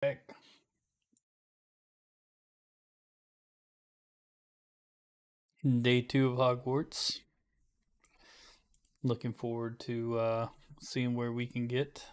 Back. Day 2 of Hogwarts. Looking forward to seeing where we can get.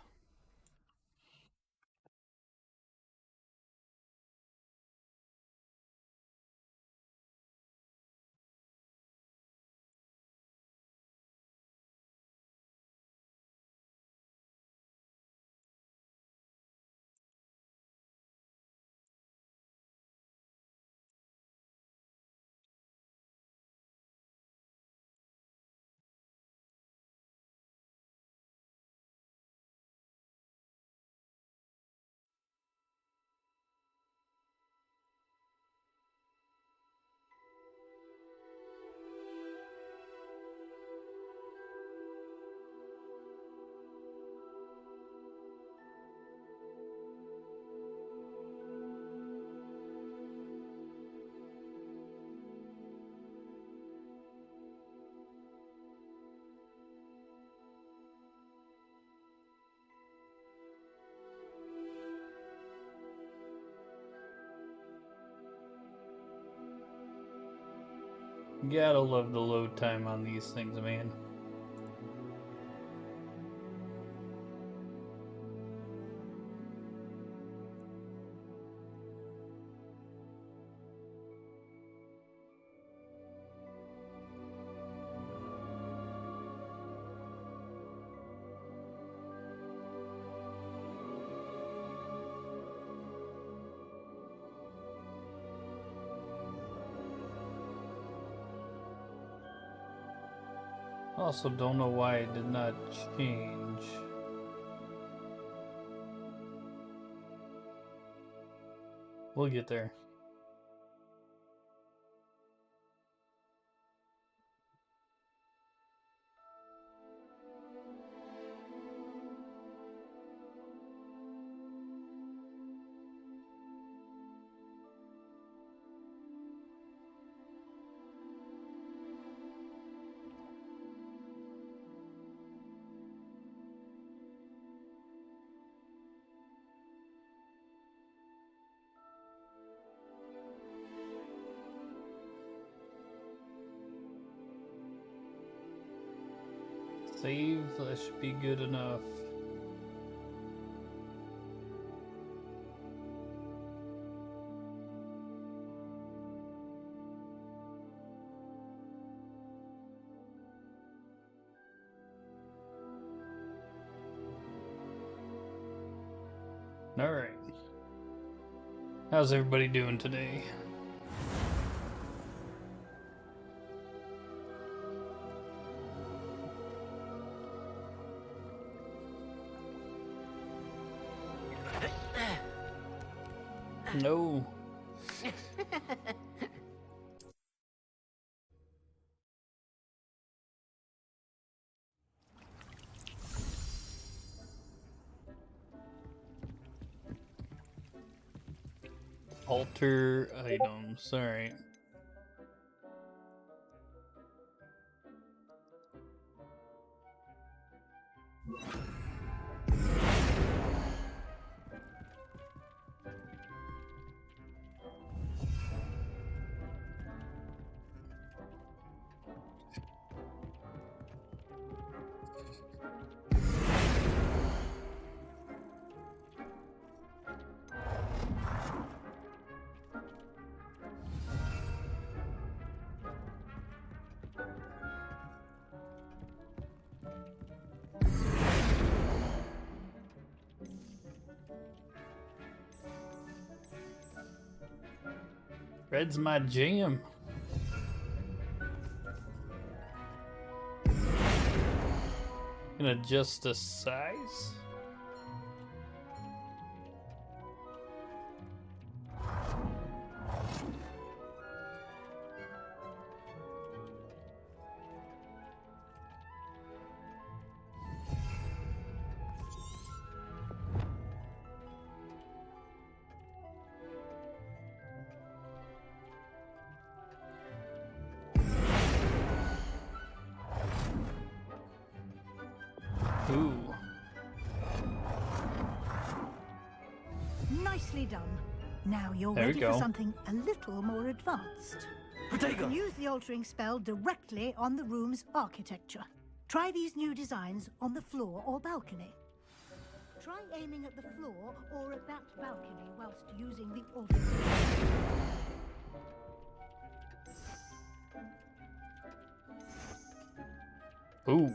Gotta love the load time on these things, man. Also, don't know why it did not change. We'll get there. Save, that should be good enough. Alright. How's everybody doing today? No. Alter items. Alright. Red's my jam. Can adjust the size. Ooh. Nicely done. Now you're There we ready for go. something a little more advanced. You can use the altering spell directly on the room's architecture. Try these new designs on the floor or balcony. Try aiming at the floor or at that balcony whilst using the altering spell. Ooh.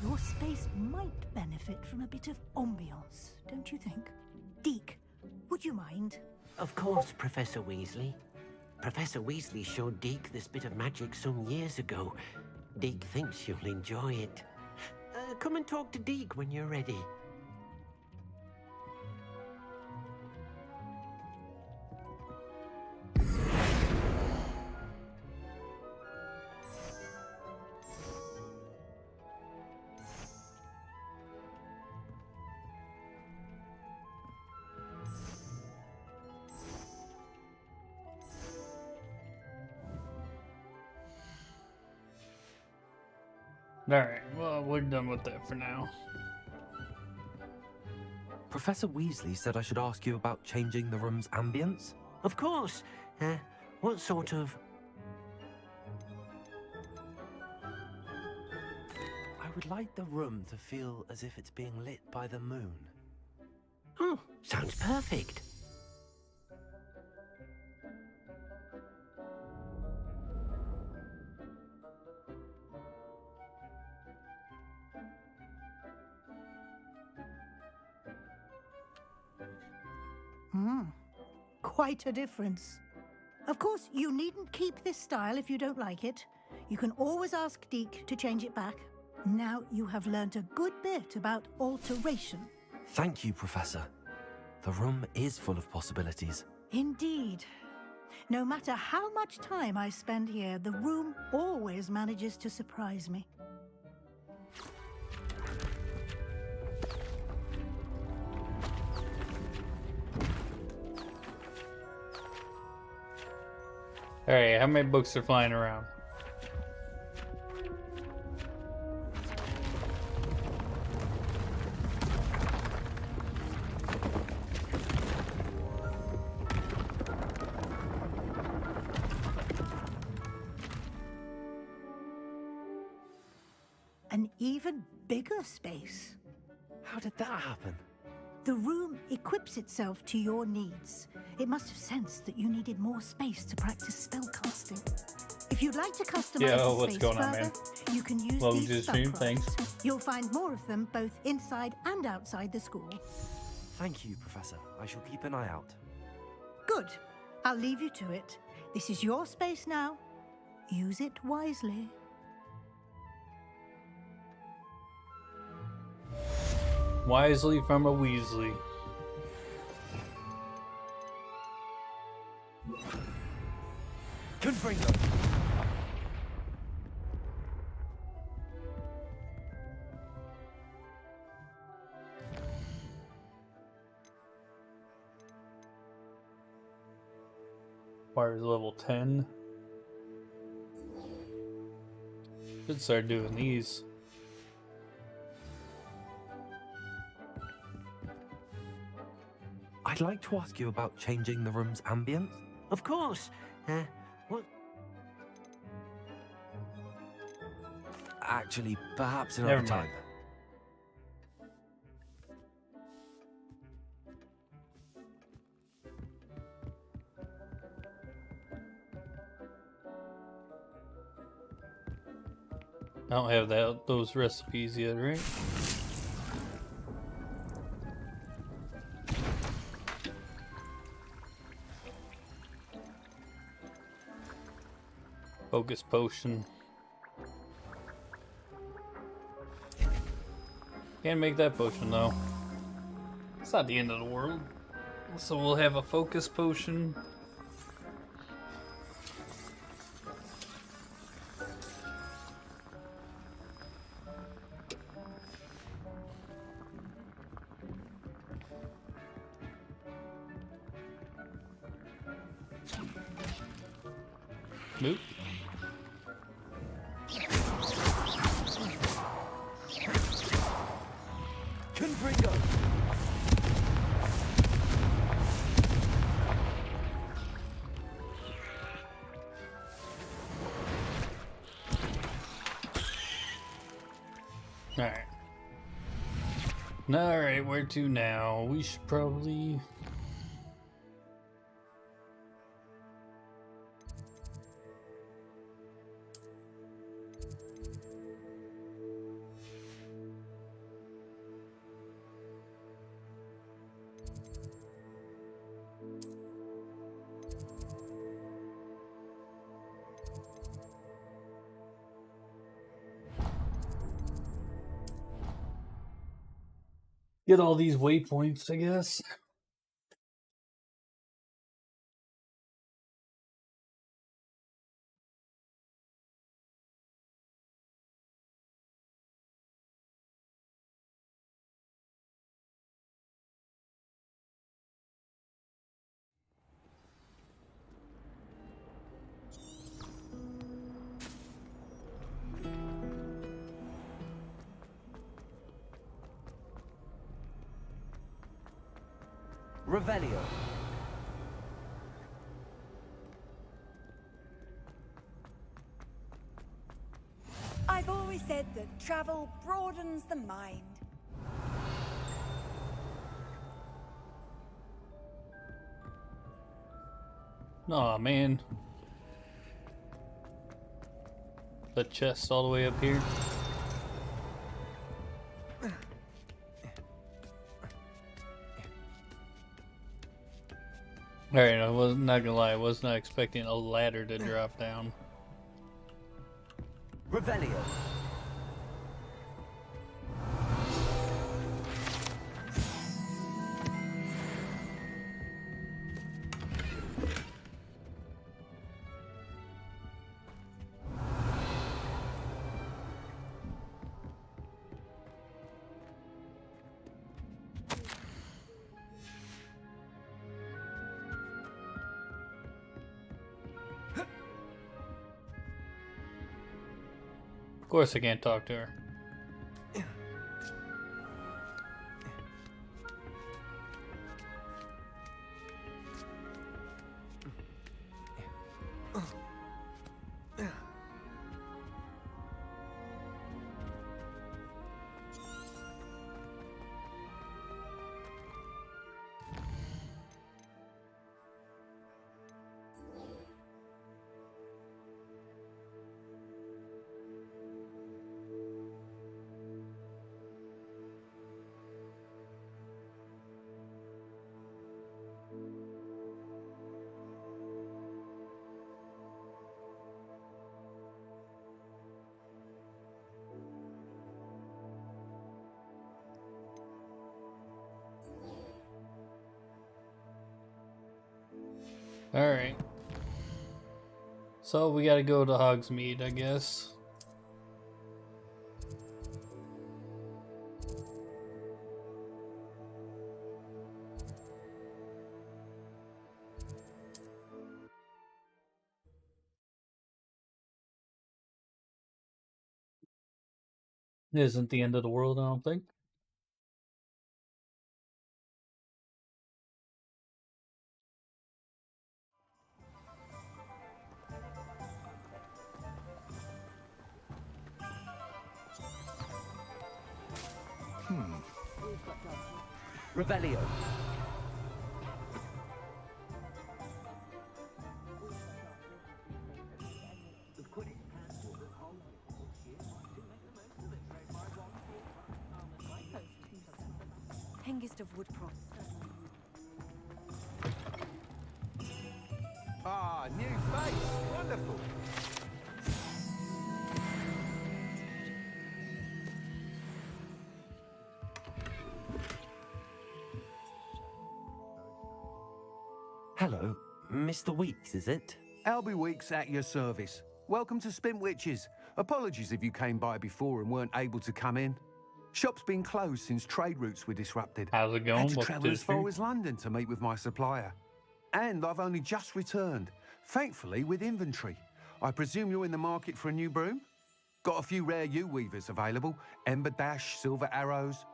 Your space might benefit from a bit of ambiance, don't you think? Deke, would you mind? Of course, Professor Weasley. Professor Weasley showed Deke this bit of magic some years ago. Deke thinks you'll enjoy it. Come and talk to Deke when you're ready. Alright, well, we're done with that for now. Professor Weasley said I should ask you about changing the room's ambience. Of course. What sort of... I would like the room to feel as if it's being lit by the moon. Oh, sounds perfect. Quite a difference. Of course, you needn't keep this style if you don't like it. You can always ask Deke to change it back. Now you have learnt a good bit about alteration. Thank you, Professor. The room is full of possibilities. Indeed. No matter how much time I spend here, the room always manages to surprise me. Alright, how many books are flying around? An even bigger space. How did that happen? The room equips itself to your needs. It must have sensed that you needed more space to practice spellcasting. If you'd like to customize Yo, the what's space going on, further, man? you can use Welcome these to the stream, spellcrafts. thanks. You'll find more of them both inside and outside the school. Thank you, Professor. I shall keep an eye out. Good. I'll leave you to it. This is your space now. Use it wisely. Wisely from a Weasley. Confringo! Requires level 10. Should start doing these. I'd like to ask you about changing the room's ambience. Of course. What... Actually, perhaps Never another mind. time. I don't have those recipes yet, right? Focus potion. Can't make that potion though. It's not the end of the world. So we'll have a focus potion. Nope. Confringo. Alright. Alright, where to now? We should probably... get all these waypoints, I guess. Revelio. I've always said that travel broadens the mind. Aw, man. The chest all the way up here. Alright, I was not gonna lie, I was not expecting a ladder to drop down. Revelio. Of course I can't talk to her. Alright. So we gotta go to Hogsmeade, I guess. It isn't the end of the world, I don't think. Revelio. Hengist of Woodcroft. Ah, new face. Wonderful. Hello, Mr. Weeks, is it? Albie Weeks at your service. Welcome to Spintwitches. Apologies if you came by before and weren't able to come in. Shop's been closed since trade routes were disrupted. How's it going? Had to What's travel this as far here? as London to meet with my supplier. And I've only just returned, thankfully with inventory. I presume you're in the market for a new broom? Got a few rare yew-weavers available. Ember Dash, Silver Arrows.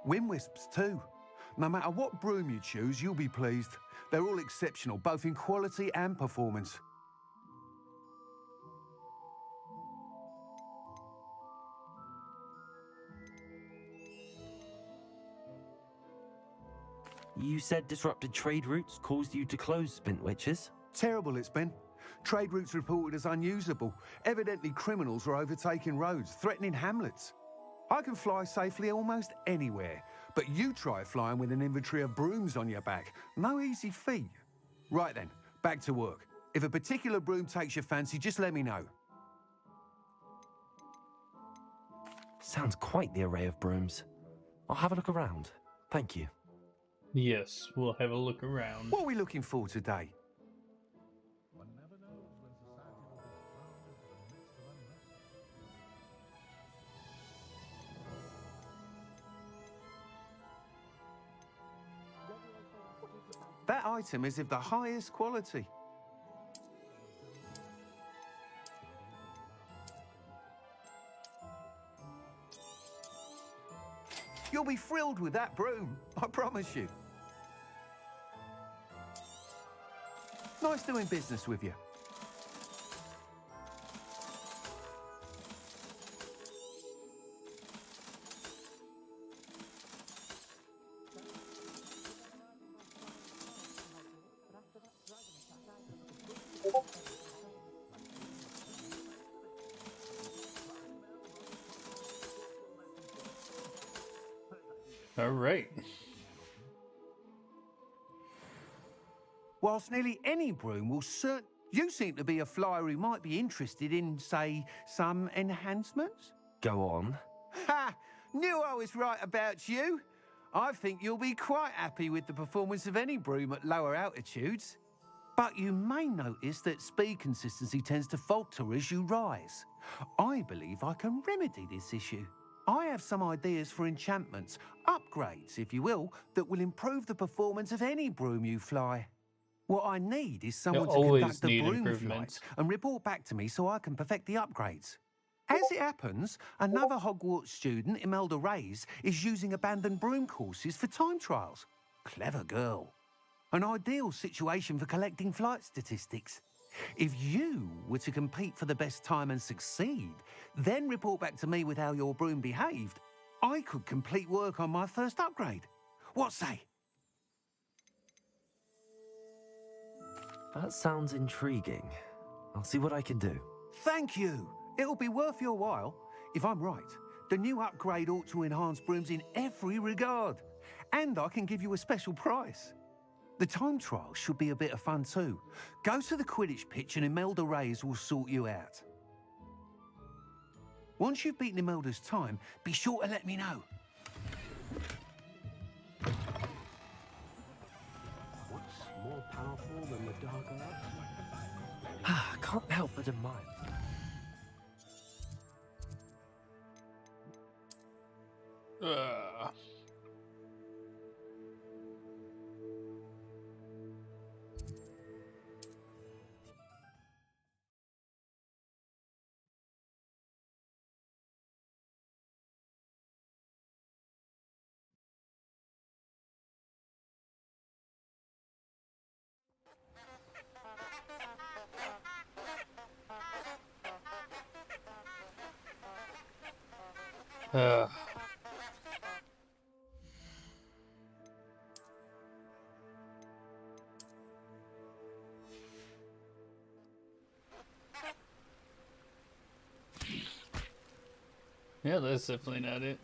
Wind Wisps too. No matter what broom you choose, you'll be pleased. They're all exceptional, both in quality and performance. You said disrupted trade routes caused you to close Spintwitches? Terrible it's been. Trade routes reported as unusable. Evidently criminals are overtaking roads, threatening hamlets. I can fly safely almost anywhere, but you try flying with an inventory of brooms on your back. No easy feat. Right then, back to work. If a particular broom takes your fancy, just let me know. Sounds quite the array of brooms. I'll have a look around. Thank you. Yes, we'll have a look around. What are we looking for today? That item is of the highest quality. You'll be thrilled with that broom, I promise you. Nice doing business with you. All right. Whilst nearly any broom will you seem to be a flyer who might be interested in, say, some enhancements? Go on. Ha! Knew I was right about you. I think you'll be quite happy with the performance of any broom at lower altitudes. But you may notice that speed consistency tends to falter as you rise. I believe I can remedy this issue. I have some ideas for enchantments, upgrades, if you will, that will improve the performance of any broom you fly. What I need is someone to always conduct a need broom improvements. flight and report back to me so I can perfect the upgrades. As it happens, another Hogwarts student, Imelda Reyes, is using abandoned broom courses for time trials. Clever girl. An ideal situation for collecting flight statistics. If you were to compete for the best time and succeed, then report back to me with how your broom behaved, I could complete work on my first upgrade. What say? That sounds intriguing. I'll see what I can do. Thank you. It'll be worth your while. If I'm right, the new upgrade ought to enhance brooms in every regard. And I can give you a special price. The time trial should be a bit of fun too. Go to the Quidditch pitch and Imelda Reyes will sort you out. Once you've beaten Imelda's time, be sure to let me know. What's more powerful than the dark arts? Can't help but admire. Yeah, that's definitely not it.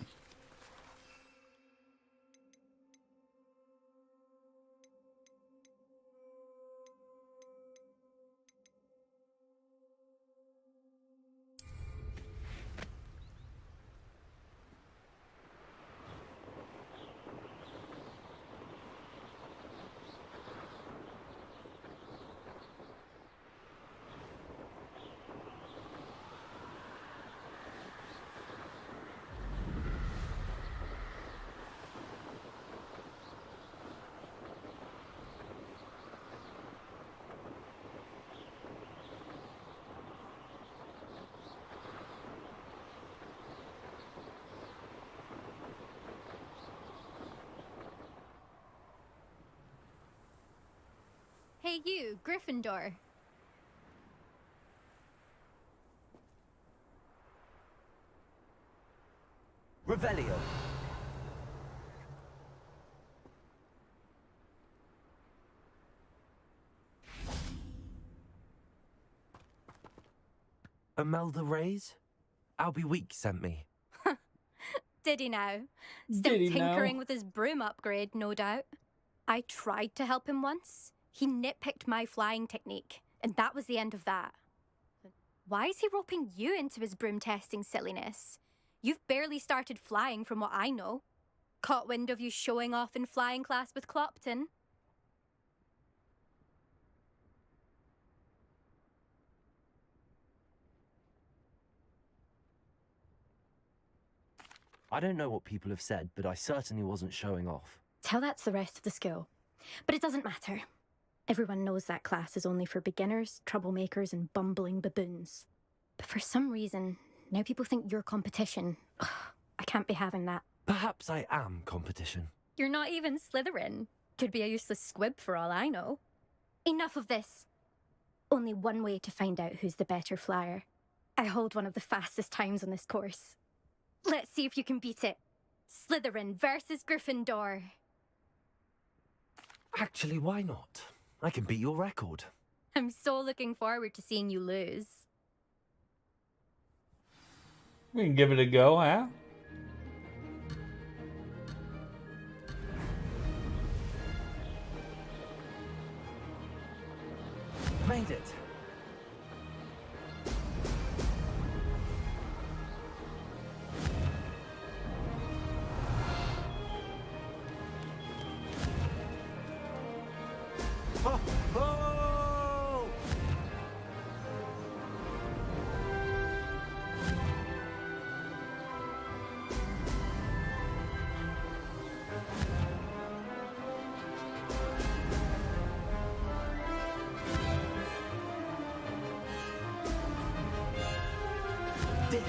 Hey, you, Gryffindor. Revelio. Imelda Reyes? Albie Week sent me. Did he now? Still Did he now? tinkering with his broom upgrade, no doubt. I tried to help him once. He nitpicked my flying technique, and that was the end of that. Why is he roping you into his broom testing silliness? You've barely started flying from what I know. Caught wind of you showing off in flying class with Clopton. I don't know what people have said, but I certainly wasn't showing off. Tell that to the rest of the school. But it doesn't matter. Everyone knows that class is only for beginners, troublemakers, and bumbling baboons. But for some reason, now people think you're competition. Ugh, I can't be having that. Perhaps I am competition. You're not even Slytherin. Could be a useless squib for all I know. Enough of this. Only one way to find out who's the better flyer. I hold one of the fastest times on this course. Let's see if you can beat it. Slytherin versus Gryffindor. Actually, why not? I can beat your record. I'm so looking forward to seeing you lose. We can give it a go, huh? Made it. Oh, oh! Did it.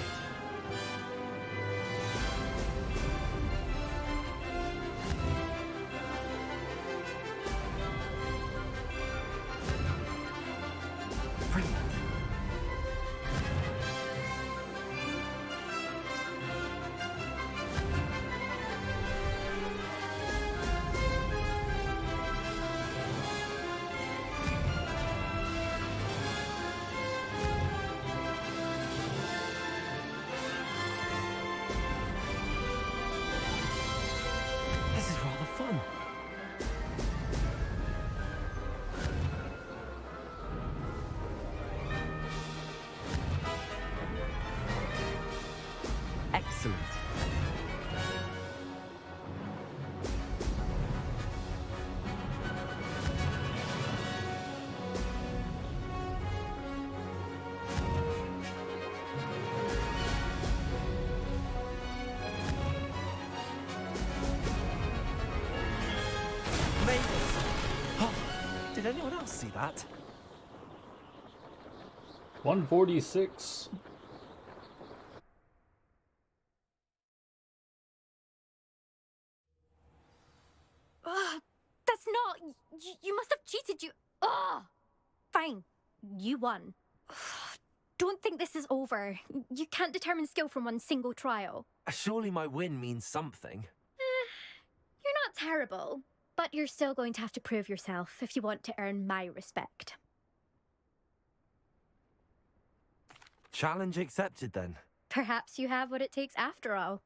Brilliant. This is rather fun. Excellent. Made it. Oh, did anyone else see that? 146. Ugh, that's not... You must have cheated, you... Ugh! Fine. You won. Ugh, don't think this is over. You can't determine skill from one single trial. Surely my win means something. You're not terrible, but you're still going to have to prove yourself if you want to earn my respect. Challenge accepted then. Perhaps you have what it takes after all.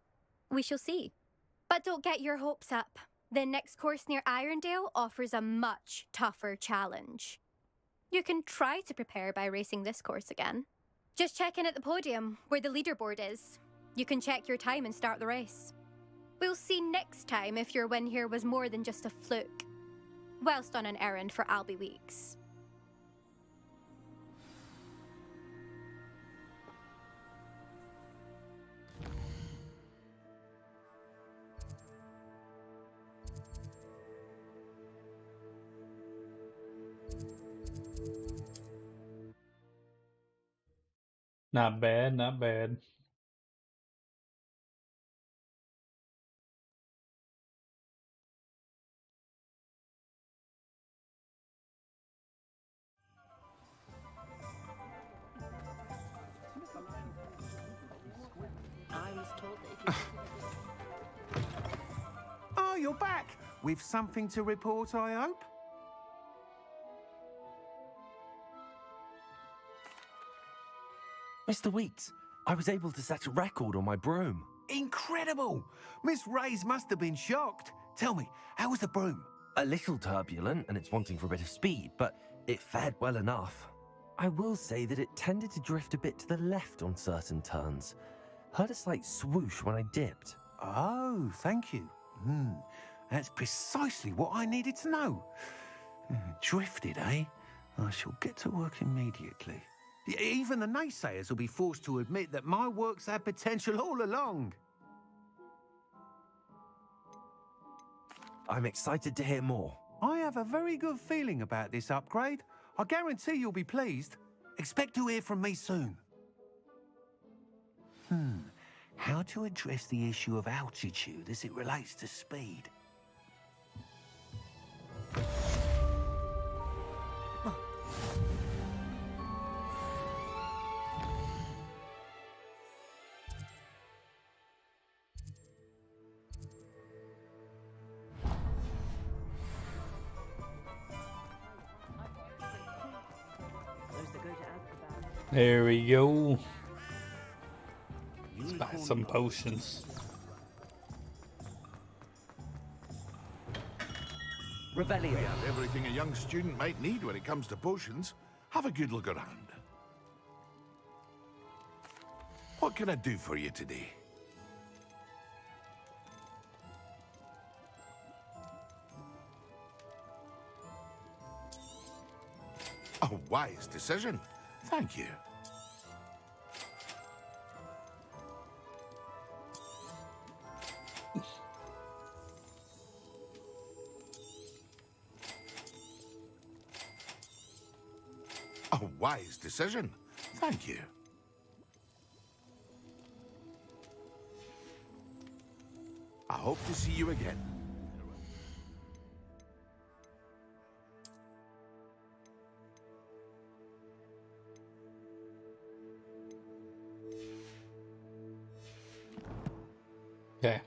We shall see. But don't get your hopes up. The next course near Irondale offers a much tougher challenge. You can try to prepare by racing this course again. Just check in at the podium, where the leaderboard is. You can check your time and start the race. We'll see next time if your win here was more than just a fluke, whilst on an errand for Albie Weeks. Not bad, not bad. you're back. With something to report, I hope? Mr. Weeks, I was able to set a record on my broom. Incredible! Miss Reyes must have been shocked. Tell me, how was the broom? A little turbulent and it's wanting for a bit of speed, but it fared well enough. I will say that it tended to drift a bit to the left on certain turns. Heard a slight swoosh when I dipped. Oh, thank you. That's precisely what I needed to know. Drifted, eh? I shall get to work immediately. Even the naysayers will be forced to admit that my work's had potential all along. I'm excited to hear more. I have a very good feeling about this upgrade. I guarantee you'll be pleased. Expect to hear from me soon. How to address the issue of altitude as it relates to speed? There we go. Let's buy some potions. Revelio. We have everything a young student might need when it comes to potions. Have a good look around. What can I do for you today? A wise decision. Thank you. A wise decision. Thank you. I hope to see you again. Okay.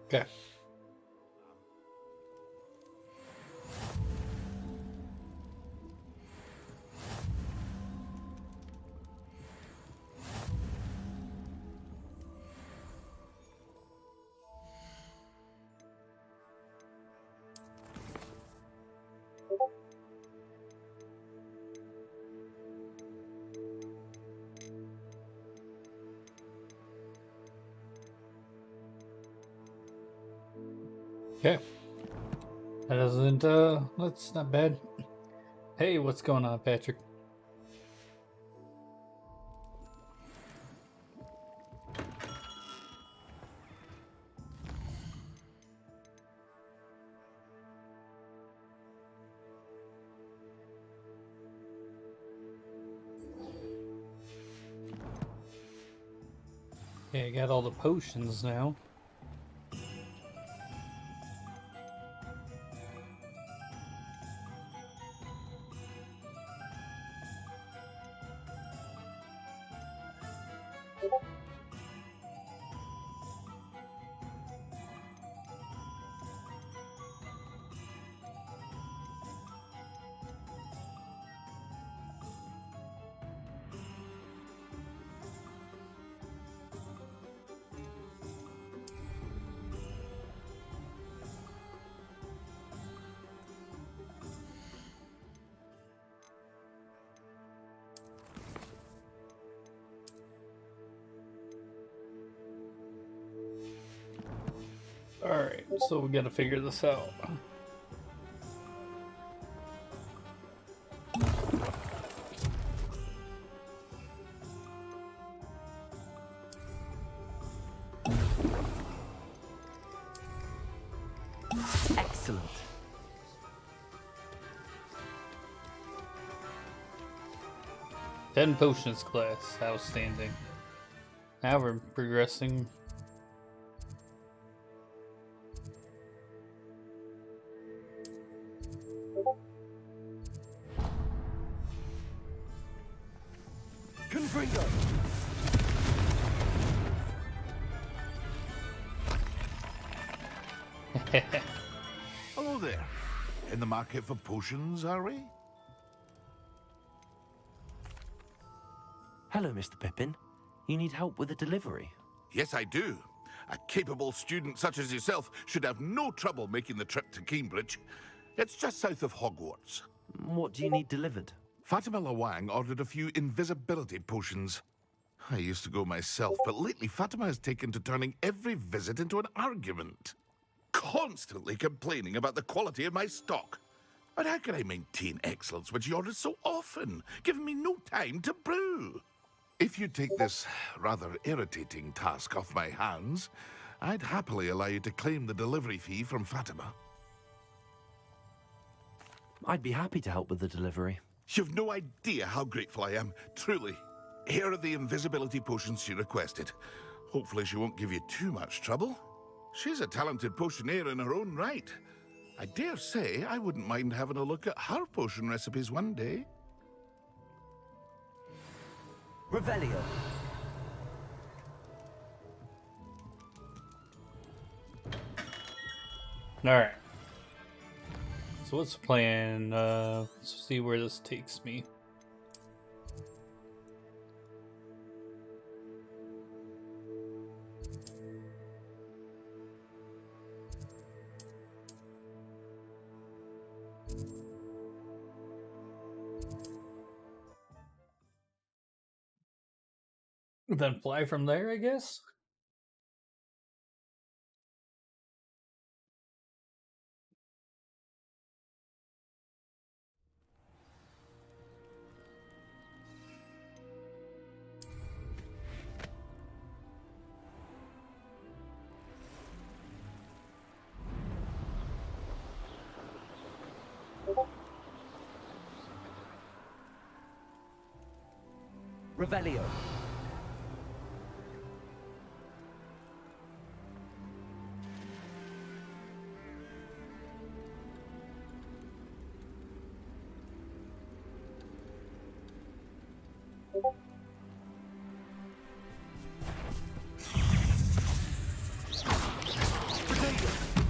Okay. Okay. That doesn't, that's not bad. Hey, what's going on, Patrick? Okay, I got all the potions now. Alright, so we gotta figure this out. Excellent. Ten potions class, outstanding. Now we're progressing. Confringo! Hello there. In the market for potions, are we? Hello, Mr. Pippin. You need help with a delivery? Yes, I do. A capable student such as yourself should have no trouble making the trip to Cambridge. It's just south of Hogwarts. What do you need delivered? Fatima Lawang ordered a few invisibility potions. I used to go myself, but lately Fatima has taken to turning every visit into an argument. Constantly complaining about the quality of my stock. But how can I maintain excellence when she orders so often, giving me no time to brew? If you take this rather irritating task off my hands, I'd happily allow you to claim the delivery fee from Fatima. I'd be happy to help with the delivery. You've no idea how grateful I am, truly. Here are the invisibility potions she requested. Hopefully she won't give you too much trouble. She's a talented potioneer in her own right. I dare say I wouldn't mind having a look at her potion recipes one day. Revelio. Alright. So what's the plan? Let's see where this takes me. Then fly from there, I guess? Revelio.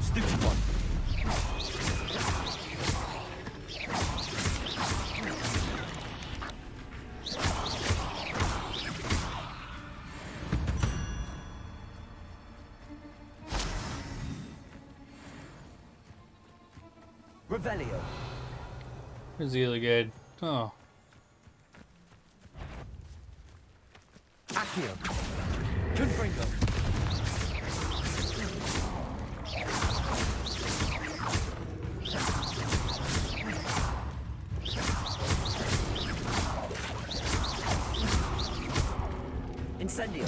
Stupid one. Revelio. Where's the other guy? Oh. Accio. Confringo. Incendio.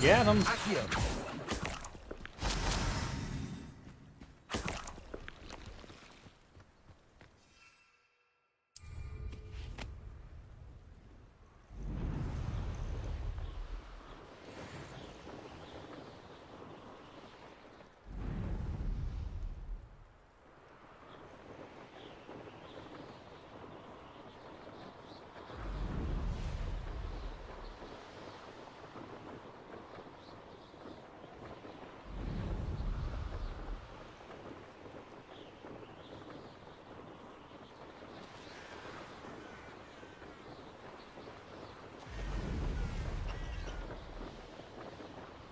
Get him! Accio.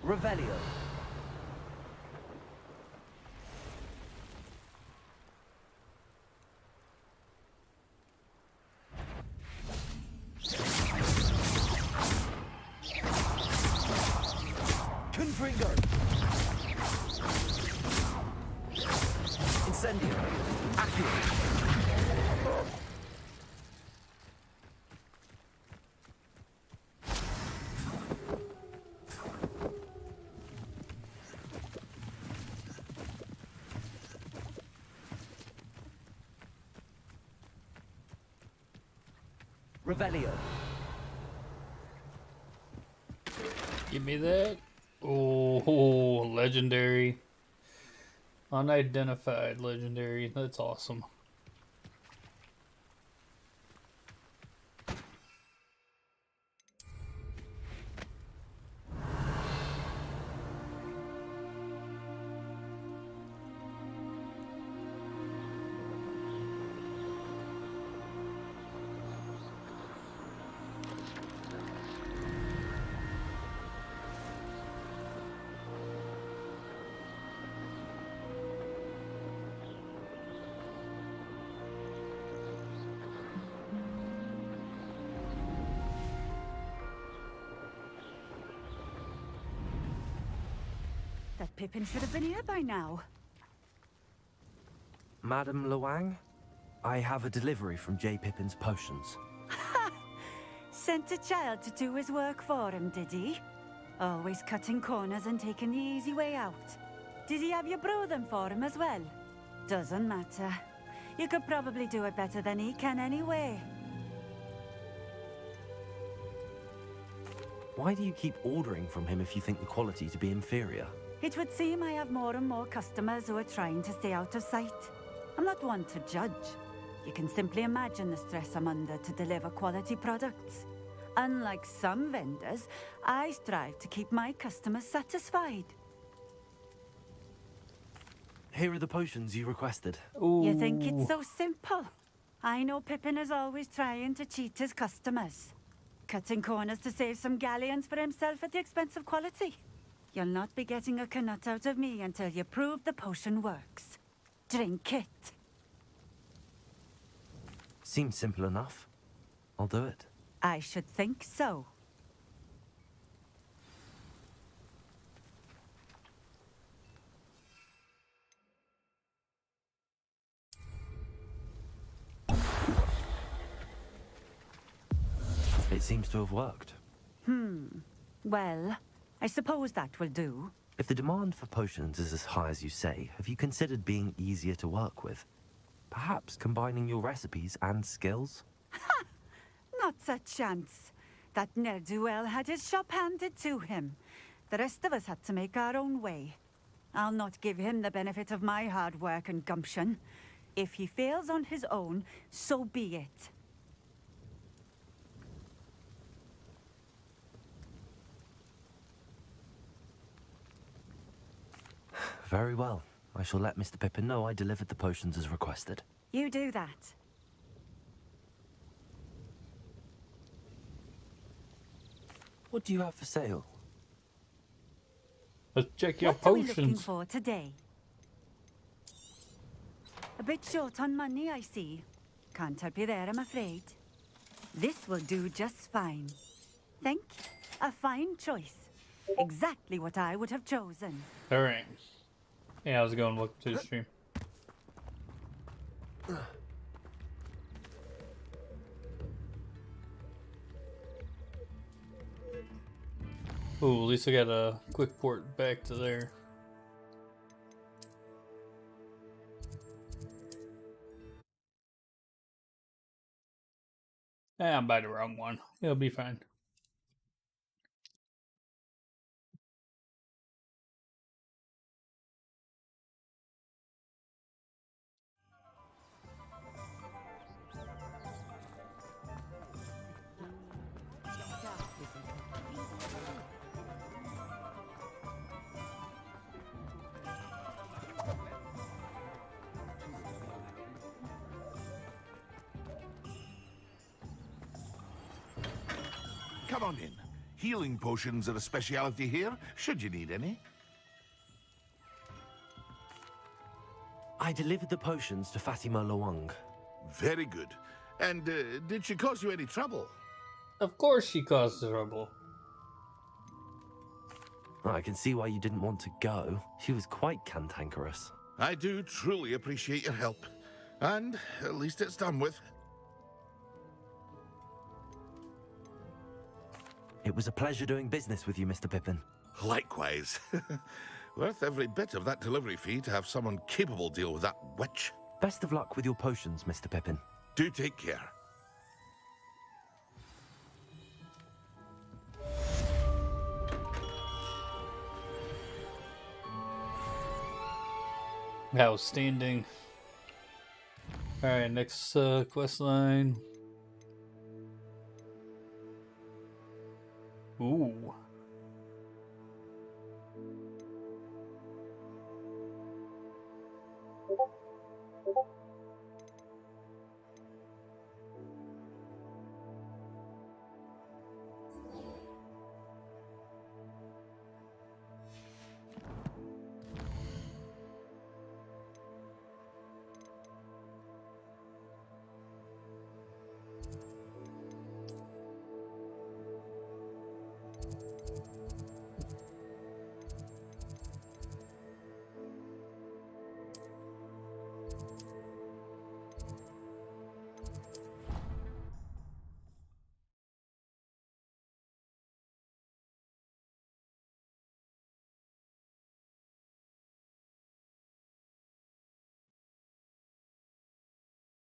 Revelio. Confringo. Incendio. Accio. Revelio. Give me that. Oh, legendary. Unidentified legendary. That's awesome. That Pippin should have been here by now. Madam Luang, I have a delivery from J. Pippin's Potions. Sent a child to do his work for him, did he? Always cutting corners and taking the easy way out. Did he have you brew them for him as well? Doesn't matter. You could probably do it better than he can anyway. Why do you keep ordering from him if you think the quality to be inferior? It would seem I have more and more customers who are trying to stay out of sight. I'm not one to judge. You can simply imagine the stress I'm under to deliver quality products. Unlike some vendors, I strive to keep my customers satisfied. Here are the potions you requested. Ooh. You think it's so simple? I know Pippin is always trying to cheat his customers. Cutting corners to save some galleons for himself at the expense of quality. You'll not be getting a canut out of me until you prove the potion works. Drink it. Seems simple enough. I'll do it. I should think so. It seems to have worked. Well, I suppose that will do. If the demand for potions is as high as you say, have you considered being easier to work with? Perhaps combining your recipes and skills? Not a chance. That ne'er-do-well had his shop handed to him. The rest of us had to make our own way. I'll not give him the benefit of my hard work and gumption. If he fails on his own, so be it. Very well. I shall let Mr. Pippin know I delivered the potions as requested. You do that. What do you have for sale? Let's check your What are we looking potions. for today? A bit short on money, I see. Can't help you there, I'm afraid. This will do just fine. Think? A fine choice. Exactly what I would have chosen. Alright. Hey, how's it going? Welcome to the stream. Ooh, at least I got a quick port back to there. I'm by the wrong one. It'll be fine. Come on in. Healing potions are a speciality here, should you need any. I delivered the potions to Fatima Luang. Very good. And did she cause you any trouble? Of course she caused trouble. I can see why you didn't want to go. She was quite cantankerous. I do truly appreciate your help. And at least it's done with. It was a pleasure doing business with you, Mr. Pippin. Likewise. Worth every bit of that delivery fee to have someone capable deal with that witch. Best of luck with your potions, Mr. Pippin. Do take care. Outstanding. Alright, next quest line. Ooh.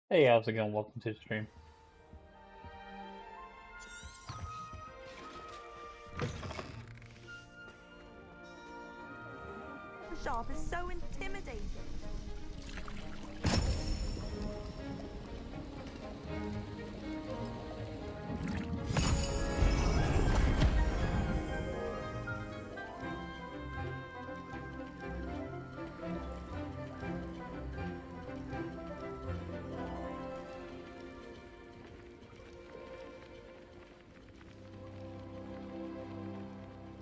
Hey, how's it going? Welcome to the stream. The shop is so intimidating.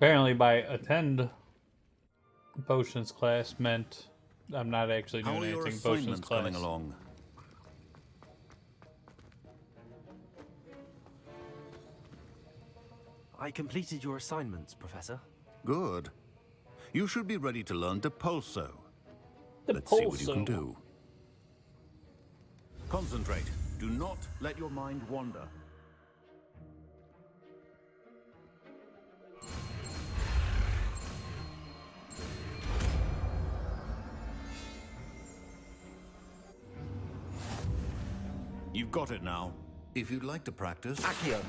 Apparently, by attend potions class meant I'm not actually doing anything potions class. Coming along? I completed your assignments, Professor. Good. You should be ready to learn Depulso. The Let's see what you can do. Concentrate. Do not let your mind wander. You've got it now. If you'd like to practice, Accio.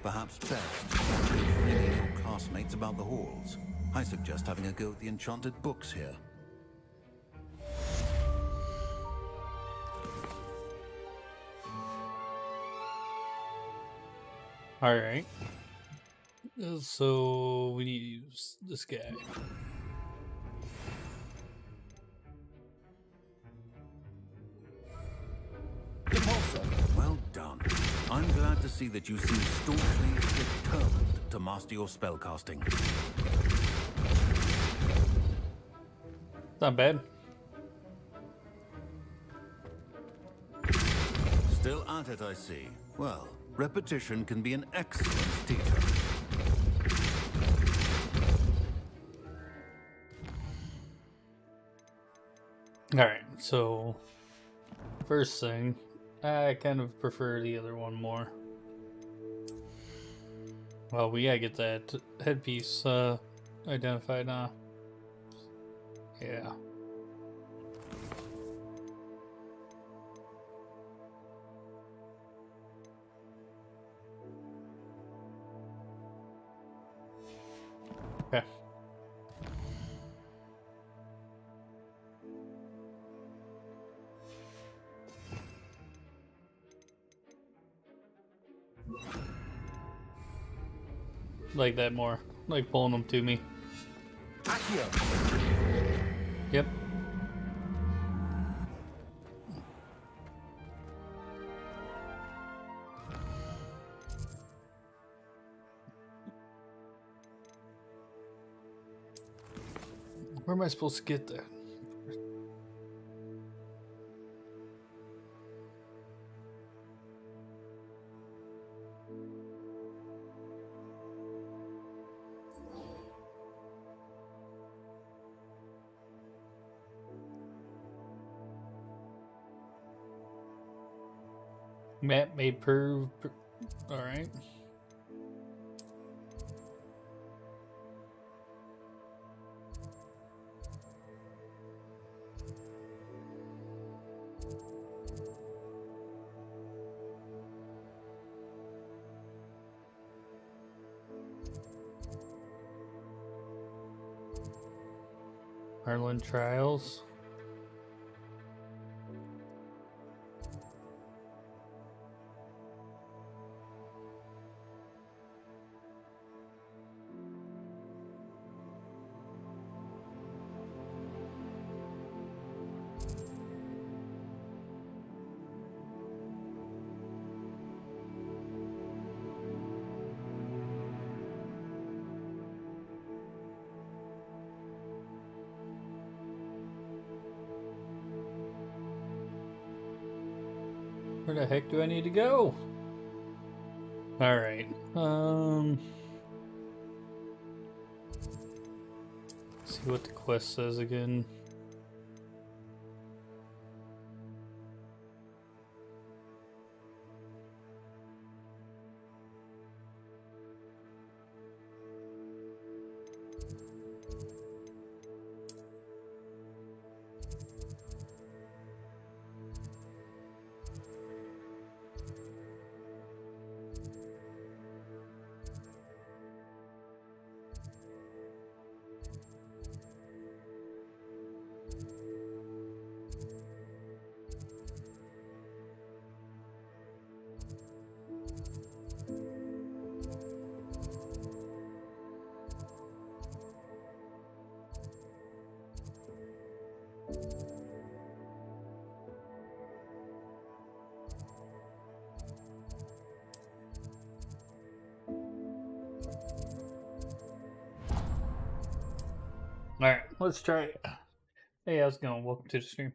perhaps best not be flinging your classmates about the halls. I suggest having a go at the enchanted books here. Alright. So we need to use this guy. Well done. I'm glad to see that you seem staunchly determined to master your spellcasting. Not bad. Still at it, I see. Well, repetition can be an excellent teacher. Alright, so first thing, I kind of prefer the other one more. Well, we gotta get that headpiece identified now. Yeah. Okay. Like that more. Like pulling them to me. Accio. Yep. Where am I supposed to get that? Map may prove. All right. Merlin Trials. Where the heck do I need to go? Alright, see what the quest says again. Alright, let's try it. Hey, how's it going? Welcome to the stream.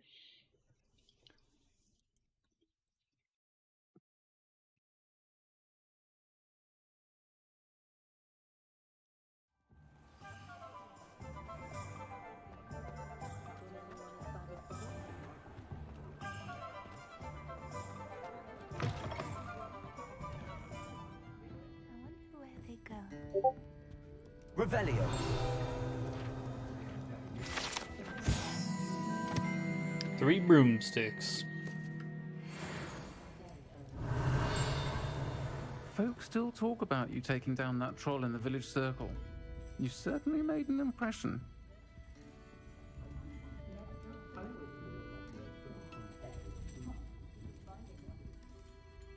Where they go. Revelio. Three broomsticks. Folks still talk about you taking down that troll in the village circle. You certainly made an impression.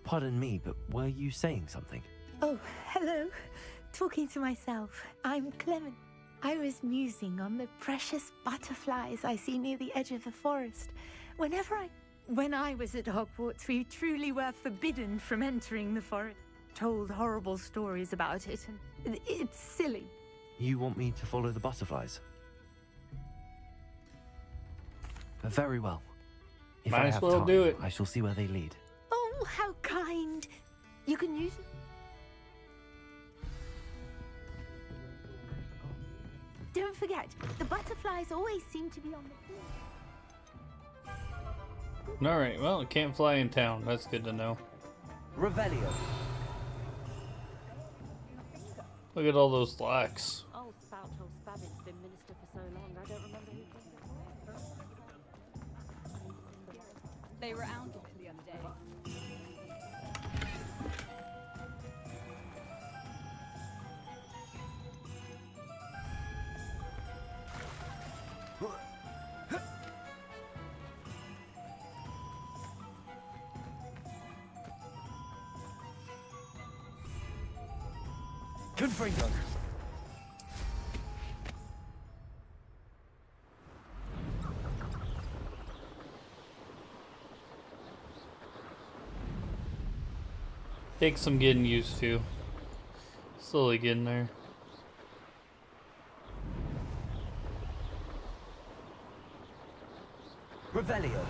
Pardon me, but were you saying something? Oh, hello. Talking to myself. I'm Clement. I was musing on the precious butterflies I see near the edge of the forest. When I was at Hogwarts, we truly were forbidden from entering the forest. Told horrible stories about it, and it's silly. You want me to follow the butterflies? Very well. If Might I as have well time, do it. I shall see where they lead. Oh, how kind. You can use it. Don't forget, the butterflies always seem to be on the floor. Alright, well, it can't fly in town. That's good to know. Revelio. Look at all those locks. Old spout old Spavin's been minister for so long, I don't remember who came before. They were out the other day. Confringo. Takes some getting used to. Slowly getting there. Revelio.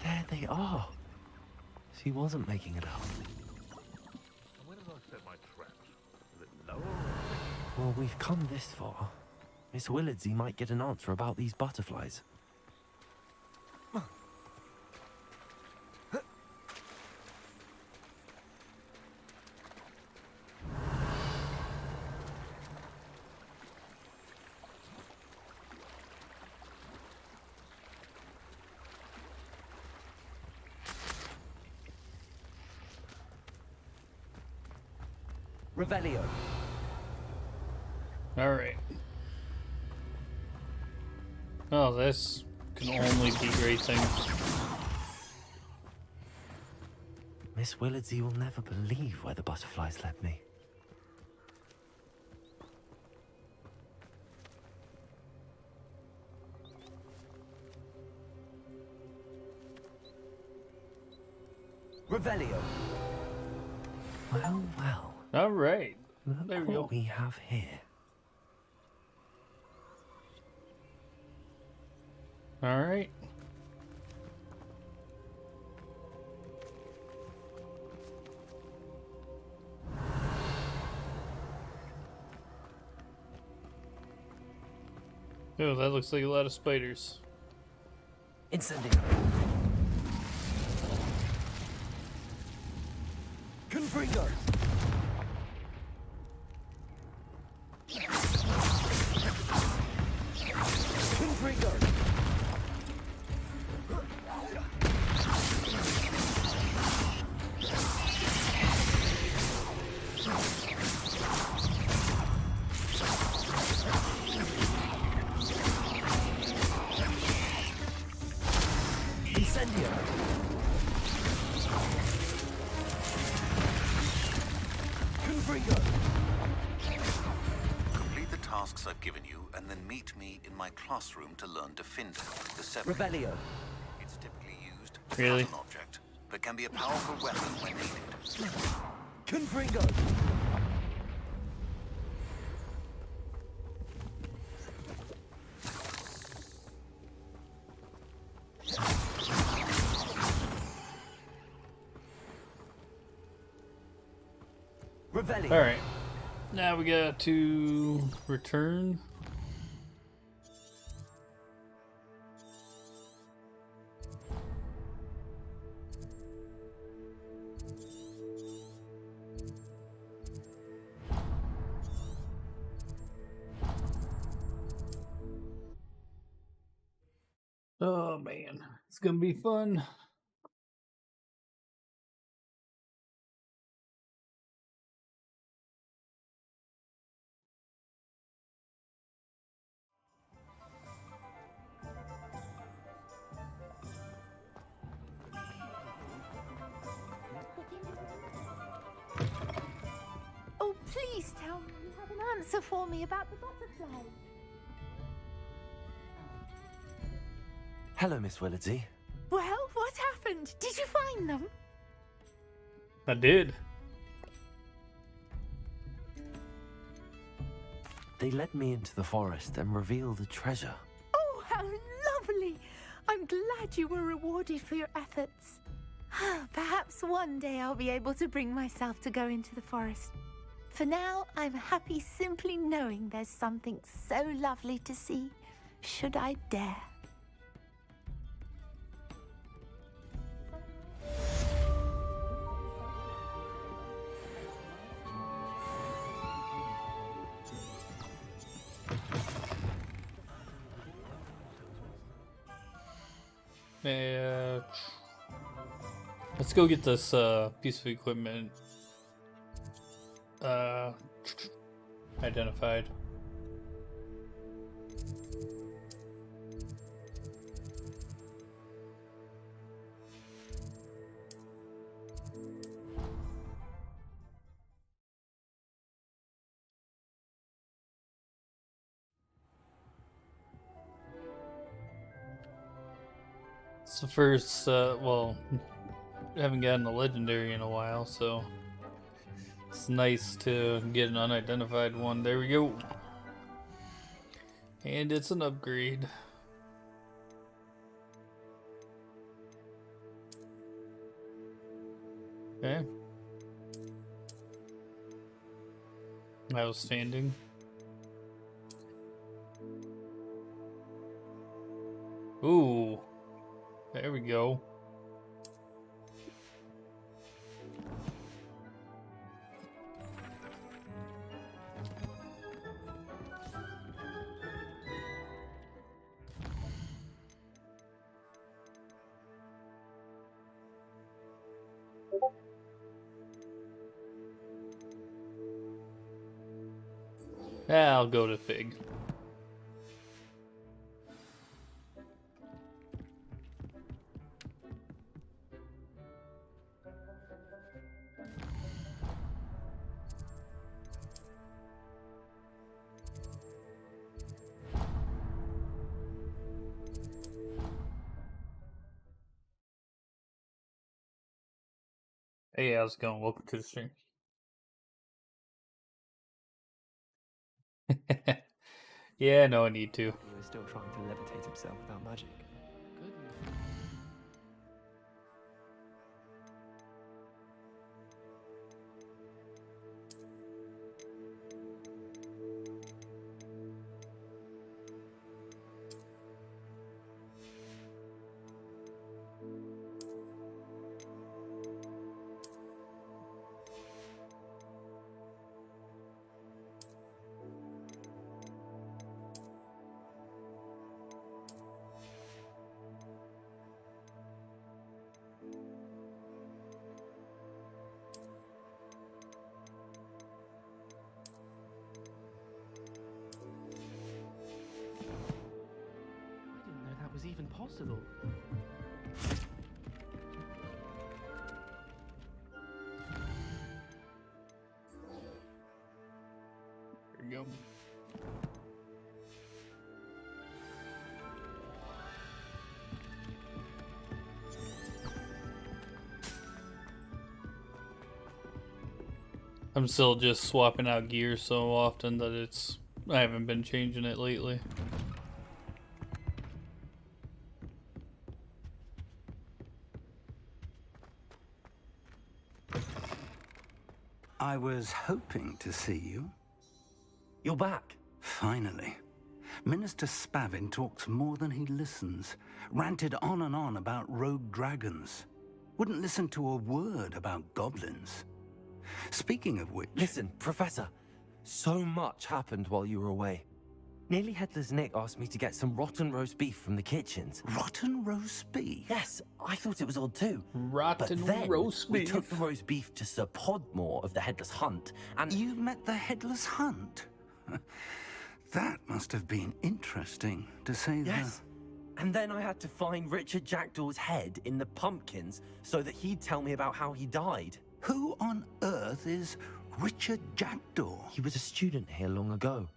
There they are. She wasn't making it up. Where did I set my traps? Is it lower? Well, we've come this far. Miss Willardsey might get an answer about these butterflies. Revelio. Alright. Oh, this can only be great things. Miss Willardsey will never believe where the butterflies led me. Revelio. Well, well. All right. Look There we what go. we have here. All right. Oh, that looks like a lot of spiders. Incendio. Confringo. Confringo. Incendio. Confringo. Complete the tasks I've given you, and then meet me in my classroom to learn Defender, the seven. Revelio. It's typically used Really? as an object, but can be a powerful weapon when needed. Confringo. Revelio. All right. Now we got to return. Oh man, it's gonna be fun. Oh, please tell me you have an answer for me about the butterflies. Hello, Miss Willardsey. Well, what happened? Did you find them? I did. They led me into the forest and revealed a treasure. Oh, how lovely! I'm glad you were rewarded for your efforts. Perhaps one day I'll be able to bring myself to go into the forest. For now, I'm happy simply knowing there's something so lovely to see, should I dare. Let's go get this piece of equipment identified. It's the first, well, I haven't gotten a legendary in a while, so it's nice to get an unidentified one. There we go. And it's an upgrade. Okay. Outstanding. Ooh. There we go. I'll go to Fig. Hey, how's it going? Welcome to the stream. Yeah, no, I need to. He was still trying to levitate himself without magic. Good. Was even possible. There you go. I'm still just swapping out gear so often that I haven't been changing it lately. I was hoping to see you. You're back. Finally. Minister Spavin talks more than he listens. Ranted on and on about rogue dragons. Wouldn't listen to a word about goblins. Speaking of which... Listen, Professor. So much happened while you were away. Nearly Headless Nick asked me to get some rotten roast beef from the kitchens. Rotten roast beef? Yes, I thought it was odd too. Rotten but then roast beef. We took the roast beef to Sir Podmore of the Headless Hunt, and... You met the Headless Hunt? That must have been interesting, to say the... Yes. And then I had to find Richard Jackdaw's head in the pumpkins so that he'd tell me about how he died. Who on earth is Richard Jackdaw? He was a student here long ago.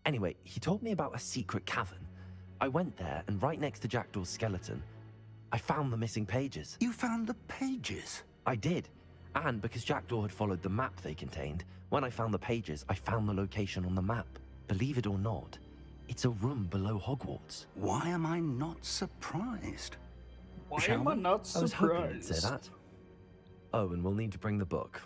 Anyway, he told me about a secret cavern. I went there, and right next to Jackdaw's skeleton, I found the missing pages. You found the pages? I did. And because Jackdaw had followed the map they contained, when I found the pages, I found the location on the map. Believe it or not, it's a room below Hogwarts. Why am I not surprised? Why am I not I was hoping you'd surprised? say that. Oh, and we'll need to bring the book.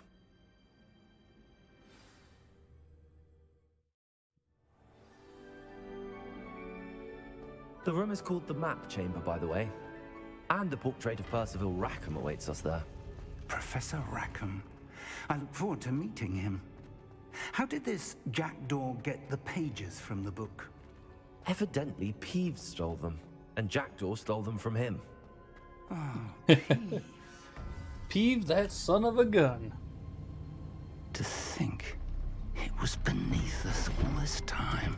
The room is called the Map Chamber, by the way. And the portrait of Percival Rackham awaits us there. Professor Rackham. I look forward to meeting him. How did this Jackdaw get the pages from the book? Evidently, Peeves stole them, and Jackdaw stole them from him. Oh, Peeve, that son of a gun. To think it was beneath us all this time.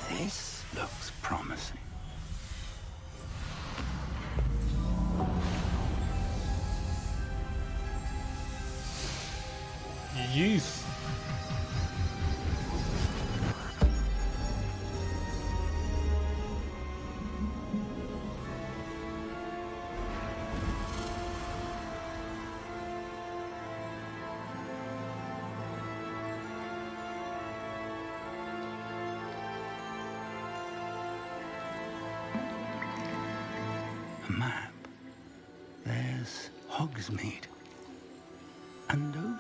This looks promising. Yeesh. A map. There's Hogsmeade. And over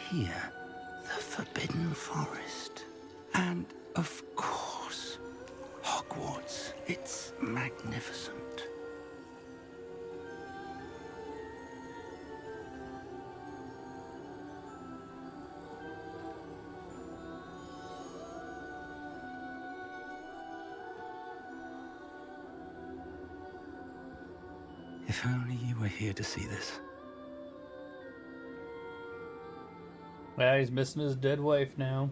here, the Forbidden forest. And, of course, Hogwarts. It's magnificent. If only you were here to see this. Yeah, he's missing his dead wife now.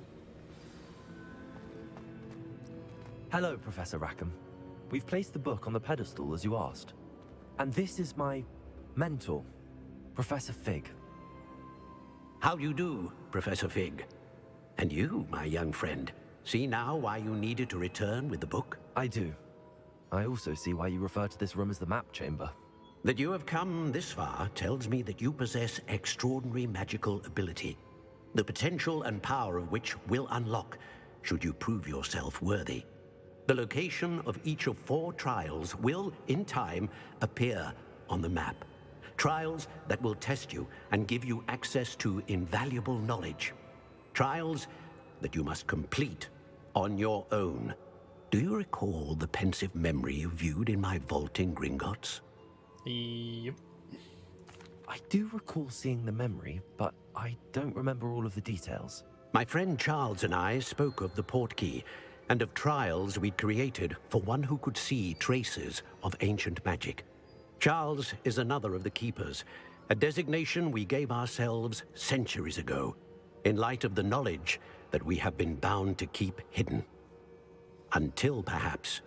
Hello, Professor Rackham. We've placed the book on the pedestal as you asked. And this is my mentor, Professor Fig. How do you do, Professor Fig? And you, my young friend, see now why you needed to return with the book? I do. I also see why you refer to this room as the map chamber. That you have come this far tells me that you possess extraordinary magical ability, the potential and power of which will unlock should you prove yourself worthy. The location of each of 4 trials will, in time, appear on the map. Trials that will test you and give you access to invaluable knowledge. Trials that you must complete on your own. Do you recall the pensive memory you viewed in my vault in Gringotts? Yep. I do recall seeing the memory, but I don't remember all of the details. My friend Charles and I spoke of the portkey and of trials we'd created for one who could see traces of ancient magic. Charles is another of the keepers, a designation we gave ourselves centuries ago, in light of the knowledge that we have been bound to keep hidden. Until perhaps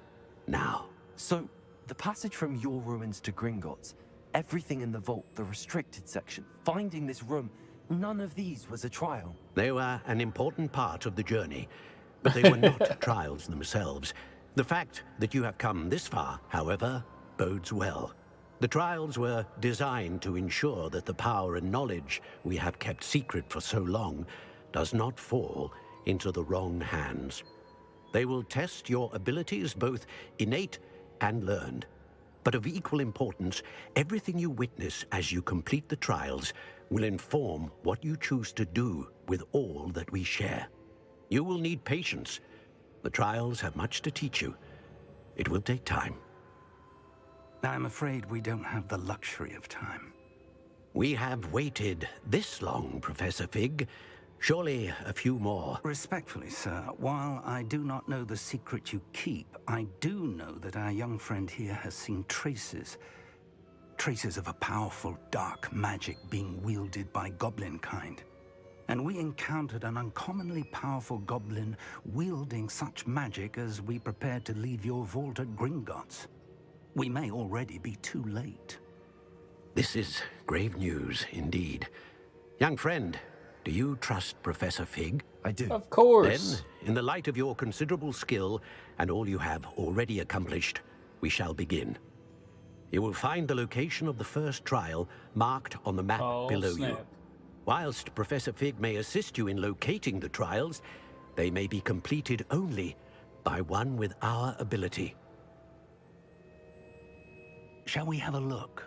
now. So, the passage from your ruins to Gringotts, everything in the vault, the restricted section, finding this room, none of these was a trial. They were an important part of the journey, but they were not trials themselves. The fact that you have come this far, however, bodes well. The trials were designed to ensure that the power and knowledge we have kept secret for so long does not fall into the wrong hands. They will test your abilities, both innate and learned. But of equal importance, everything you witness as you complete the trials will inform what you choose to do with all that we share. You will need patience. The trials have much to teach you. It will take time. I'm afraid we don't have the luxury of time. We have waited this long, Professor Fig. Surely a few more. Respectfully, sir, while I do not know the secret you keep, I do know that our young friend here has seen traces of a powerful dark magic being wielded by goblin kind. And we encountered an uncommonly powerful goblin wielding such magic as we prepared to leave your vault at Gringotts. We may already be too late. This is grave news indeed. Young friend, do you trust Professor Fig? I do. Of course. Then, in the light of your considerable skill and all you have already accomplished, we shall begin. You will find the location of the first trial marked on the map below you. Whilst Professor Fig may assist you in locating the trials, they may be completed only by one with our ability. Shall we have a look?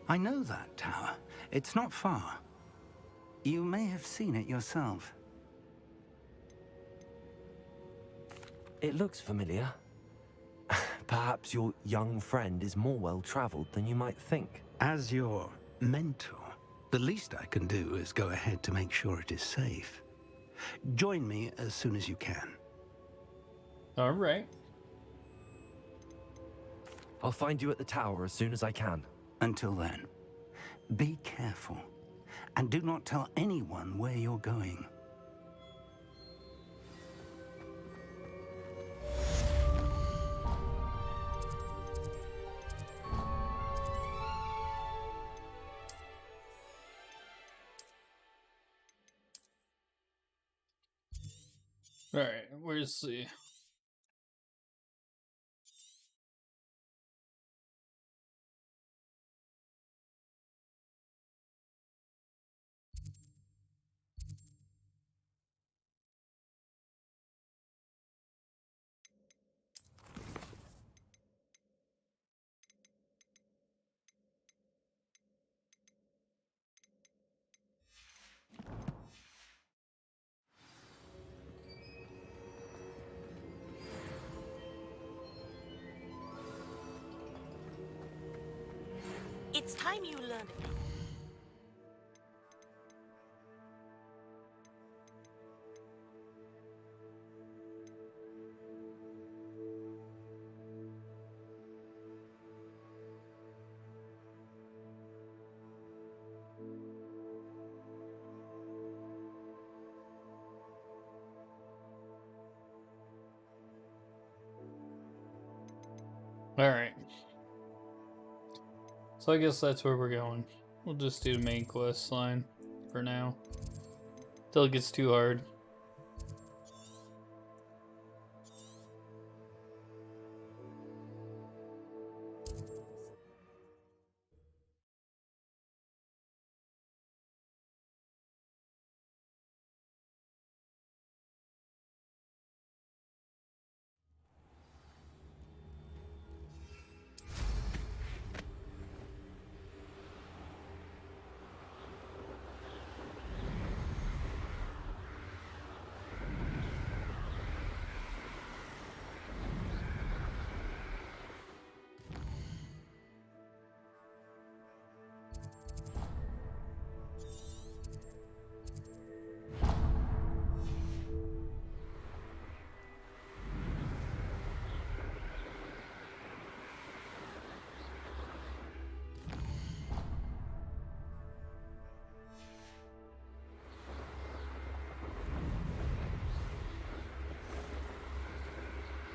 I know that tower. It's not far. You may have seen it yourself. It looks familiar. Perhaps your young friend is more well-traveled than you might think. As your mentor, the least I can do is go ahead to make sure it is safe. Join me as soon as you can. All right. I'll find you at the tower as soon as I can. Until then, be careful, and do not tell anyone where you're going. All right. Where's the... It's time you learned it. Alright. So I guess that's where we're going. We'll just do the main quest line for now. Till it gets too hard.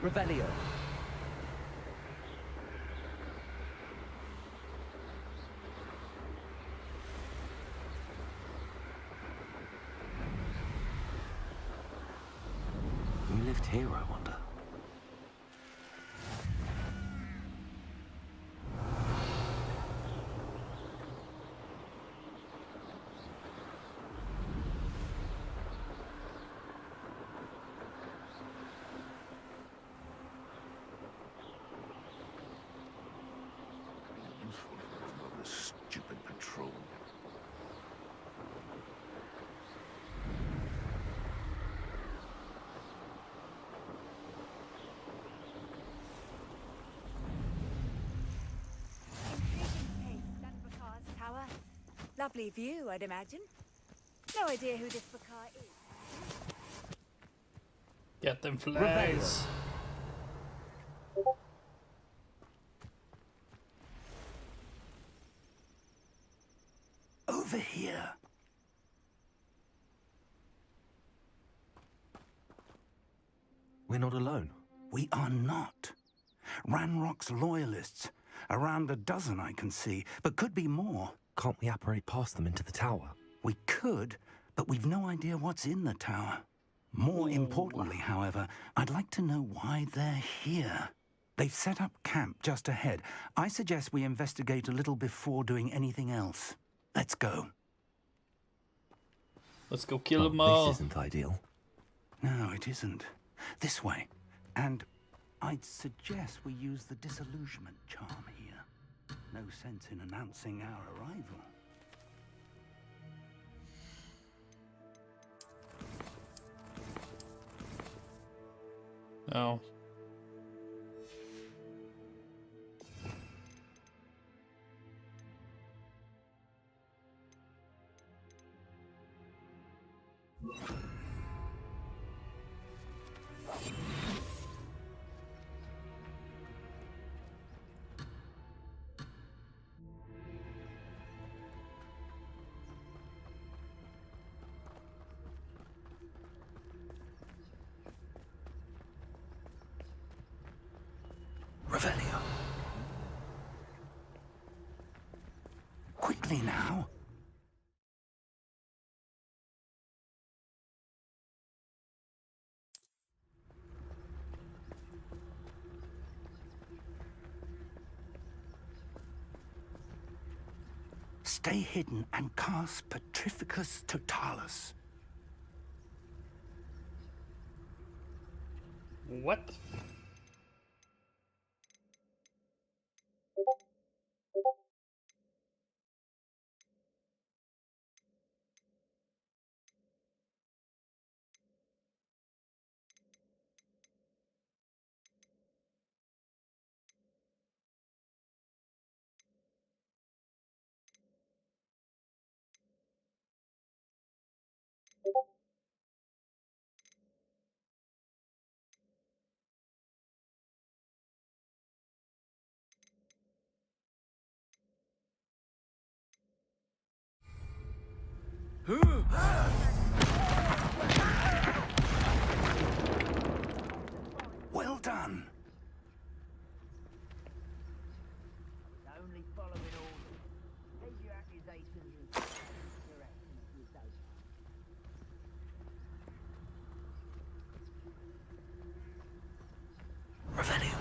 Revelio. Who lived here, I wonder? Useful for another stupid patrol. Tower. Lovely view, I'd imagine. No idea who this Bakar is. Get them flags. Over here. We're not alone. We are not. Ranrock's loyalists. Around a dozen I can see, but could be more. Can't we apparate past them into the tower? We could, but we've no idea what's in the tower. More importantly, however, I'd like to know why they're here. They've set up camp just ahead. I suggest we investigate a little before doing anything else. Let's go. Let's go kill them all. This isn't ideal. No, it isn't. This way. And I'd suggest we use the disillusionment charm here. No sense in announcing our arrival. Oh. Revelio. Quickly now. Stay hidden and cast Petrificus Totalis. What? Well done. Only following orders. Keep your accusations and your actions to yourself. Revelio.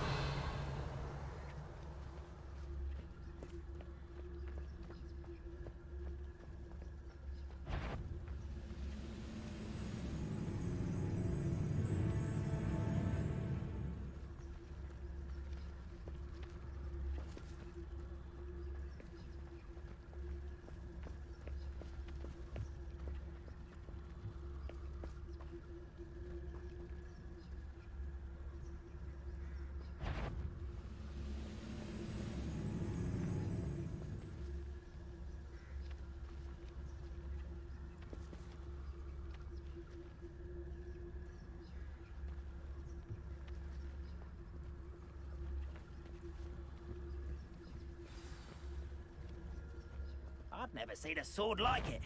I've never seen a sword like it.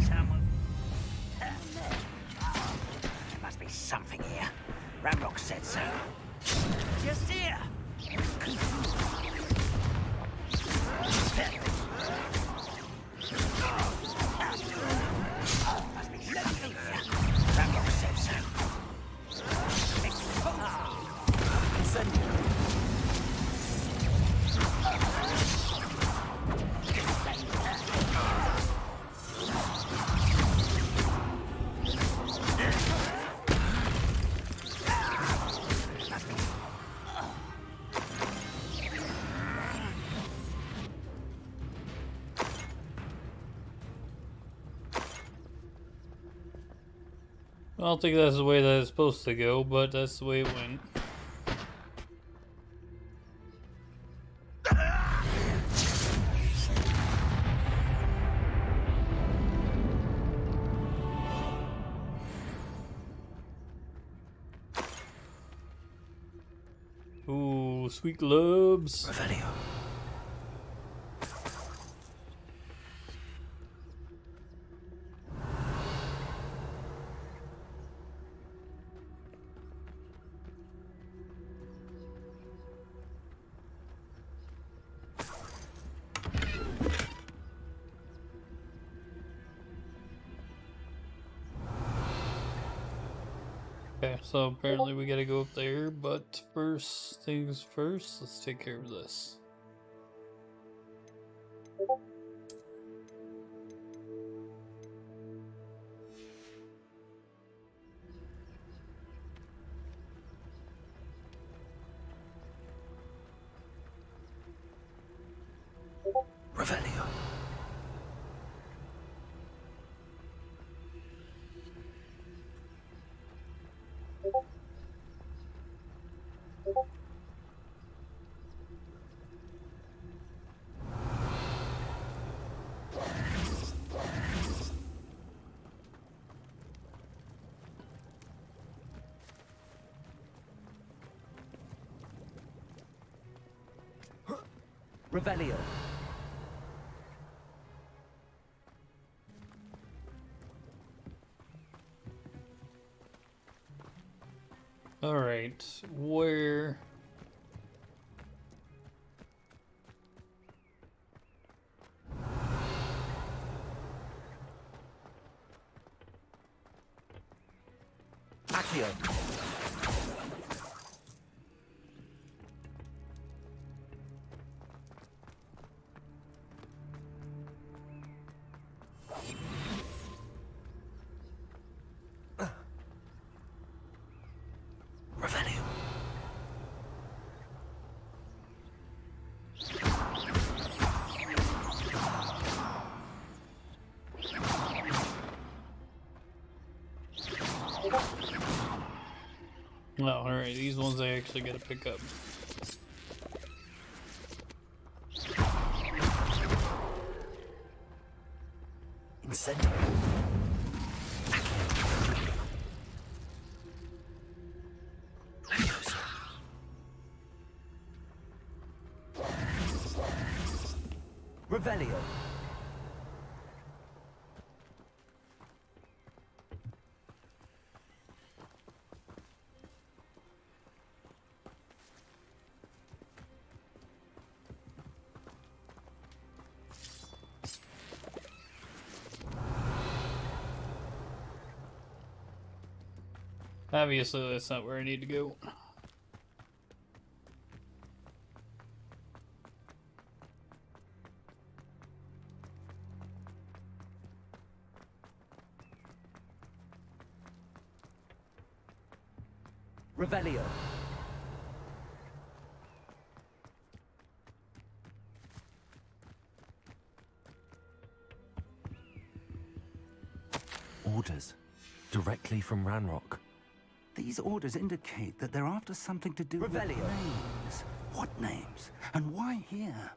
Someone... There must be something here. Ramrock said so. Just here. Must be something here. Ramrock said so. I don't think that's the way that it's supposed to go, but that's the way it went. Ooh, sweet globes. Revelio. Okay, so apparently we gotta go up there, but first things first, let's take care of this. Revelio. Revelio. Alright, where... Accio. Revelio. Oh, alright, these ones I actually gotta pick up. Incendio. Revelio. Obviously, that's not where I need to go. Revelio. Orders. Directly from Ranrock. These orders indicate that they're after something to do with Revelio. names. What names? And why here?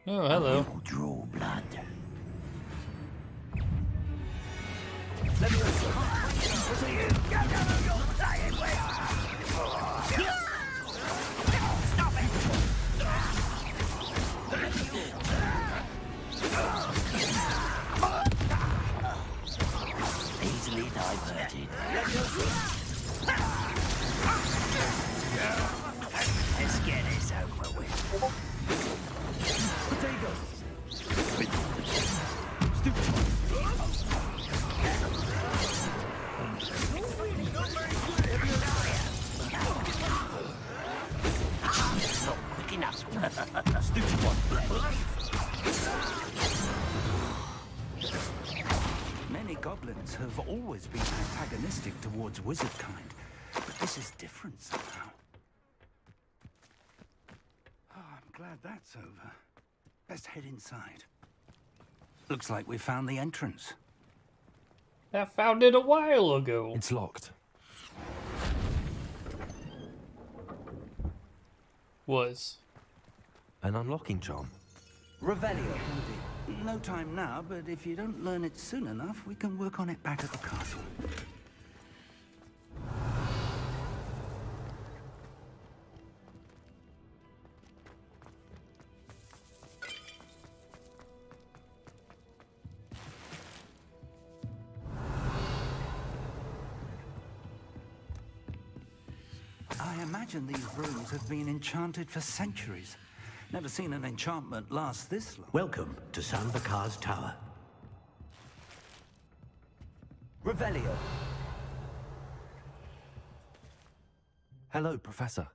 Oh, hello. You draw blood. Let me Easily diverted. Let's get this over with. Not quick enough. Stupid one. Many goblins have always been antagonistic towards wizard kind, but this is different somehow. Oh, I'm glad that's over. Let's head inside. Looks like we found the entrance. I found it a while ago. It's locked. Was. An unlocking charm. Revelio. No time now, but if you don't learn it soon enough, we can work on it back at the castle. I imagine these rooms have been enchanted for centuries. Never seen an enchantment last this long. Welcome to San Bakar's Tower. Revelio. Hello, Professor.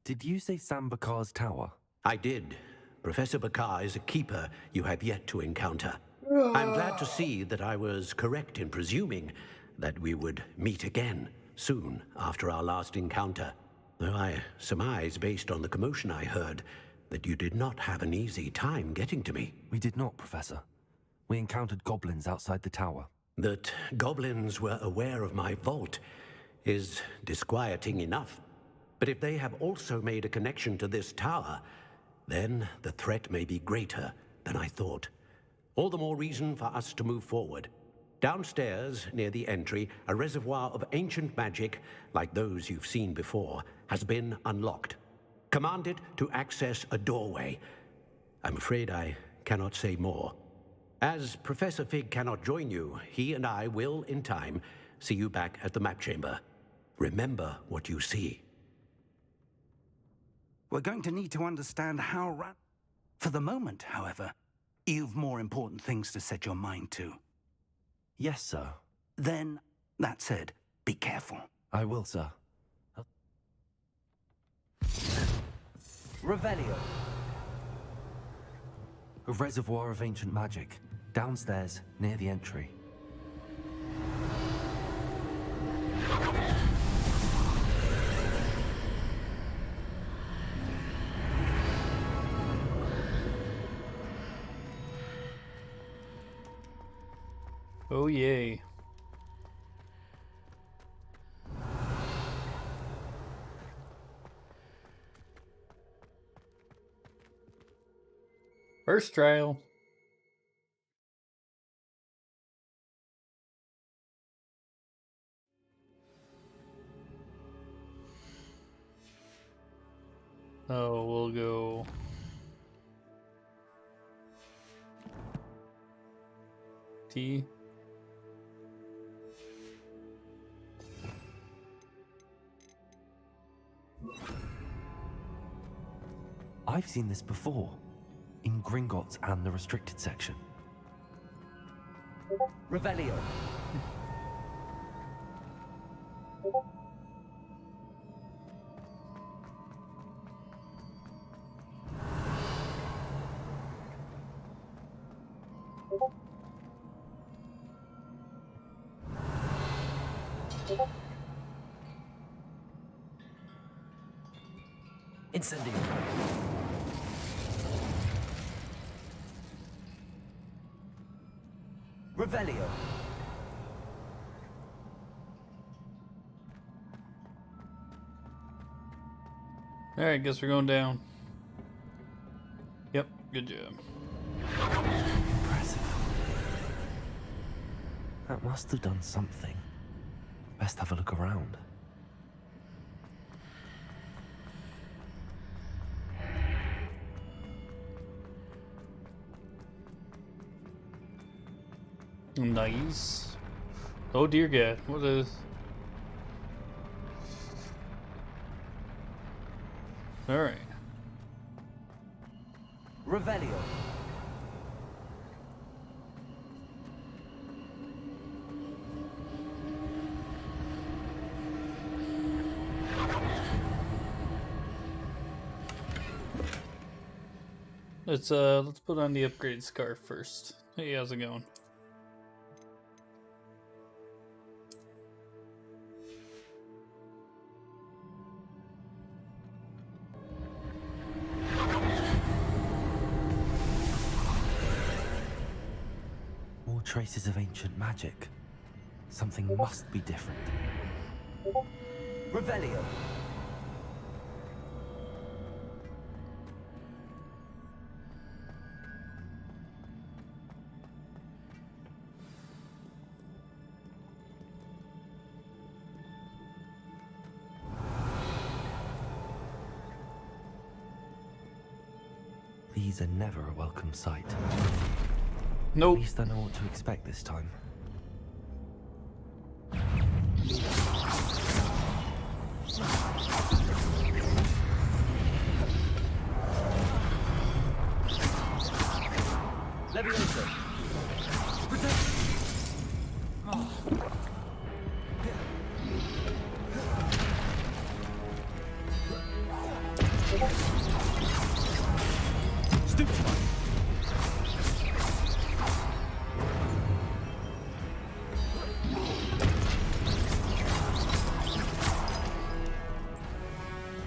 Did you say Sam Bakar's tower? I did. Professor Bakar is a keeper you have yet to encounter. I'm glad to see that I was correct in presuming that we would meet again soon after our last encounter. Though I surmise, based on the commotion I heard, that you did not have an easy time getting to me. We did not, Professor. We encountered goblins outside the tower. That goblins were aware of my vault is disquieting enough. But if they have also made a connection to this tower, then the threat may be greater than I thought. All the more reason for us to move forward. Downstairs, near the entry, a reservoir of ancient magic, like those you've seen before, has been unlocked. Command it to access a doorway. I'm afraid I cannot say more. As Professor Fig cannot join you, he and I will, in time, see you back at the map chamber. Remember what you see. We're going to need to understand how For the moment, however, you've more important things to set your mind to. Yes, sir. Then, that said, be careful. I will, sir. Revelio. A reservoir of ancient magic. Downstairs, near the entry. Oh, yay. First trial. Oh, we'll go T. I've seen this before, in Gringotts and the restricted section. Revelio. Incendio. Revelio. Alright, guess we're going down. Yep, good job. Impressive. That must have done something. Best have a look around. Nice. Oh dear God, what is... Alright. Revelio. Let's put on the upgraded scarf first. Hey, how's it going? More traces of ancient magic. Something must be different. Revelio. These are never a welcome sight. Nope. At least I know what to expect this time. Leviosa! Protect! Stupefy!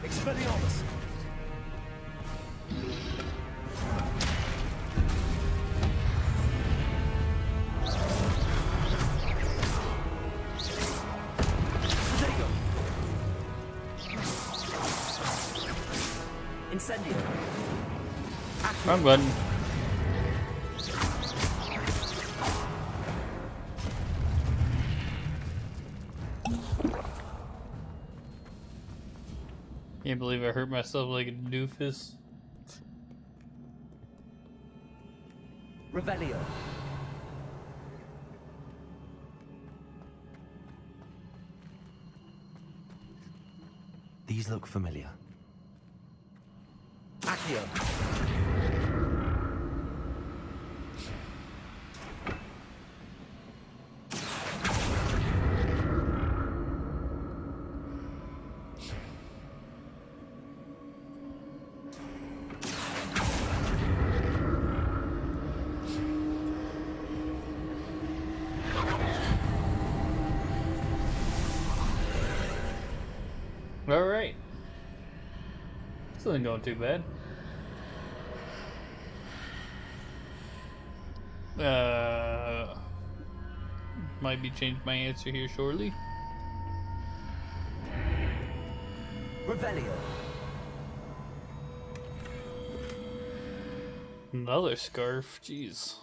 Expelliarmus! Protego! Incendio! Wrong button. Can't believe I hurt myself like a doofus. Revelio. These look familiar. Accio. Alright. This isn't going too bad. Might be changing my answer here shortly. Revelio. Another scarf, jeez.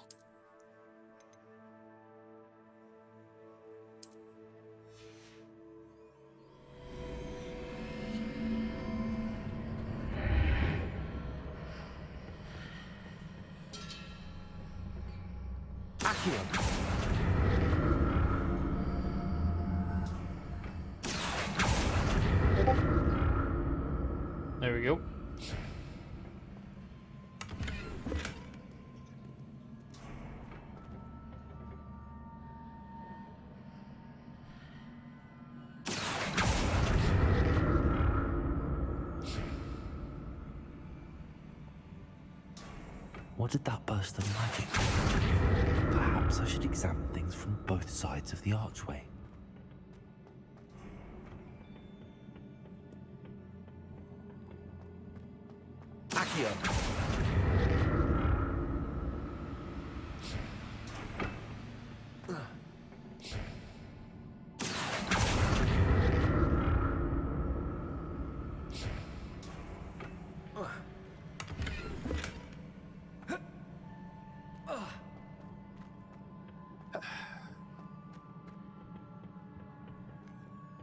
Accio. There we go. What did that burst of magic do? Perhaps I should examine things from both sides of the archway. Accio!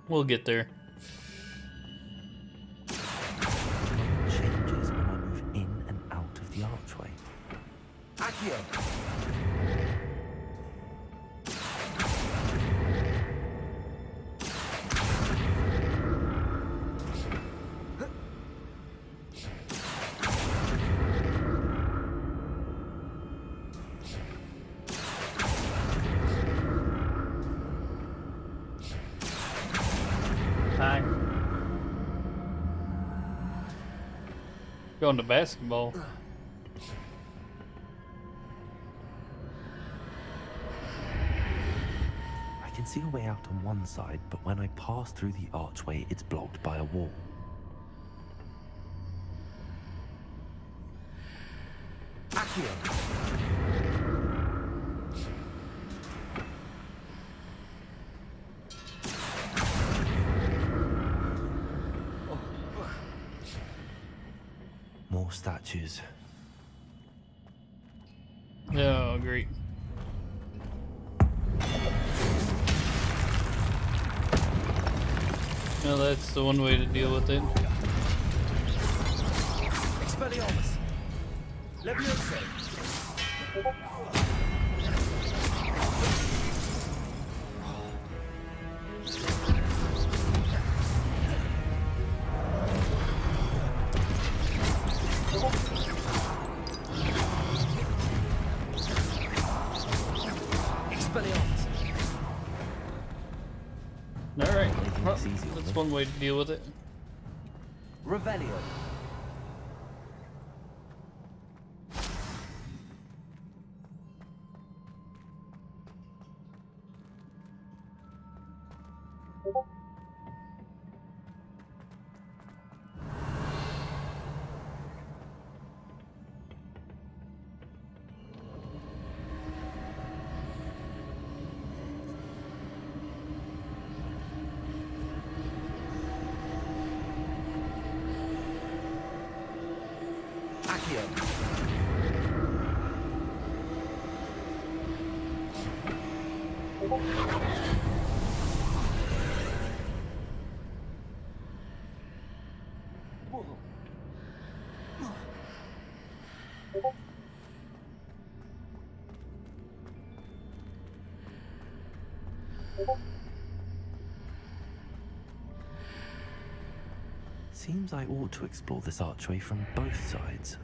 We'll get there. Changes when I move in and out of the archway. Accio! Hi. Going to basketball. I can see a way out on one side, but when I pass through the archway, it's blocked by a wall. Accio! More statues. Oh, great. No, that's the one way to deal with it. Expelliarmus! Leviosa! Expelliarmus! Alright, well, that's one way to deal with it. Revelio! Seems I ought to explore this archway from both sides.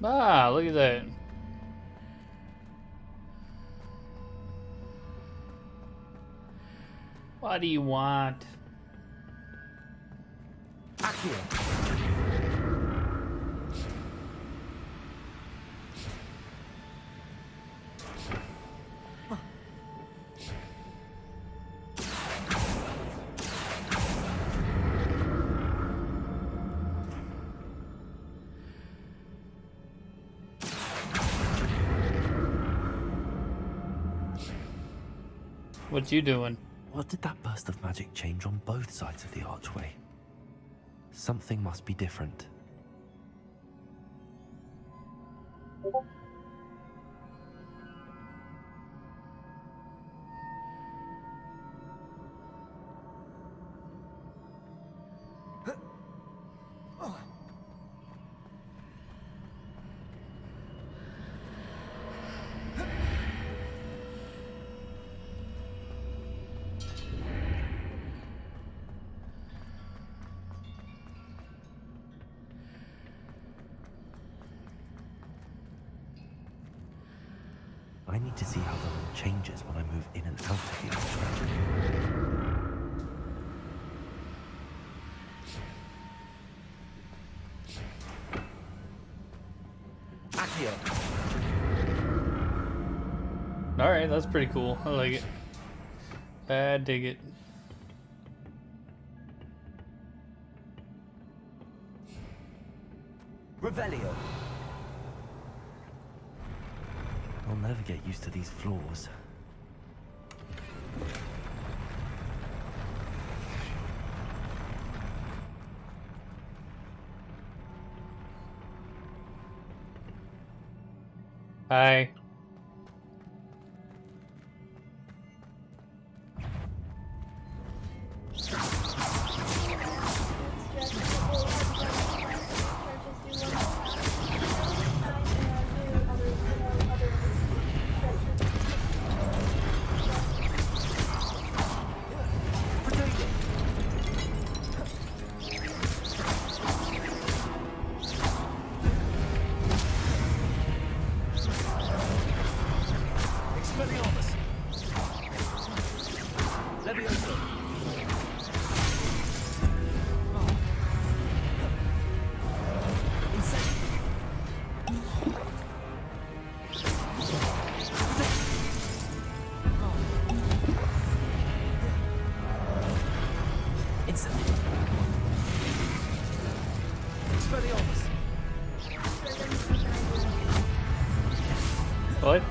Ah, look at that. What do you want? Accio! What you doing? What did that burst of magic change on both sides of the archway? Something must be different. I need to see how the changes when I move in and out of the archway. Accio. Alright, that's pretty cool. I like it. I dig it. Revelio. I'll never get used to these floors. Hi. What?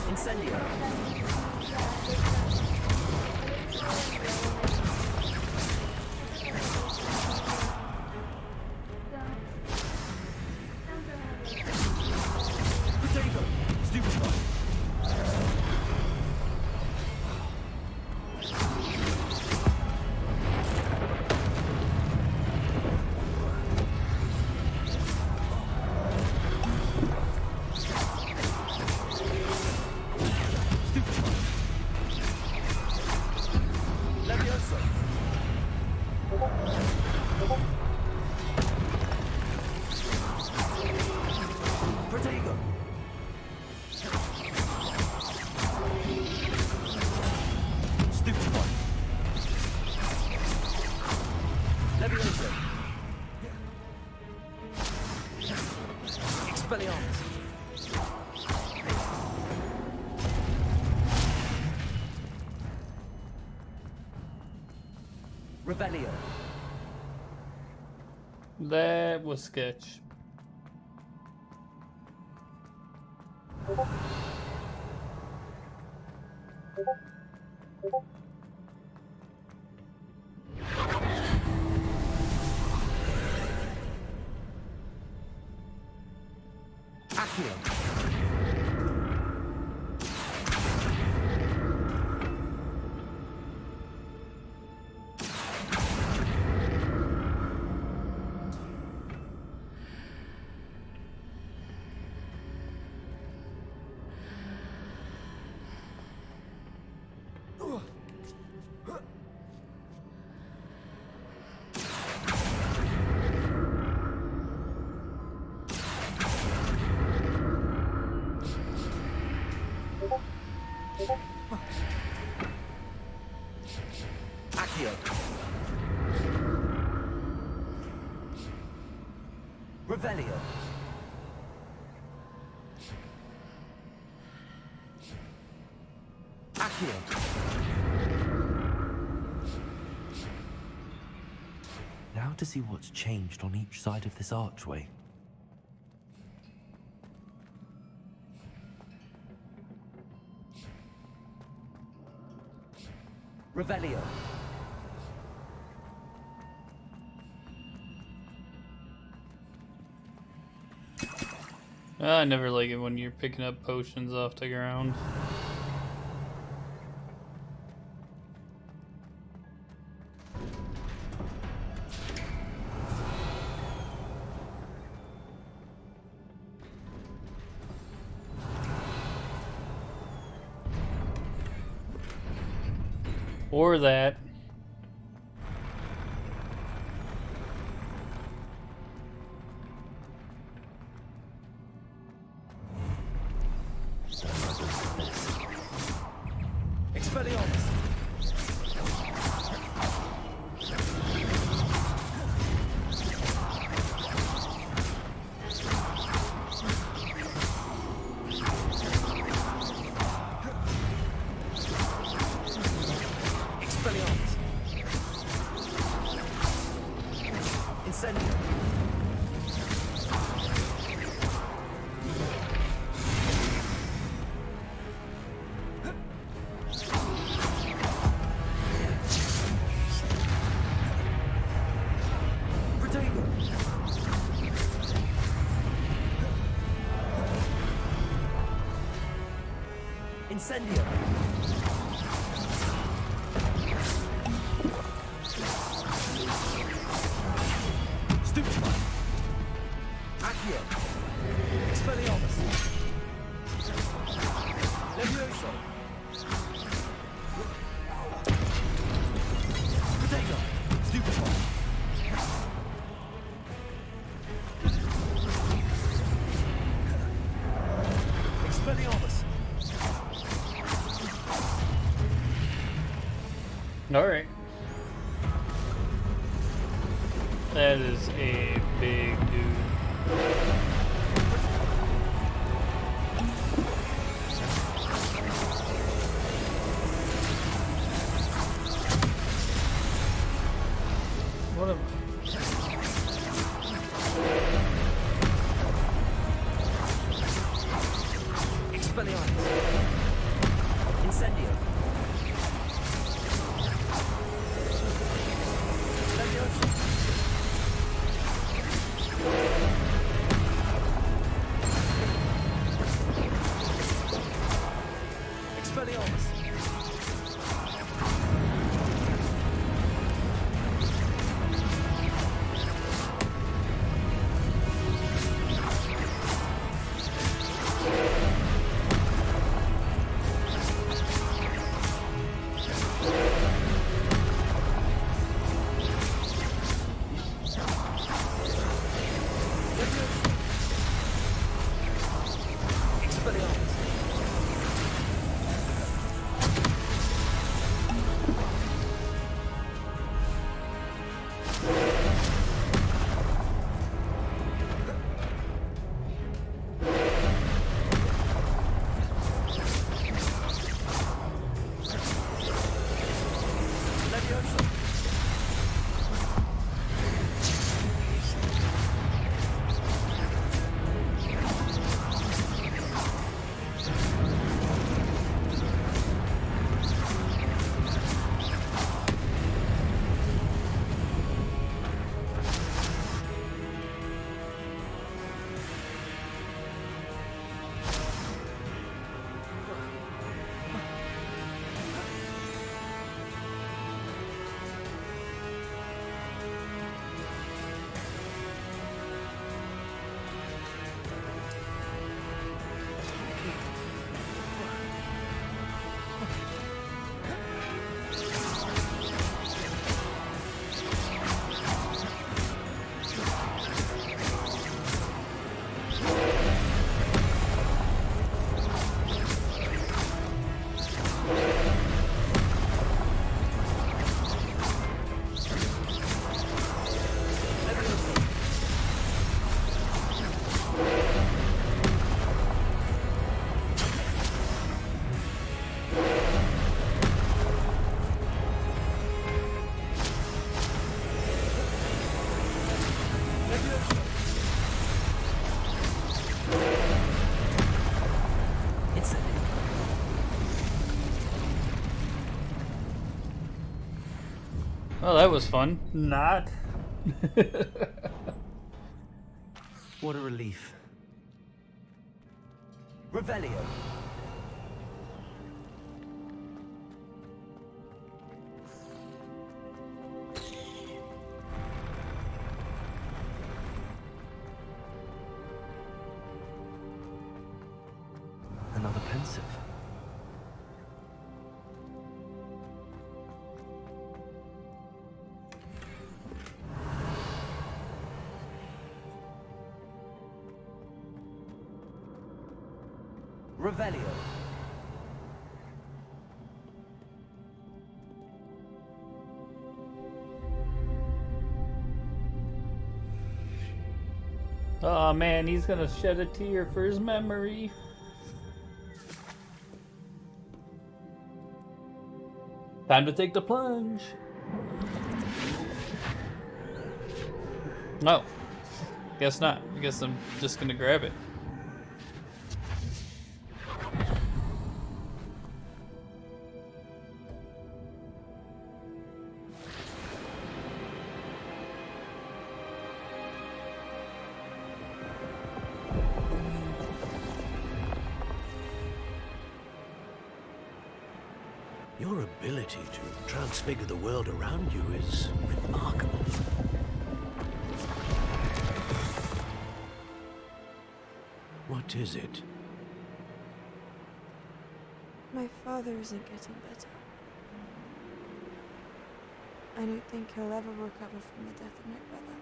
Incendio. Potato. Stupefy. Revelio. That was sketch. Accio. Revelio. Accio. Now to see what's changed on each side of this archway. Revelio. I never like it when you're picking up potions off the ground. Or that. Expelliarmus! Expelliarmus! Incendio! Protego! Incendio! Stupefy! Accio! Expelliarmus! Levioso! Protego! Stupefy! Expelliarmus! Alright. That is a big dude. What a... Expelliarmus! Incendio! Levioso! Expelliarmus! Expelliarmus! Levioso! Well, that was fun. Not. What a relief. Revelio. Another pensive. Revelio. Oh man, he's gonna shed a tear for his memory. Time to take the plunge. No. Guess not. I guess I'm just gonna grab it. Your ability to transfigure the world around you is remarkable. What is it? My father isn't getting better. I don't think he'll ever recover from the death of my brother.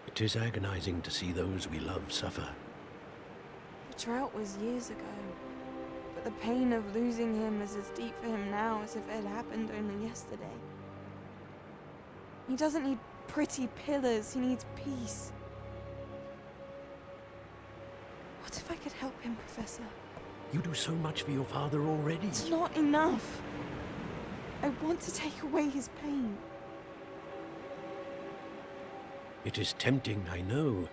It is agonizing to see those we love suffer. The drought was years ago, but the pain of losing him is as deep for him now as if it had happened only yesterday. He doesn't need pretty pillars, he needs peace. What if I could help him, Professor? You do so much for your father already. It's not enough. I want to take away his pain. It is tempting, I know,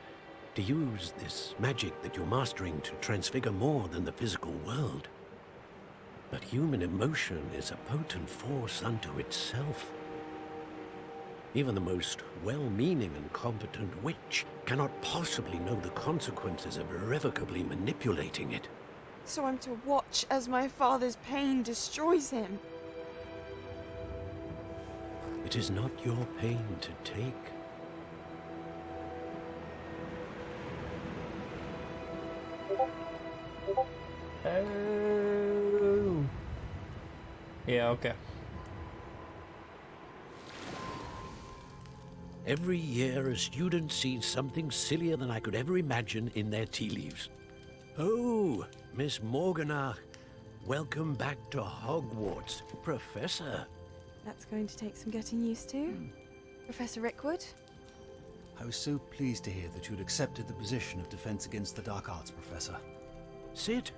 to use this magic that you're mastering to transfigure more than the physical world. But human emotion is a potent force unto itself. Even the most well-meaning and competent witch cannot possibly know the consequences of irrevocably manipulating it. So I'm to watch as my father's pain destroys him. It is not your pain to take. Oh. Yeah, okay. Every year, a student sees something sillier than I could ever imagine in their tea leaves. Oh, Miss Morganach, welcome back to Hogwarts, Professor. That's going to take some getting used to. Professor Rickwood? I was so pleased to hear that you'd accepted the position of Defense Against the Dark Arts, Professor. Sit,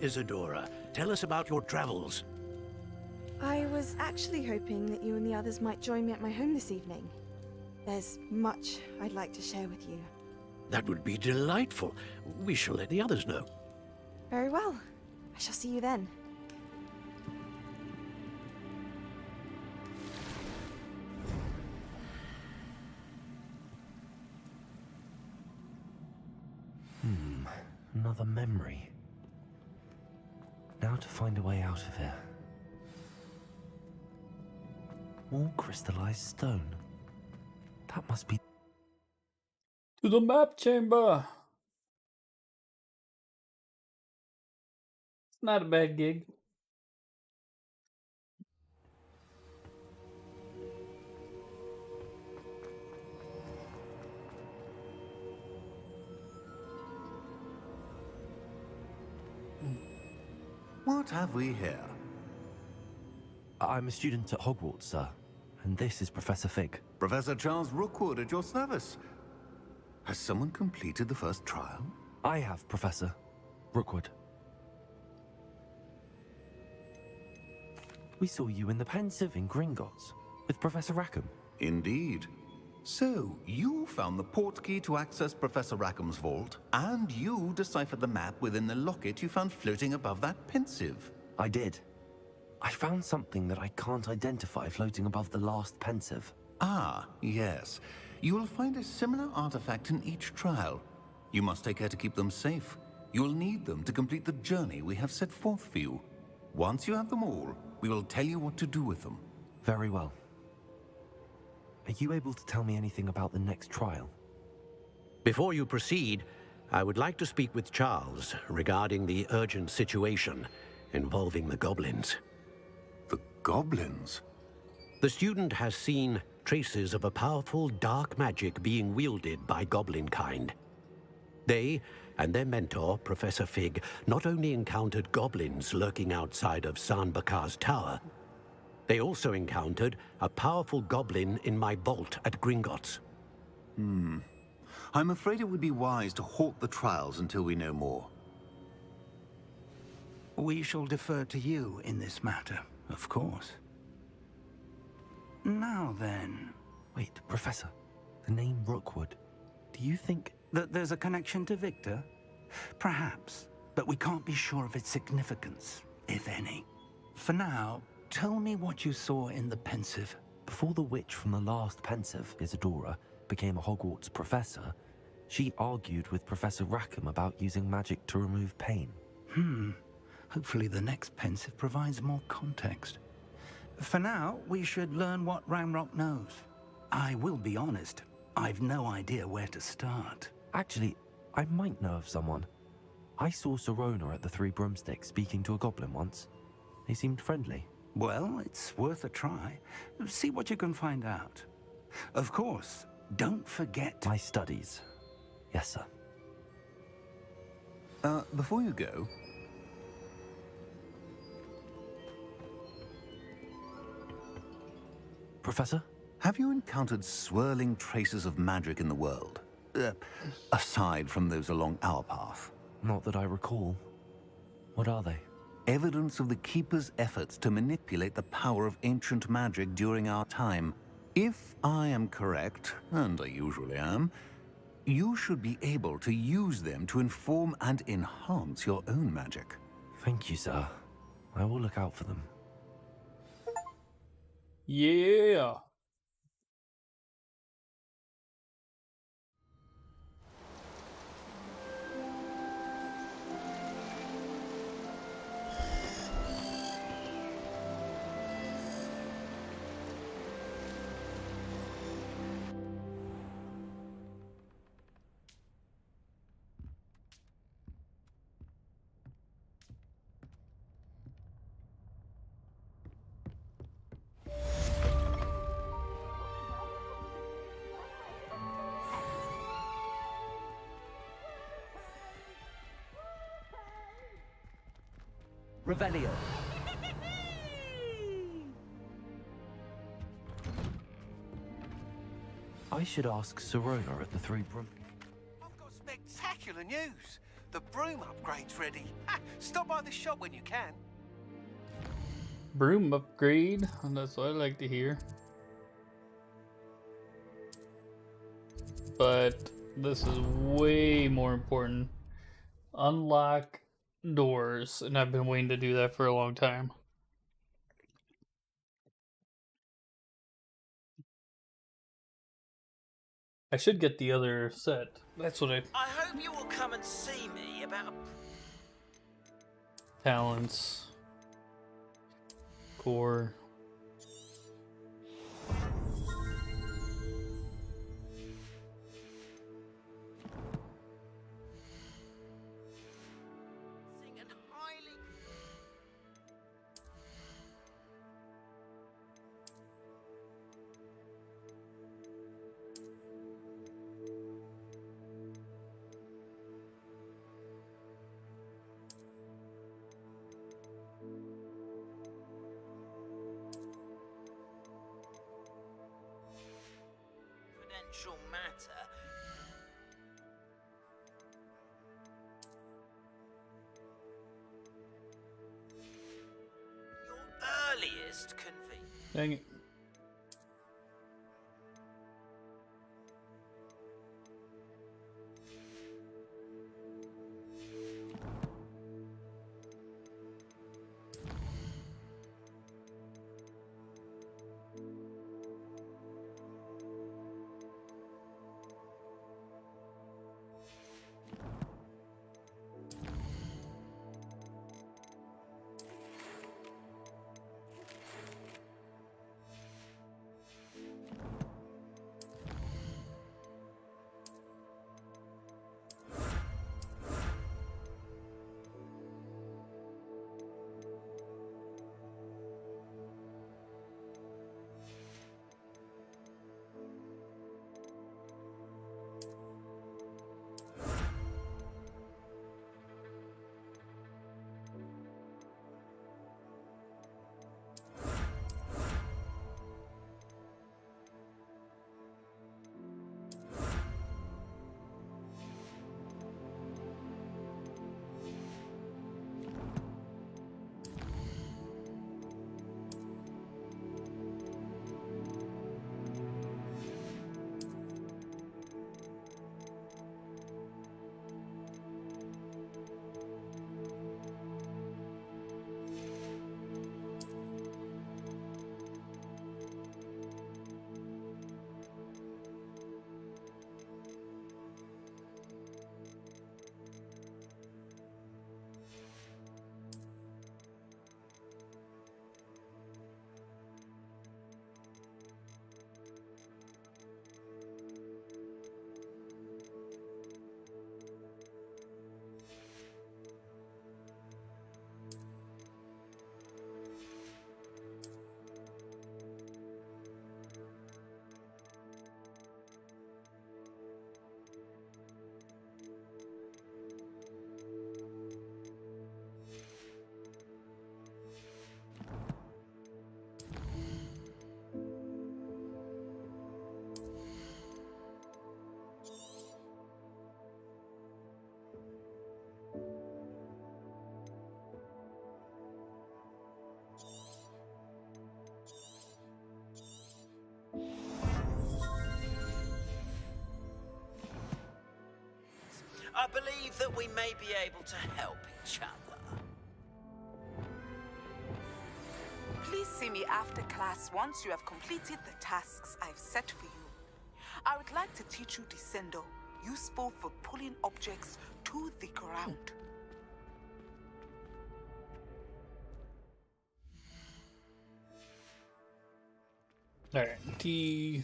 Isadora. Tell us about your travels. I was actually hoping that you and the others might join me at my home this evening. There's much I'd like to share with you. That would be delightful. We shall let the others know. Very well. I shall see you then. Another memory. Now to find a way out of here. More crystallized stone. That must be... To the map chamber! It's not a bad gig. What have we here? I'm a student at Hogwarts, sir. And this is Professor Fig. Professor Charles Rookwood at your service. Has someone completed the first trial? I have, Professor Rookwood. We saw you in the Pensive in Gringotts with Professor Rackham. Indeed. So, you found the portkey to access Professor Rackham's vault, and you deciphered the map within the locket you found floating above that Pensive. I did. I found something that I can't identify floating above the last Pensive. Ah, yes. You will find a similar artifact in each trial. You must take care to keep them safe. You will need them to complete the journey we have set forth for you. Once you have them all, we will tell you what to do with them. Very well. Are you able to tell me anything about the next trial? Before you proceed, I would like to speak with Charles regarding the urgent situation involving the goblins. The goblins? The student has seen traces of a powerful dark magic being wielded by goblin kind. They and their mentor, Professor Fig, not only encountered goblins lurking outside of San Bakar's tower, they also encountered a powerful goblin in my vault at Gringotts. I'm afraid it would be wise to halt the trials until we know more. We shall defer to you in this matter, of course. Now then... Wait, Professor. The name Rookwood. Do you think... that there's a connection to Victor? Perhaps, but we can't be sure of its significance, if any. For now, tell me what you saw in the pensive. Before the witch from the last pensive, Isadora, became a Hogwarts professor, she argued with Professor Rackham about using magic to remove pain. Hopefully the next pensive provides more context. For now, we should learn what Ramrock knows. I will be honest, I've no idea where to start. Actually, I might know of someone. I saw Sirona at the Three Broomsticks speaking to a goblin once. They seemed friendly. Well, it's worth a try. See what you can find out. Of course, don't forget... my studies. Yes, sir. Before you go... Professor? Have you encountered swirling traces of magic in the world? Aside from those along our path? Not that I recall. What are they? Evidence of the Keeper's efforts to manipulate the power of ancient magic during our time. If I am correct, and I usually am, you should be able to use them to inform and enhance your own magic. Thank you, sir. I will look out for them. Yeah. Revelio. I should ask Sirona at the Three Broom... I've got spectacular news. The broom upgrade's ready. Stop by the shop when you can. Broom upgrade. That's what I like to hear. But this is way more important. Unlock doors, and I've been waiting to do that for a long time. I should get the other set. That's what I hope you will come and see me about... talents. Core. matter. Your earliest convenience. Dang it. I believe that we may be able to help each other. Please see me after class once you have completed the tasks I've set for you. I would like to teach you Descendo, useful for pulling objects to the ground. Alright, T.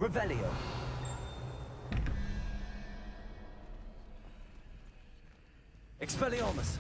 Revelio. Expelliarmus.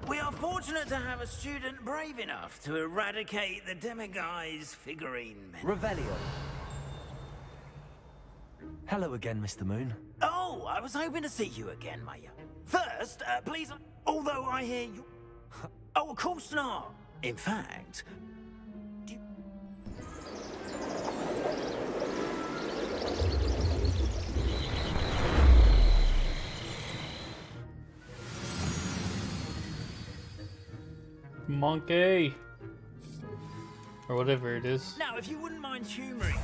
We are fortunate to have a student brave enough to eradicate the Demiguise figurine menace. Revelio. Hello again, Mr. Moon. Oh, I was hoping to see you again, my young. First, please, although I hear you... Oh, of course not. In fact... Monkey! Or whatever it is. Now, if you wouldn't mind humouring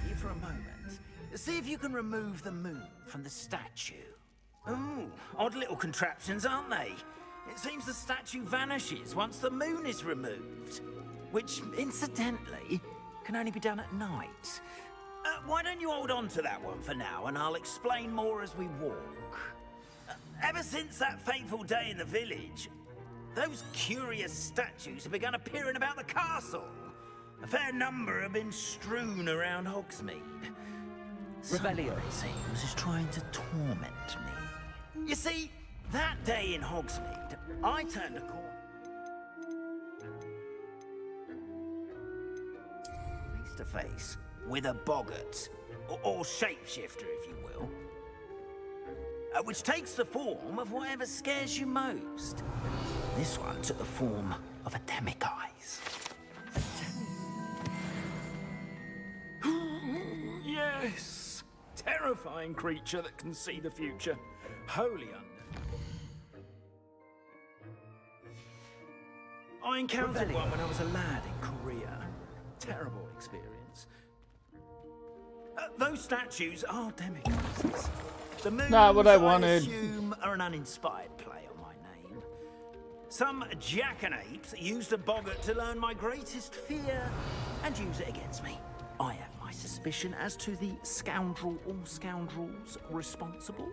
me for a moment, see if you can remove the moon from the statue. Ooh, odd little contraptions, aren't they? It seems the statue vanishes once the moon is removed. Which, incidentally, can only be done at night. Why don't you hold on to that one for now, and I'll explain more as we walk. Ever since that fateful day in the village, those curious statues have begun appearing about the castle. A fair number have been strewn around Hogsmeade. Revelio. It seems, is trying to torment me. You see, that day in Hogsmeade, I turned a corner. Face to face with a boggart, or shapeshifter, if you will. Which takes the form of whatever scares you most. This one took the form of a Demiguise. Yes! Terrifying creature that can see the future. Wholly unknown. I encountered one when I was a lad in Korea. Terrible experience. Those statues are Demiguises. The moons, Not what I wanted. assume, are an uninspired play on my name. Some jackanapes used a boggart to learn my greatest fear and use it against me. I have my suspicion as to the scoundrel or scoundrels responsible.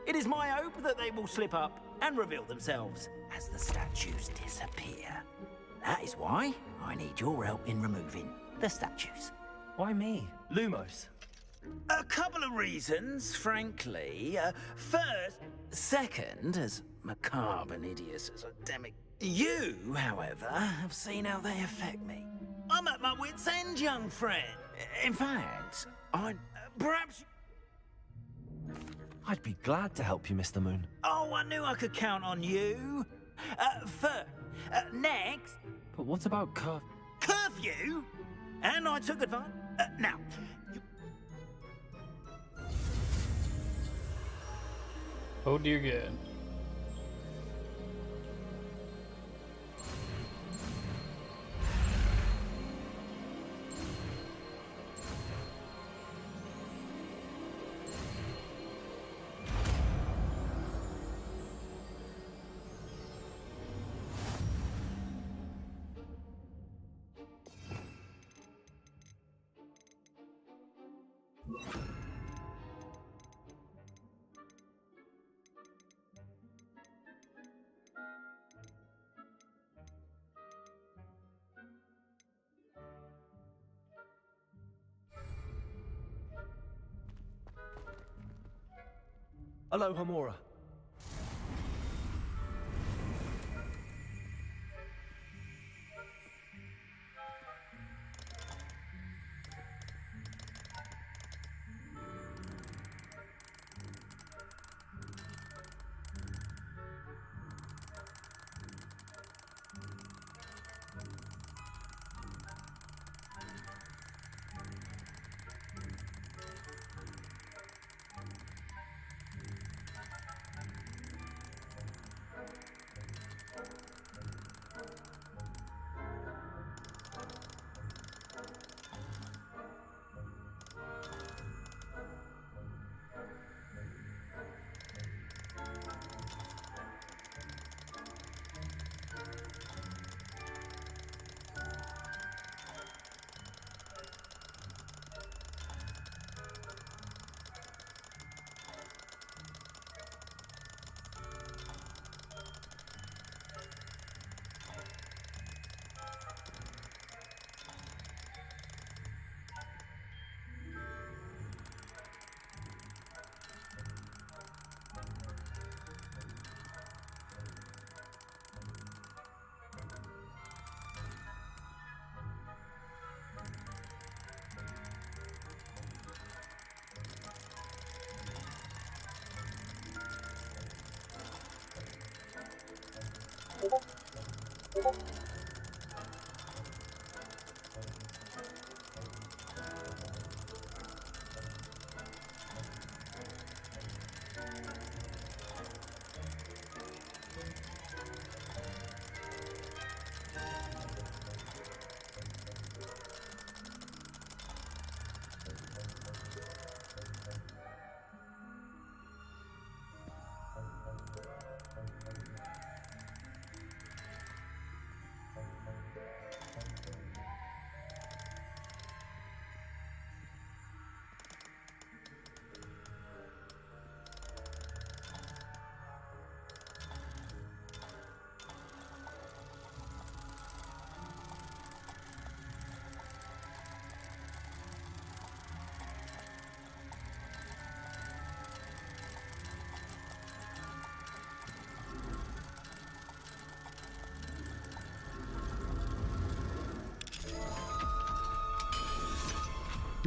It is my hope that they will slip up and reveal themselves as the statues disappear. That is why I need your help in removing the statues. Why me? Lumos. A couple of reasons, frankly. Second, as macabre and hideous as a demic. You, however, have seen how they affect me. I'm at my wit's end, young friend. In fact, perhaps... I'd be glad to help you, Mr. Moon. Oh, I knew I could count on you. Next... But what about curfew? And I took advantage... now... Oh dear God. Hello, Hamura.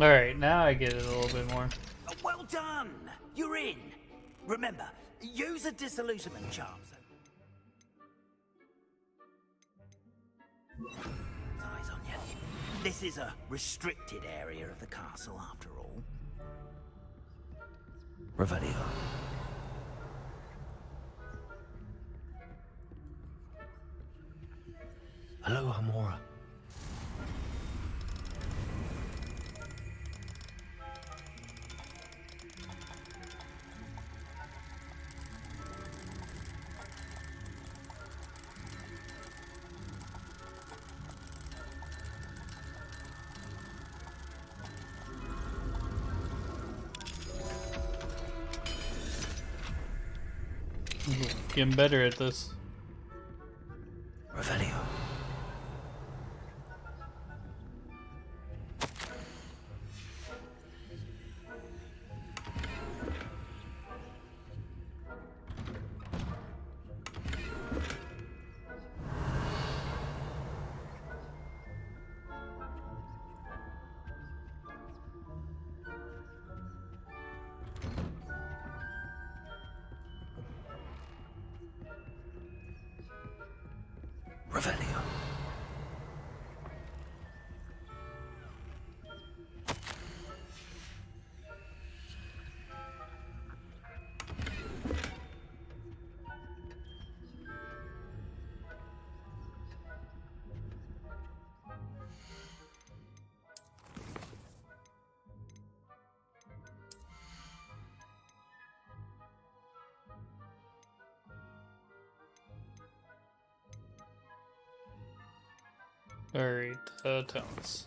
Alright, now I get it a little bit more. Well done! You're in. Remember, use a disillusionment charm. Eyes on you. This is a restricted area of the castle, after all. Revelio. Hello, Hamura. Getting better at this. Revelio. Revelio. Alright, talents.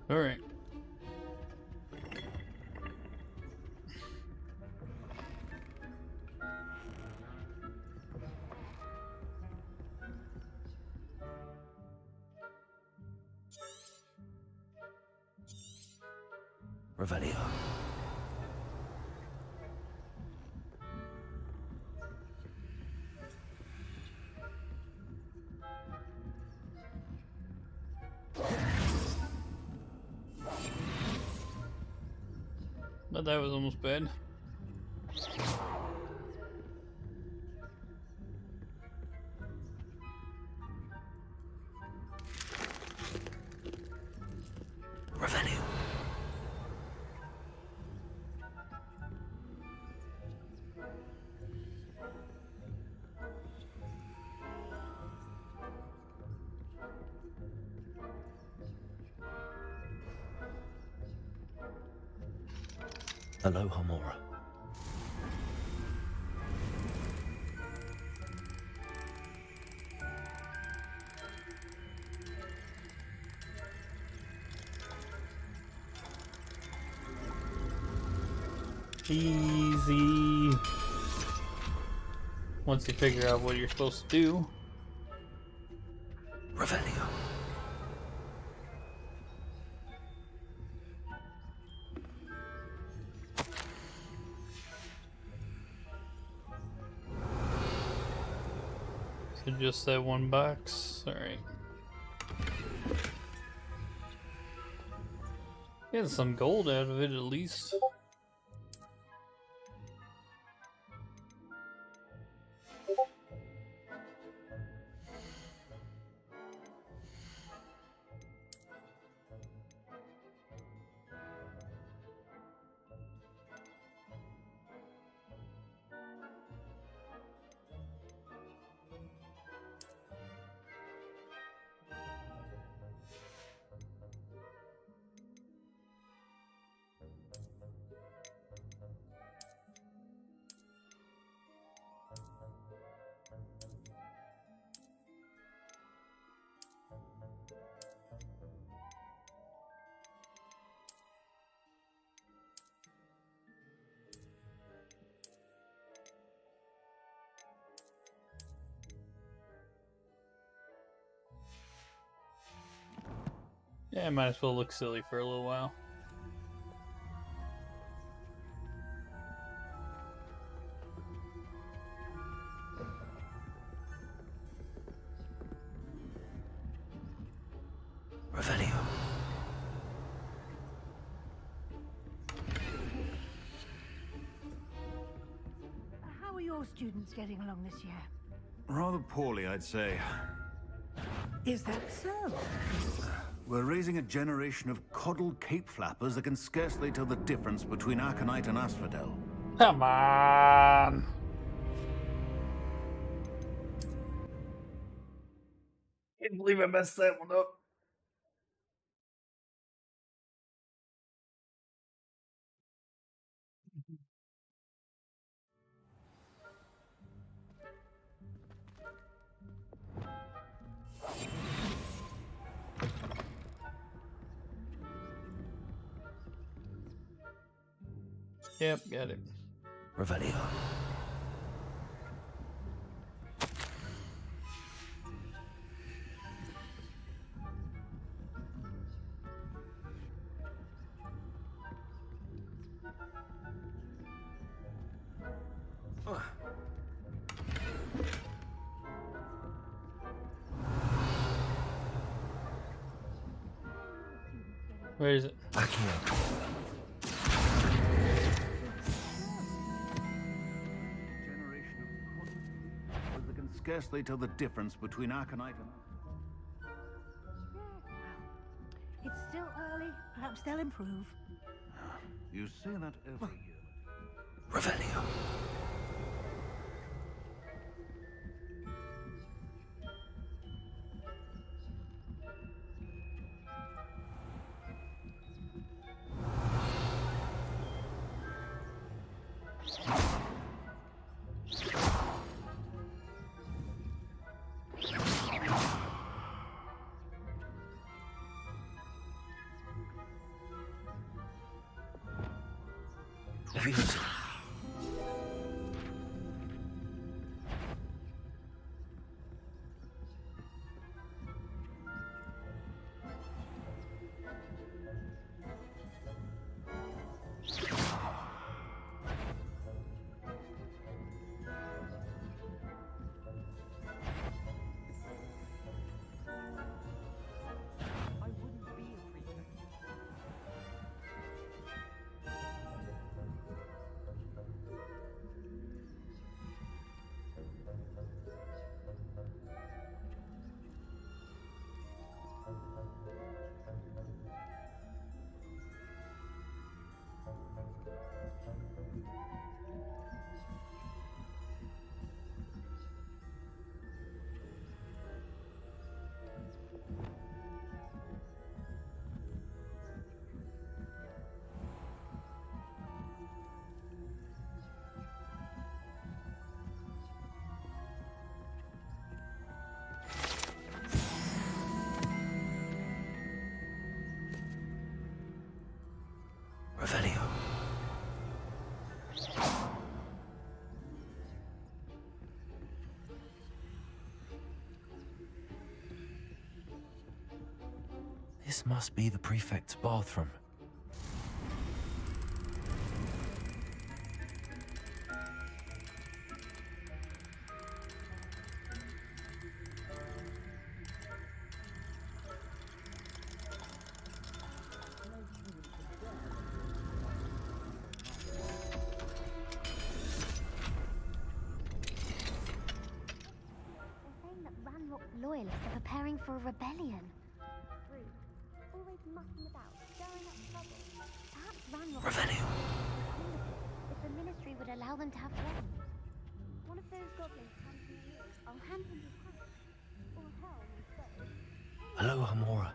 All right. Revelio. But that was almost bad. Revelio. Hello, Homora. Easy. Once you figure out what you're supposed to do. Revelio. So just that one box. Alright. Get some gold out of it at least. Yeah, might as well look silly for a little while. Revelio. How are your students getting along this year? Rather poorly, I'd say. Is that so? We're raising a generation of coddled cape flappers that can scarcely tell the difference between Aconite and Asphodel. Come on! Can't believe I messed that one up. Yep, got it. Revelio. Where is it? Back here. That can scarcely tell the difference between Aconite and... It's still early. Perhaps they'll improve. You say that every year. Revelio. Auf Wiedersehen. Revelio. This must be the prefect's bathroom. Loyalists are preparing for a rebellion. Rude. Always mucking about, stirring up trouble. Perhaps Ranrock... Revelio. If the ministry would allow them to have weapons. One of those goblins comes to you. I'll hand him his hat. Or helm instead. Hello, Hamora.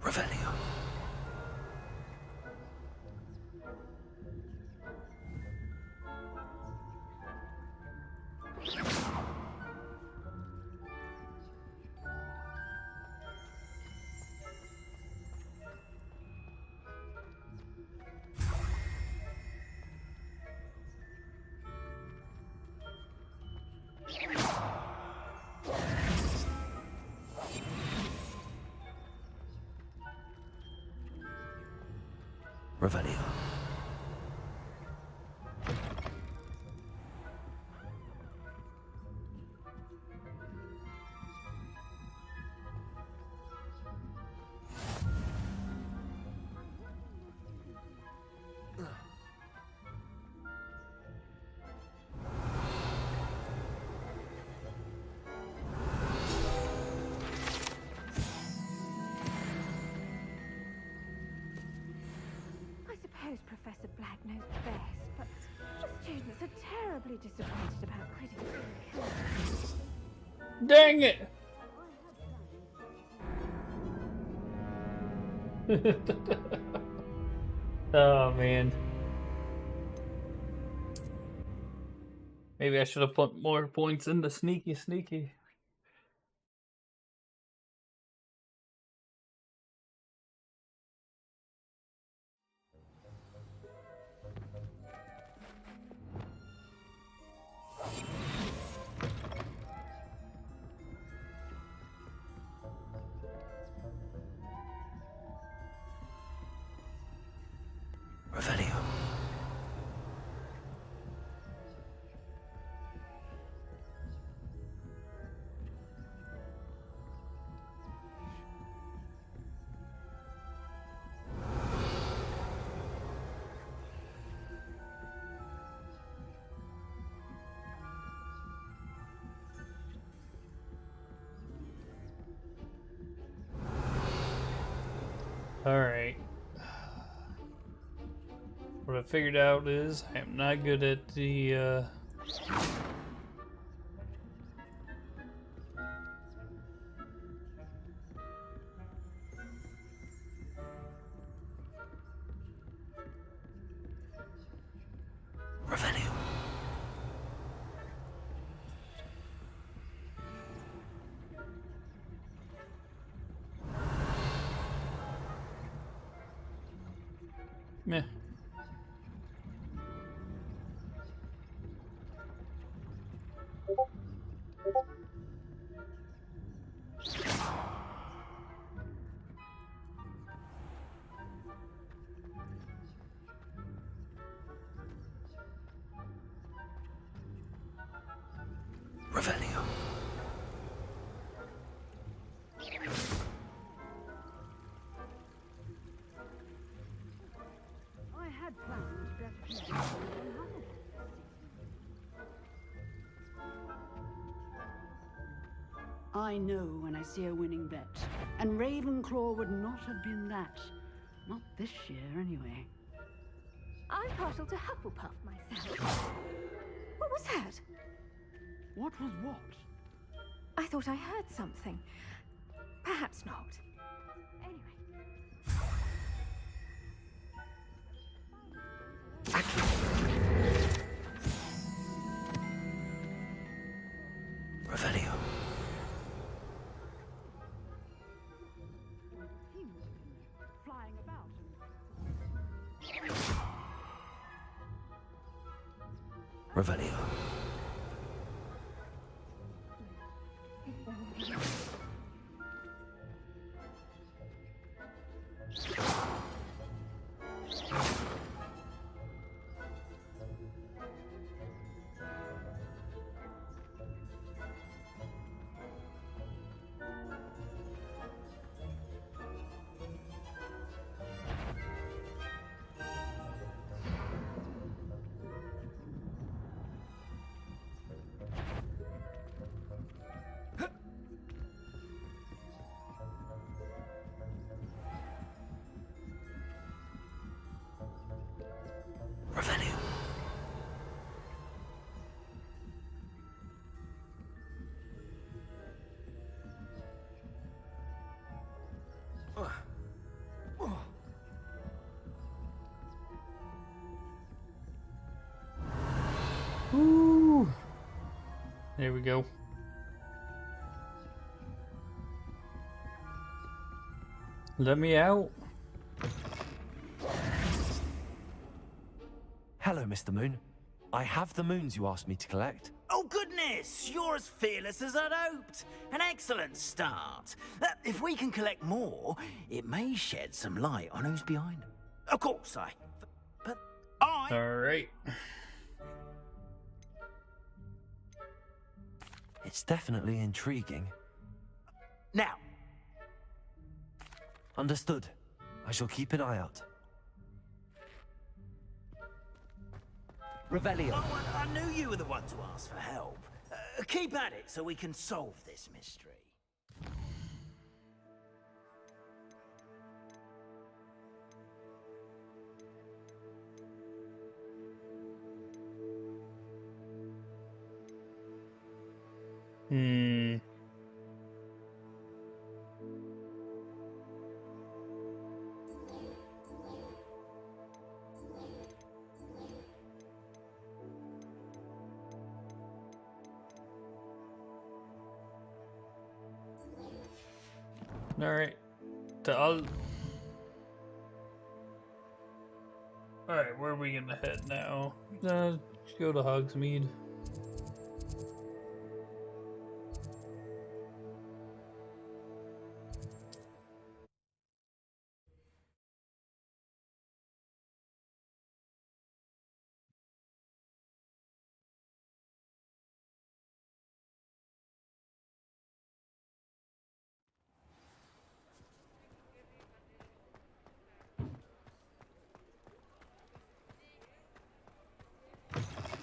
Revelio. Revelio. Professor Black knows best, but the students are terribly disappointed about critics being killed. Dang it! Oh man. Maybe I should have put more points into sneaky. Revelio. Alright. What I figured out is I am not good at the Meh. Revelio. I had planned to bet a few dollars on Hufflepuff this season. I know when I see a winning bet, and Ravenclaw would not have been that. Not this year, anyway. I'm partial to Hufflepuff myself. What was that? What was what? I thought I heard something. Perhaps not. Anyway. Revelio. He must have been flying about and... Revelio. Revelio. Ooh. There we go. Let me out. Hello, Mr. Moon. I have the moons you asked me to collect. Oh, goodness! You're as fearless as I'd hoped. An excellent start. If we can collect more, it may shed some light on who's behind them. Of course, but I... Alright. It's definitely intriguing. Now. Understood. I shall keep an eye out. Revelio. Oh, I knew you were the one to ask for help. Keep at it so we can solve this mystery. Alright. Alright, where are we gonna head now? Let's go to Hogsmeade.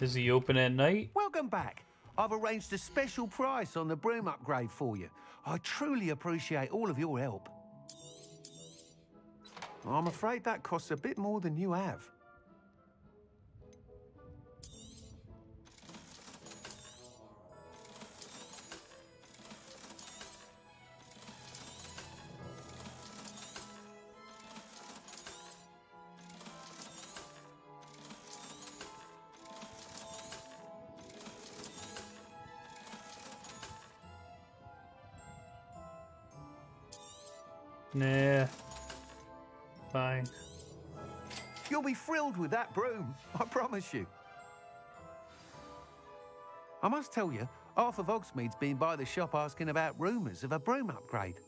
Is he open at night? Welcome back. I've arranged a special price on the broom upgrade for you. I truly appreciate all of your help. I'm afraid that costs a bit more than you have. Nah. Fine. You'll be thrilled with that broom, I promise you. I must tell you, half of Hogsmeade's been by the shop asking about rumours of a broom upgrade.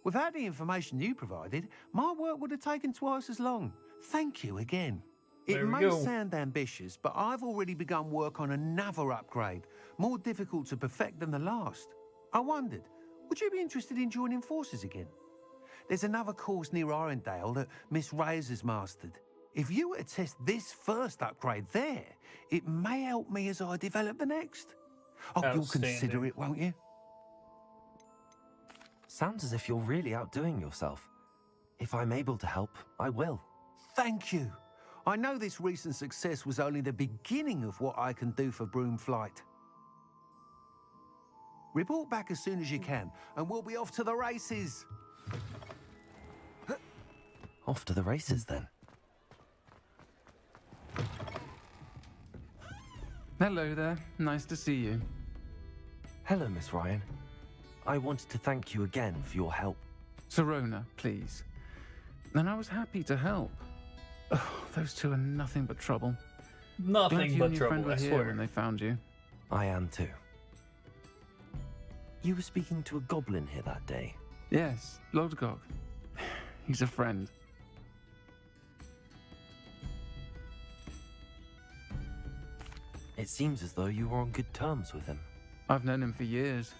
Without the information you provided, my work would have taken twice as long. Thank you again. It may sound ambitious, but I've already begun work on another upgrade, more difficult to perfect than the last. I wondered, would you be interested in joining forces again? There's another course near Arendelle that Miss Reyes has mastered. If you were to test this first upgrade there, it may help me as I develop the next. Oh, you'll consider it, won't you? Sounds as if you're really outdoing yourself. If I'm able to help, I will. Thank you. I know this recent success was only the beginning of what I can do for Broomflight. Report back as soon as you can, and we'll be off to the races. Off to the races, then. Hello there. Nice to see you. Hello, Miss Ryan. I wanted to thank you again for your help. Sirona, please. And I was happy to help. Oh, those two are nothing but trouble. Nothing but your friend trouble, I were here swear. when they found you. I am too. You were speaking to a goblin here that day. Yes, Lodgok. He's a friend. It seems as though you were on good terms with him. I've known him for years.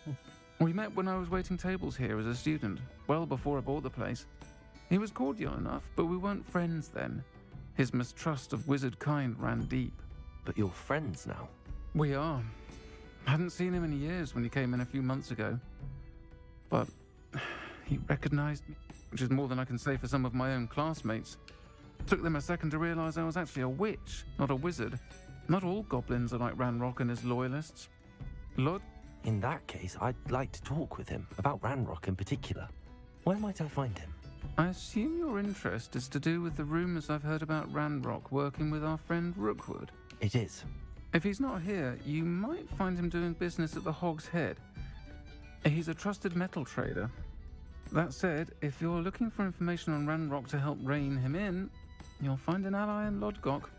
We met when I was waiting tables here as a student, well before I bought the place. He was cordial enough, but we weren't friends then. His mistrust of wizard kind ran deep. But you're friends now? We are. Hadn't seen him in years when he came in a few months ago. But he recognized me, which is more than I can say for some of my own classmates. Took them a second to realize I was actually a witch, not a wizard. Not all goblins are like Ranrock and his loyalists. In that case, I'd like to talk with him, about Ranrock in particular. Where might I find him? I assume your interest is to do with the rumors I've heard about Ranrock working with our friend Rookwood. It is. If he's not here, you might find him doing business at the Hog's Head. He's a trusted metal trader. That said, if you're looking for information on Ranrock to help rein him in, you'll find an ally in Lodgok.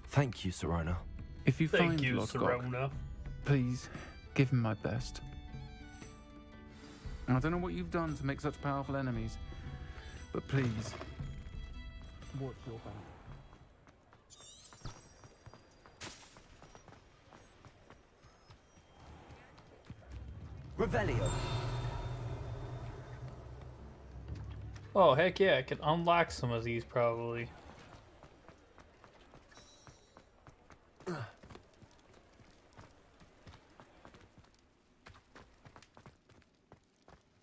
Thank you, Sirona. If you Thank find you, Lodgok, Sirona. please give him my best. I don't know what you've done to make such powerful enemies, but please, watch your back. Revelio. Oh, heck yeah, I can unlock some of these probably.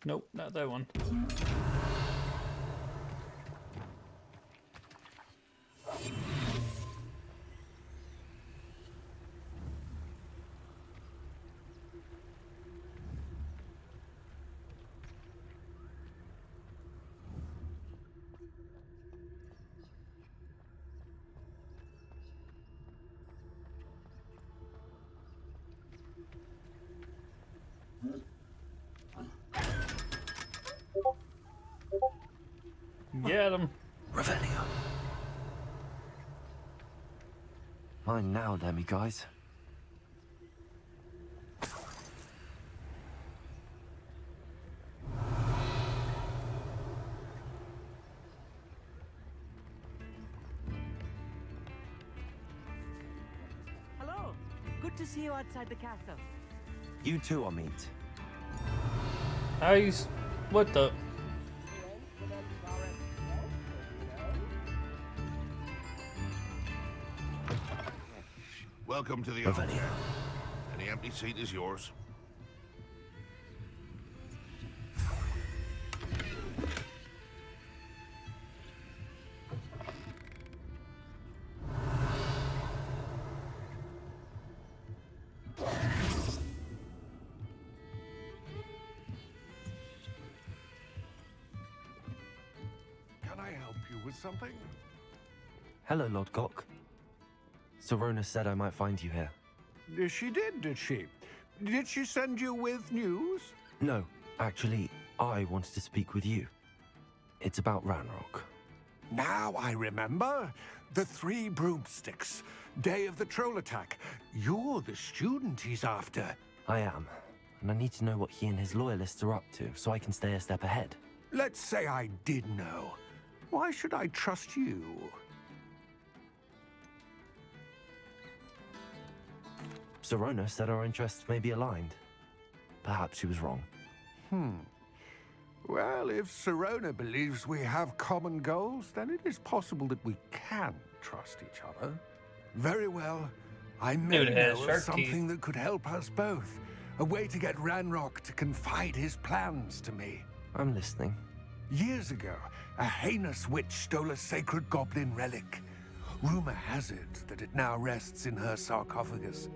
Nope, not that one. Get him. Revelio. Mine now, Lemmy guys. Hello. Good to see you outside the castle. You too, Amit. Nice. What the? Welcome to the Revelio. armchair. Any empty seat is yours. Can I help you with something? Hello, Lodgok. Sirona said I might find you here. She did she? Did she send you with news? No, actually, I wanted to speak with you. It's about Ranrock. Now I remember. The 3 broomsticks. Day of the troll attack. You're the student he's after. I am. And I need to know what he and his loyalists are up to, so I can stay a step ahead. Let's say I did know. Why should I trust you? Serona said our interests may be aligned. Perhaps she was wrong. Well, if Serona believes we have common goals, then it is possible that we can trust each other. Very well. I may Dude, it has know of shark something teeth. that could help us both. A way to get Ranrock to confide his plans to me. I'm listening. Years ago, a heinous witch stole a sacred goblin relic. Rumor has it that it now rests in her sarcophagus,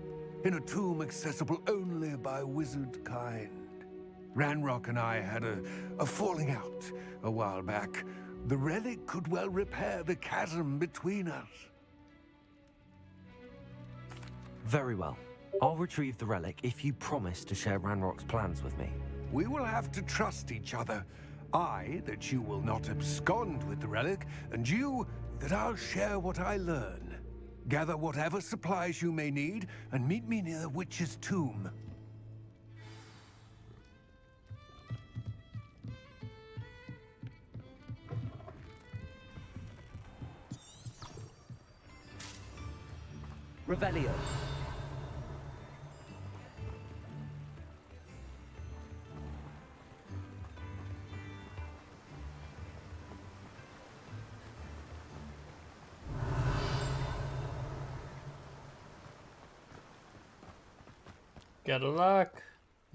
in a tomb accessible only by wizard kind. Ranrock and I had a falling out a while back. The relic could well repair the chasm between us. Very well. I'll retrieve the relic if you promise to share Ranrock's plans with me. We will have to trust each other. I, that you will not abscond with the relic, and you, that I'll share what I learn. Gather whatever supplies you may need, and meet me near the witch's tomb. Revelio. Got a lock.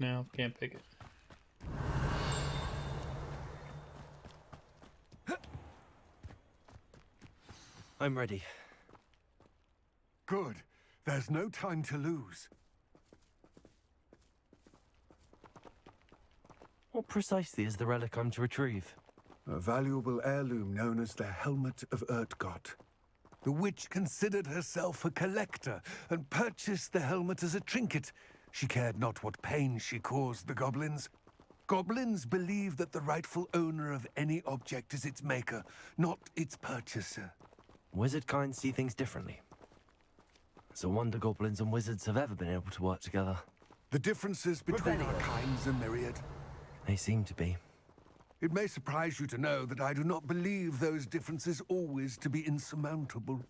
No, can't pick it. I'm ready. Good. There's no time to lose. What precisely is the relic I'm to retrieve? A valuable heirloom known as the Helmet of Urtgott. The witch considered herself a collector and purchased the helmet as a trinket. She cared not what pain she caused the goblins. Goblins believe that the rightful owner of any object is its maker, not its purchaser. Wizard kind see things differently. It's a wonder goblins and wizards have ever been able to work together. The differences between our Revelio. kinds are myriad. They seem to be. It may surprise you to know that I do not believe those differences always to be insurmountable.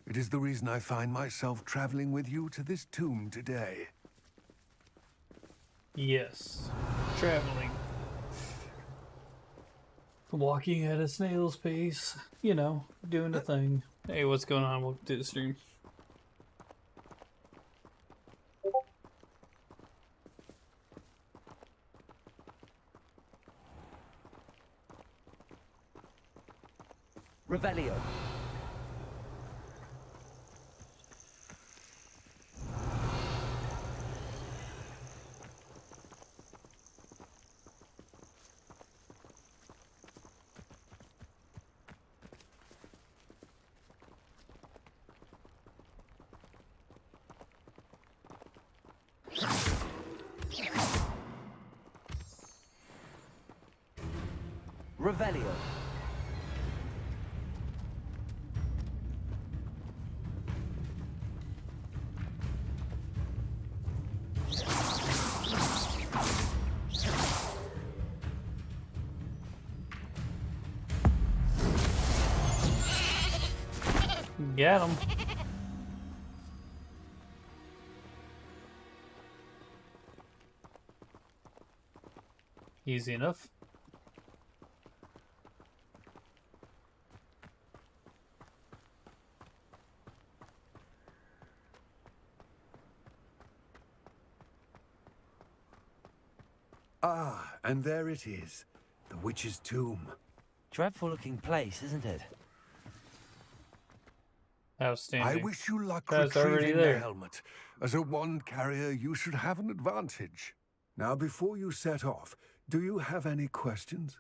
It is the reason I find myself traveling with you to this tomb today. Yes. Traveling. Walking at a snail's pace. You know, doing the thing. Hey, what's going on? Welcome to the stream. Revelio. Revelio. Get him. Easy enough. Ah, and there it is. The witch's tomb. Dreadful looking place, isn't it? Outstanding. I wish you luck That's already retrieving the there. helmet. As a wand carrier, you should have an advantage. Now, before you set off, do you have any questions?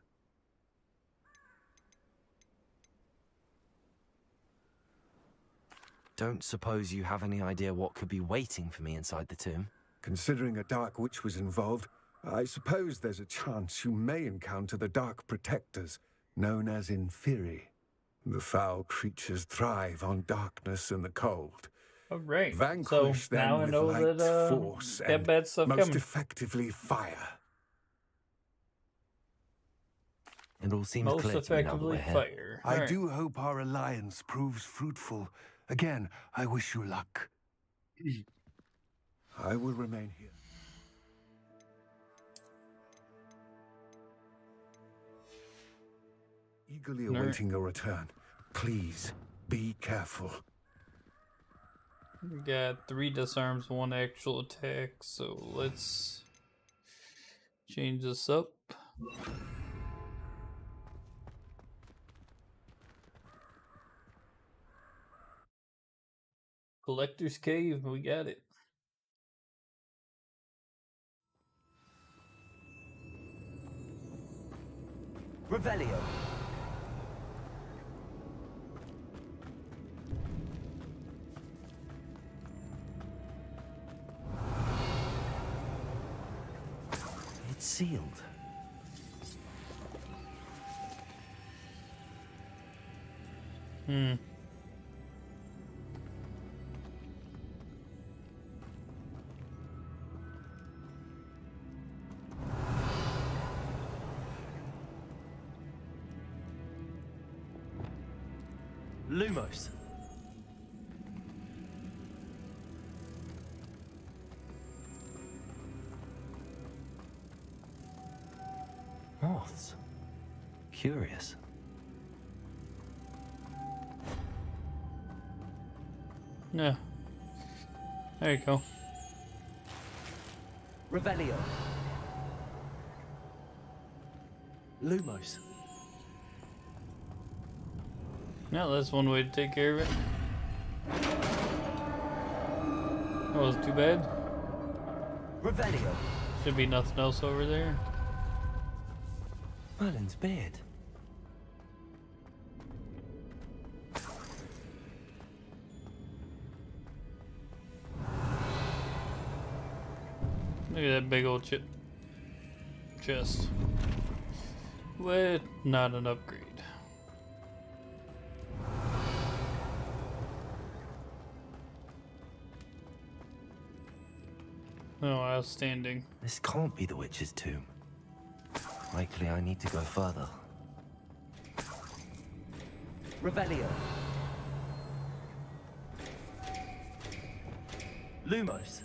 Don't suppose you have any idea what could be waiting for me inside the tomb? Considering a dark witch was involved, I suppose there's a chance you may encounter the Dark Protectors, known as Inferi. The foul creatures thrive on darkness and the cold. All right. Vanquish So now them I with know light, that force, got and bad stuff most coming. effectively fire. It all seems Most clear to me now that we're effectively here. fire. I Alright. do hope our alliance proves fruitful. Again, I wish you luck. I will remain here. Eagerly Nerd. awaiting your return. Please, be careful. We got 3 disarms, 1 actual attack, so let's change this up. Collector's Cave, we got it. Revelio. It's sealed. Hmm. Lumos. Moths. Curious. Yeah. There you go. Revelio. Lumos. Yeah, that's one way to take care of it. That wasn't too bad. Revelio. Should be nothing else over there. Merlin's beard. Look at that big old chest. With not an upgrade. Oh, outstanding. This can't be the witch's tomb. Likely I need to go further. Revelio. Lumos.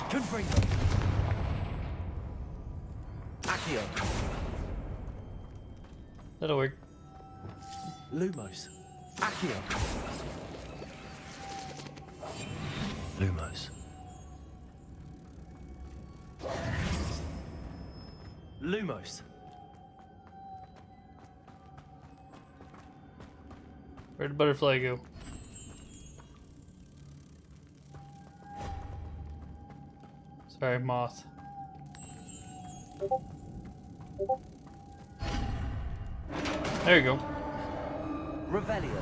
Confringo. Accio. That'll work. Lumos. Accio. Lumos. Lumos. Where'd the butterfly go? Sorry, moth. There you go. Revelio.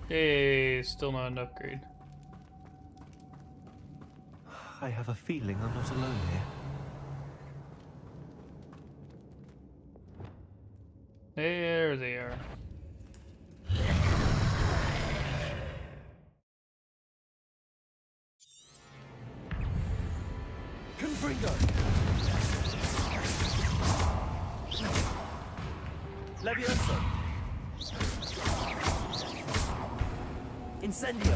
Hey, still not an upgrade. I have a feeling I'm not alone here. There they are. Confringo. Levioso. Incendio.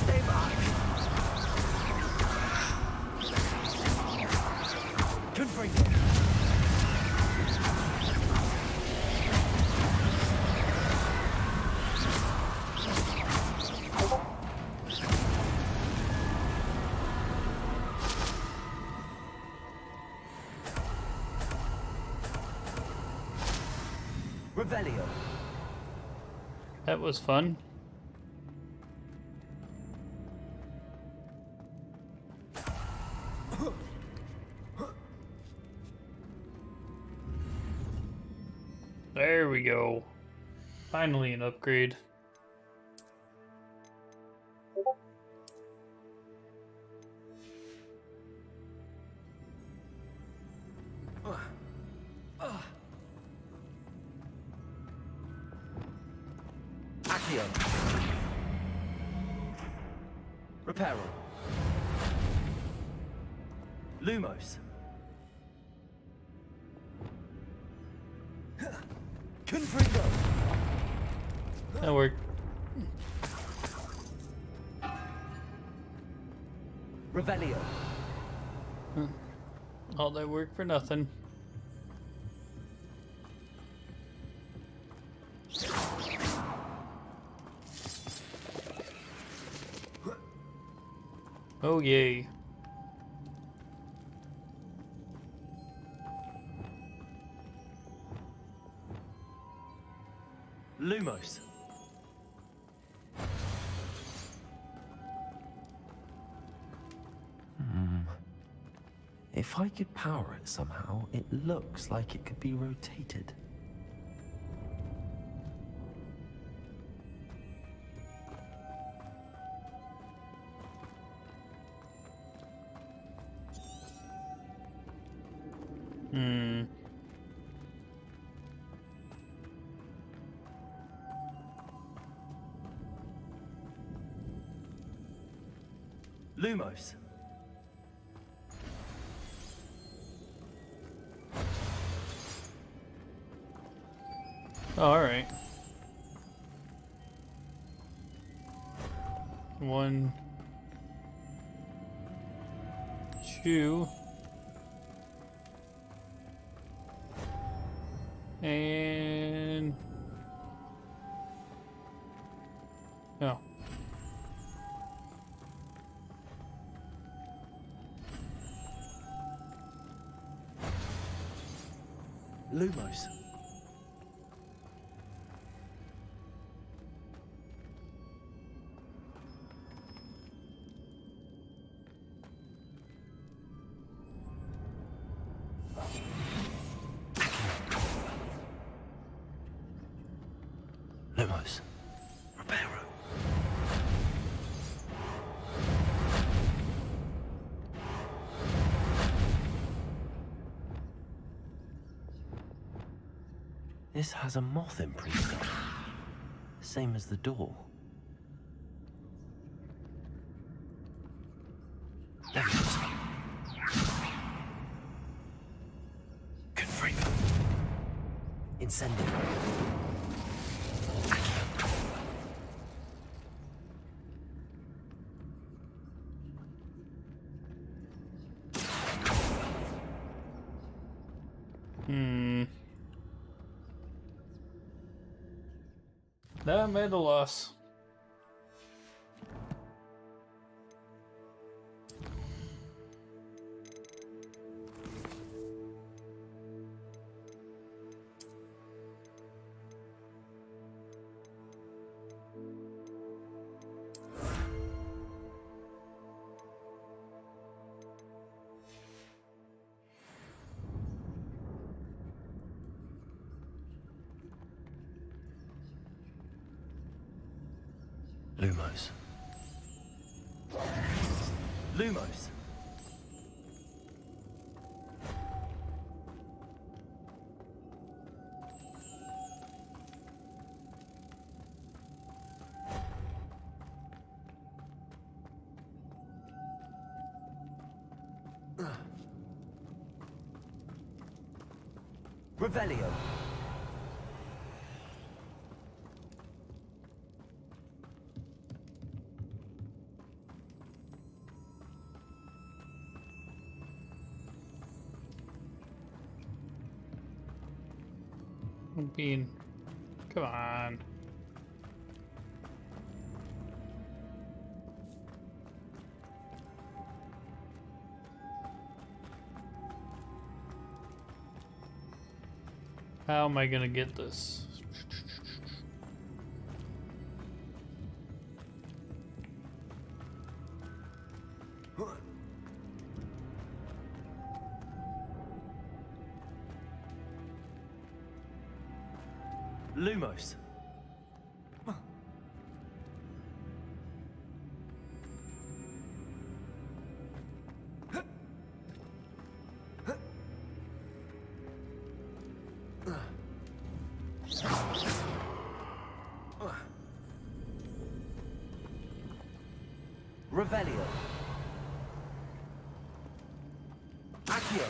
Stay back. Confringo. Revelio. That was fun. we go. Finally an upgrade. Accio. Reparo. Lumos. Confringo. That worked. Revelio. All that work for nothing. Oh yay. Lumos. If I could power it somehow, it looks like it could be rotated. Lumos. All right. 1, 2, and no. Lumos. Lumos. Reparo. This has a moth imprint. Same as the door. Leviosa. Confringo. Incendio. That made a loss. Lumos. Lumos. Revelio. Bean. Come on. How am I gonna get this? Lumos. Revelio. Accio.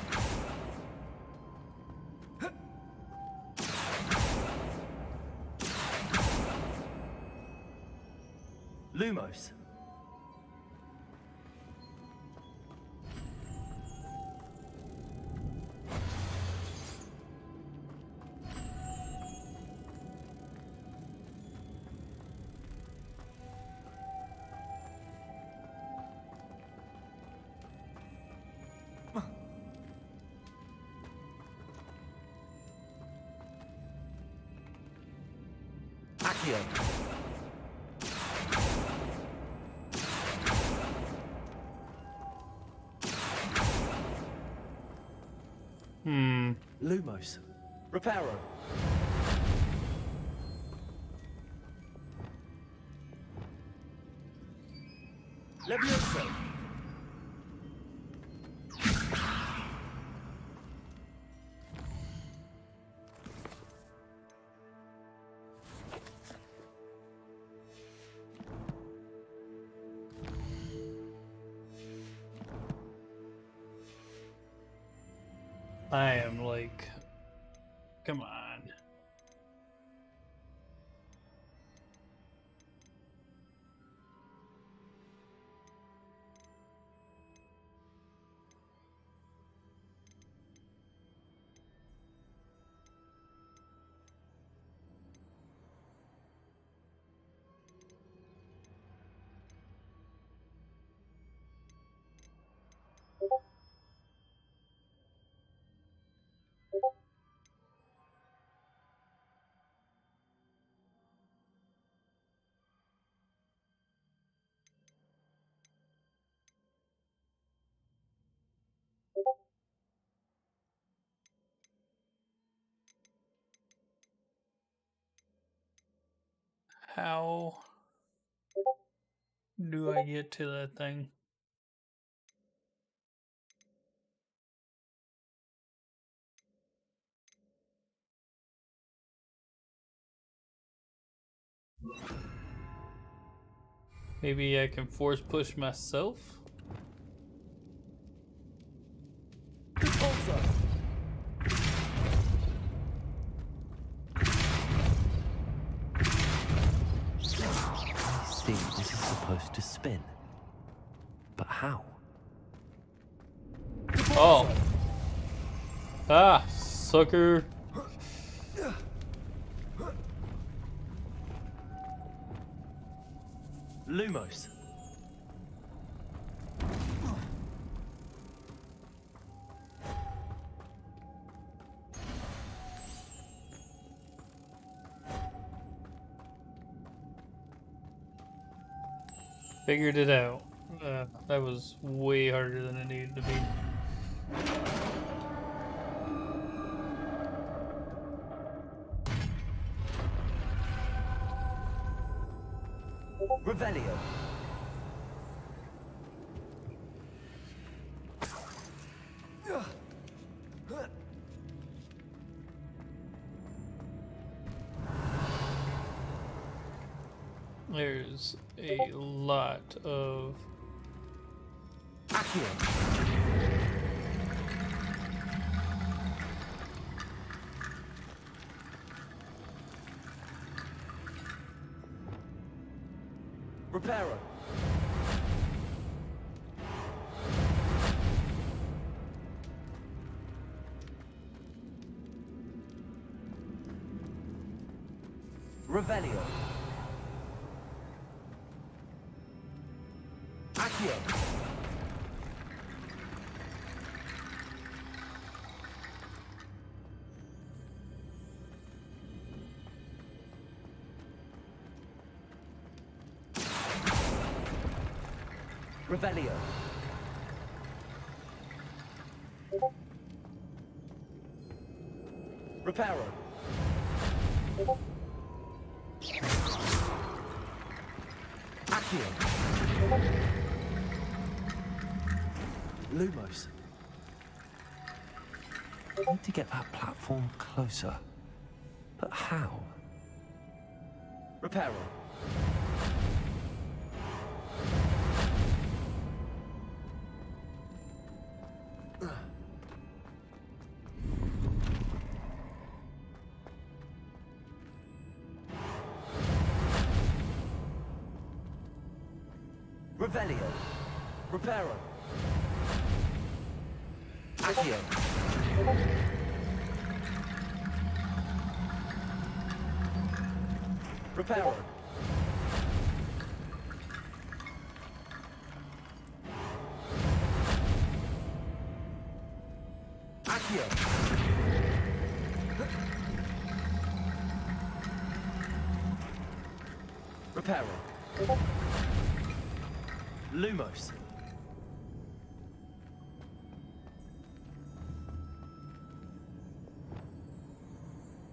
Lumos. Accio. Lumos. Reparo. Levioso. I am like, come on. How do I get to that thing? Maybe I can force push myself? I see, this is supposed to spin. But how? Oh. Ah, sucker. Lumos. Figured it out. That was way harder than it needed to be. Revelio. There's a lot of Reparo. Revelio. Accio. Revelio. Reparo. Accio. Lumos. I need to get that platform closer. But how? Reparo. Revelio. Reparo. Accio. Reparo. Accio. Reparo. Lumos.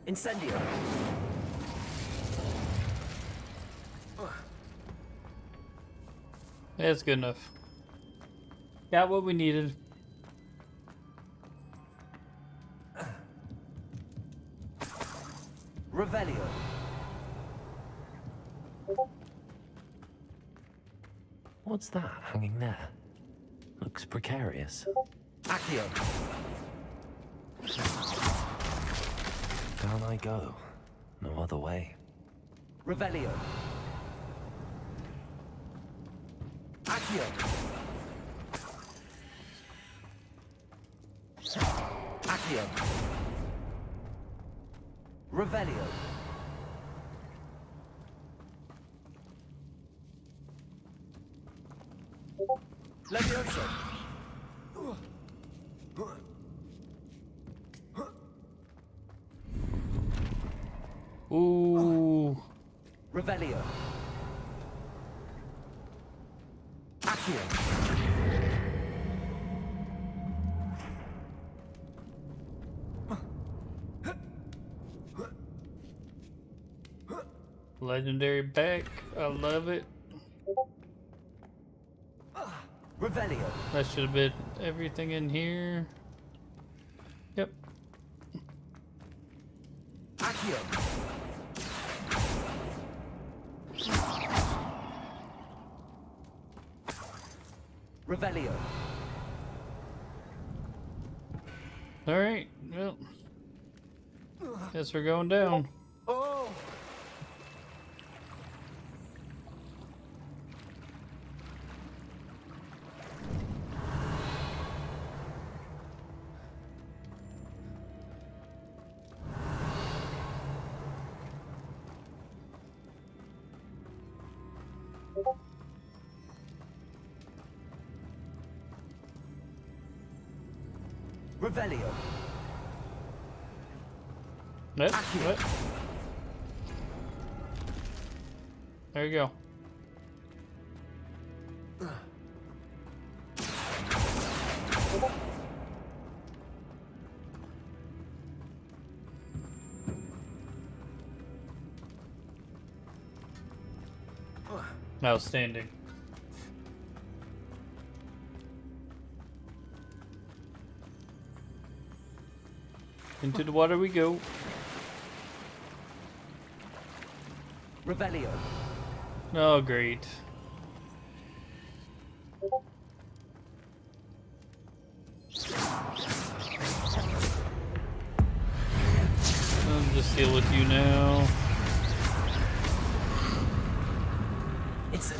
Incendio. That's good enough. Got what we needed. Revelio. What's that hanging there? Looks precarious. Accio. Down I go. No other way. Revelio. Accio. Accio. Revelio. Levioso. Ooh. Revelio. Accio. Legendary back. I love it. Revelio. That should have been everything in here. Yep. Accio. Revelio. Alright, well. Guess we're going down. Oh. Revelio. Yep. Yep. There you go. Outstanding. Into the water we go. Revelio. Oh, great. I'll just deal with you now. It's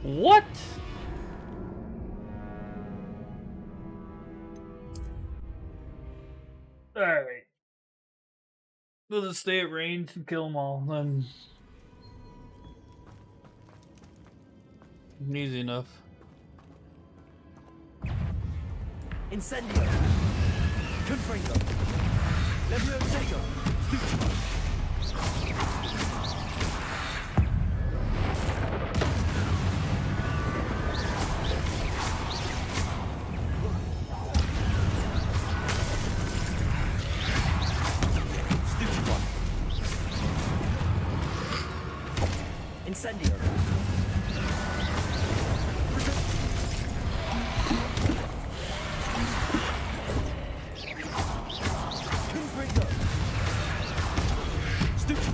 What? Alright. We'll just stay at range and kill them all, then. Easy enough. Incendio. Confringo. Levio Tego. Incendio. Confringo. Stupefy.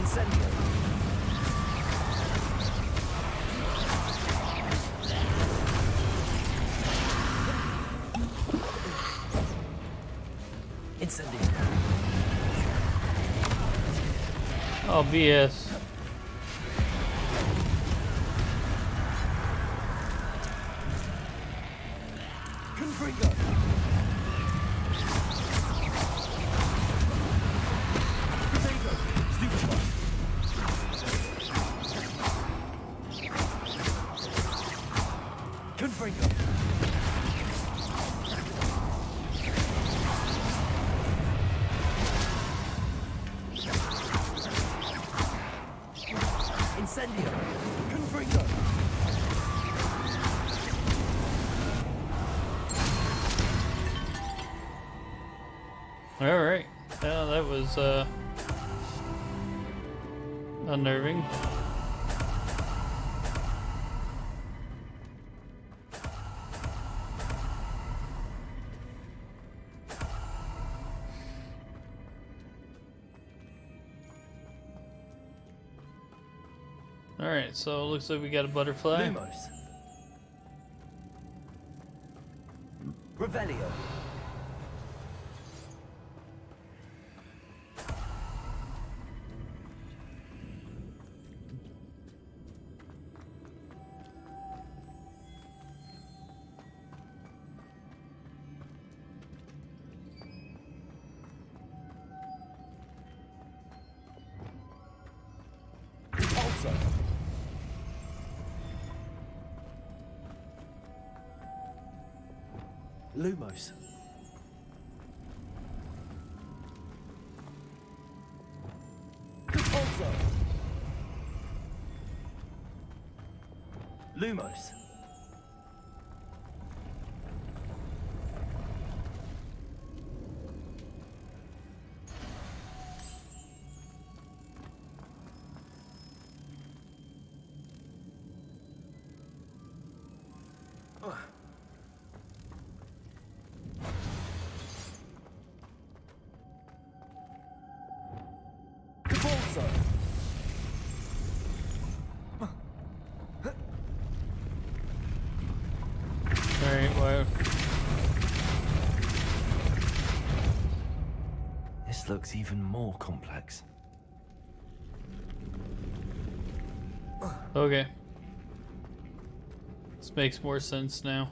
Incendio. Incendio. Oh, BS. Confringo. Potato. Stupefy. Confringo. Incendio. Confringo. Alright. Yeah, that was unnerving. Alright, so it looks like we got a butterfly. Lumos. Revelio. Repulsor. Lumos. Repulsor. Lumos. Repulsor. Alright, wow. This looks even more complex. Okay. This makes more sense now.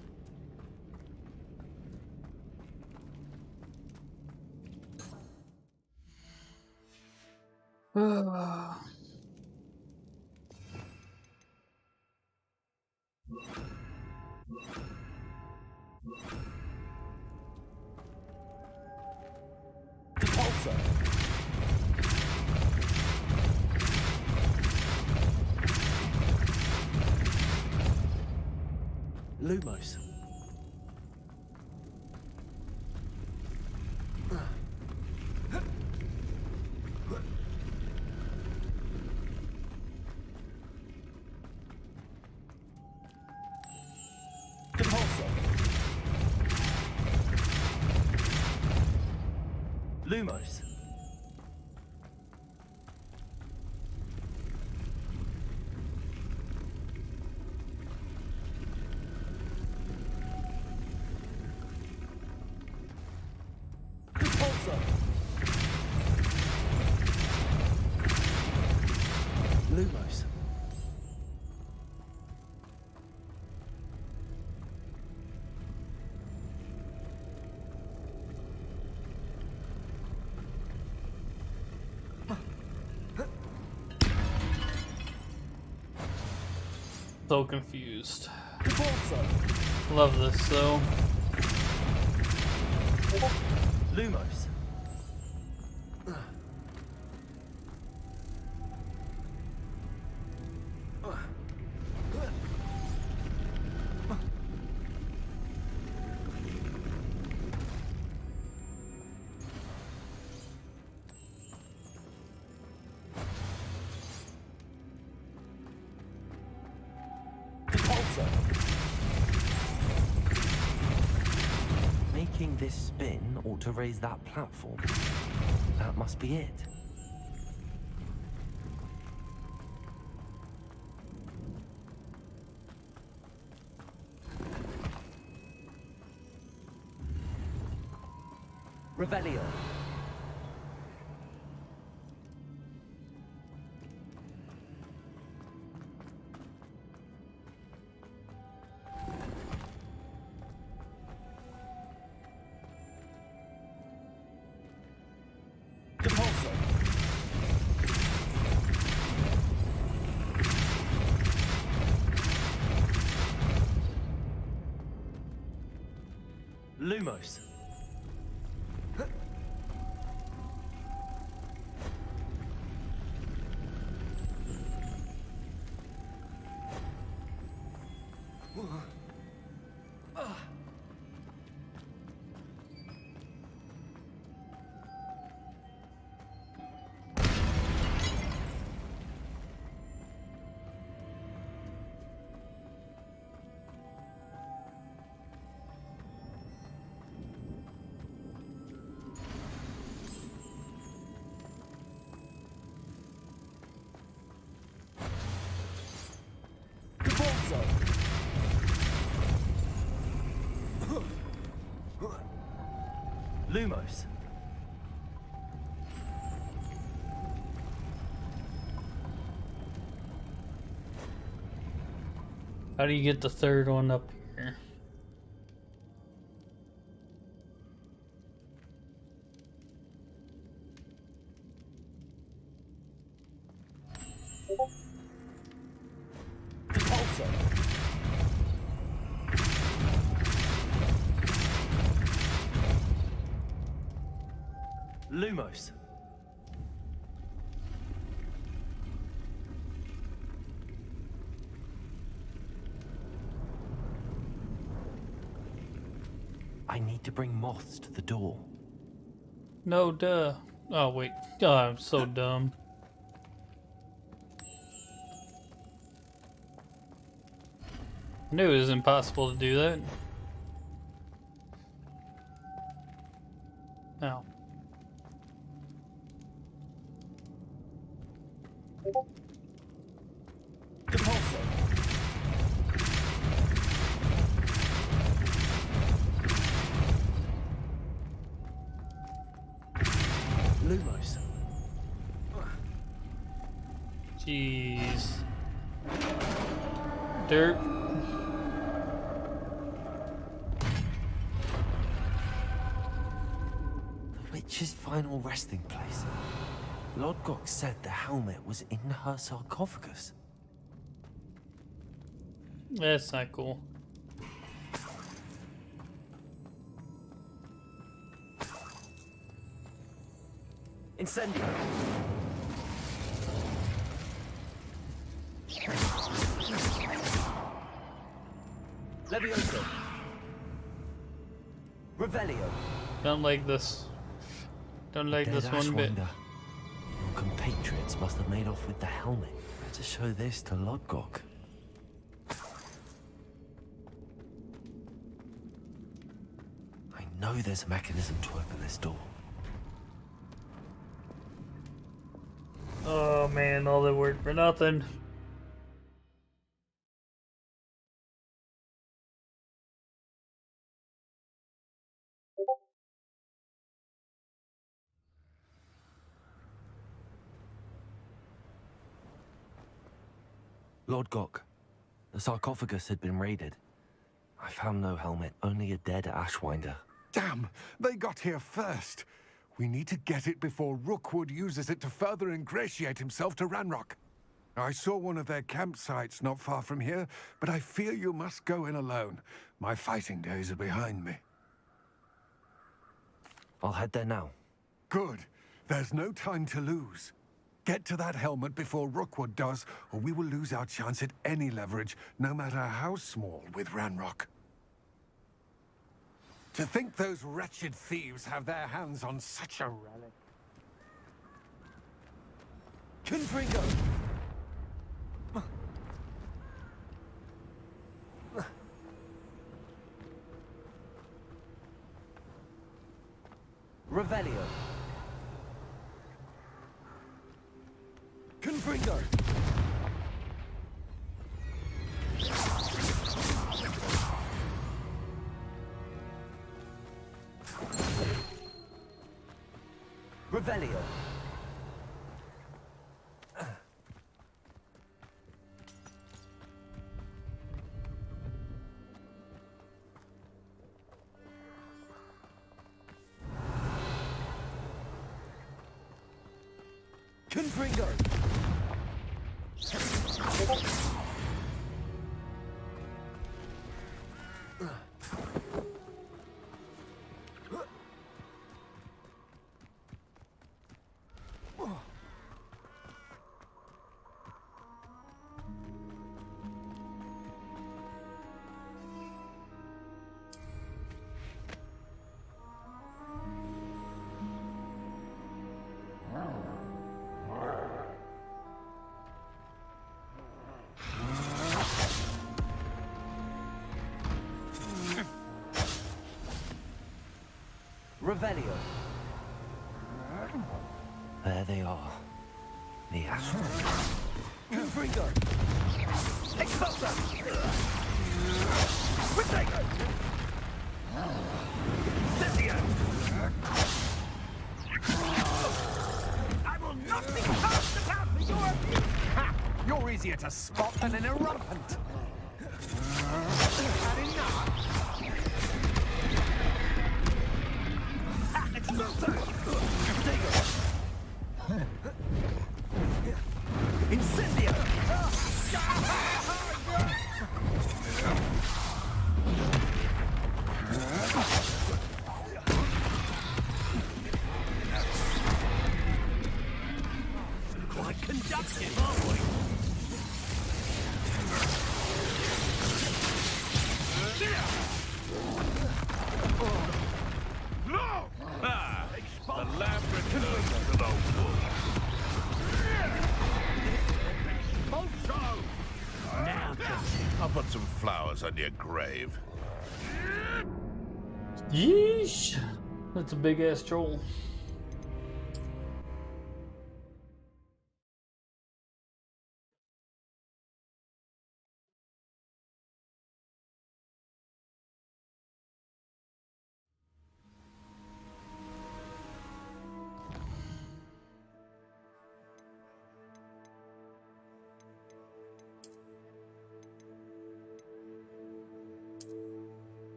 Repulsor. Lumos. Repulsor. Lumos. Repulsor. Lumos. So confused. Repulsor. Love this though. Lumos. Making this spin ought to raise that platform. That must be it. Revelio. Lumos. Lumos. How do you get the third one up here? Lumos. I need to bring moths to the door. No, duh. Oh, wait. Oh, I'm so dumb. I knew it was impossible to do that. No. Lumos. Jeez. Dirt. The witch's final resting place. Lodgok said the helmet was in her sarcophagus. That's not cool. Incendio. Levioso. Revelio. Don't like this. Don't like this one bit. Your compatriots must have made off with the helmet. Better show this to Lodgok. I know there's a mechanism to open this door. Oh man, all the work for nothing. Lodgok, the sarcophagus had been raided. I found no helmet, only a dead Ashwinder. Damn! They got here first. We need to get it before Rookwood uses it to further ingratiate himself to Ranrock. I saw one of their campsites not far from here, but I fear you must go in alone. My fighting days are behind me. I'll head there now. Good. There's no time to lose. Get to that helmet before Rookwood does, or we will lose our chance at any leverage, no matter how small, with Ranrock. To think those wretched thieves have their hands on such a relic. Confringo! Revelio. Confringo. Revelio. Confringo. Revelio. There they are. The Astros. Confringo. Expulsor. Retake. Incendio. I will not be cast about for your abuse. Ha! You're easier to spot than an irrumpent. Had enough? Incendio! Quite conductive, aren't we? No! Ah, the lab returns to the wolf. Now, I'll put some flowers on your grave. Yeesh. That's a big ass troll.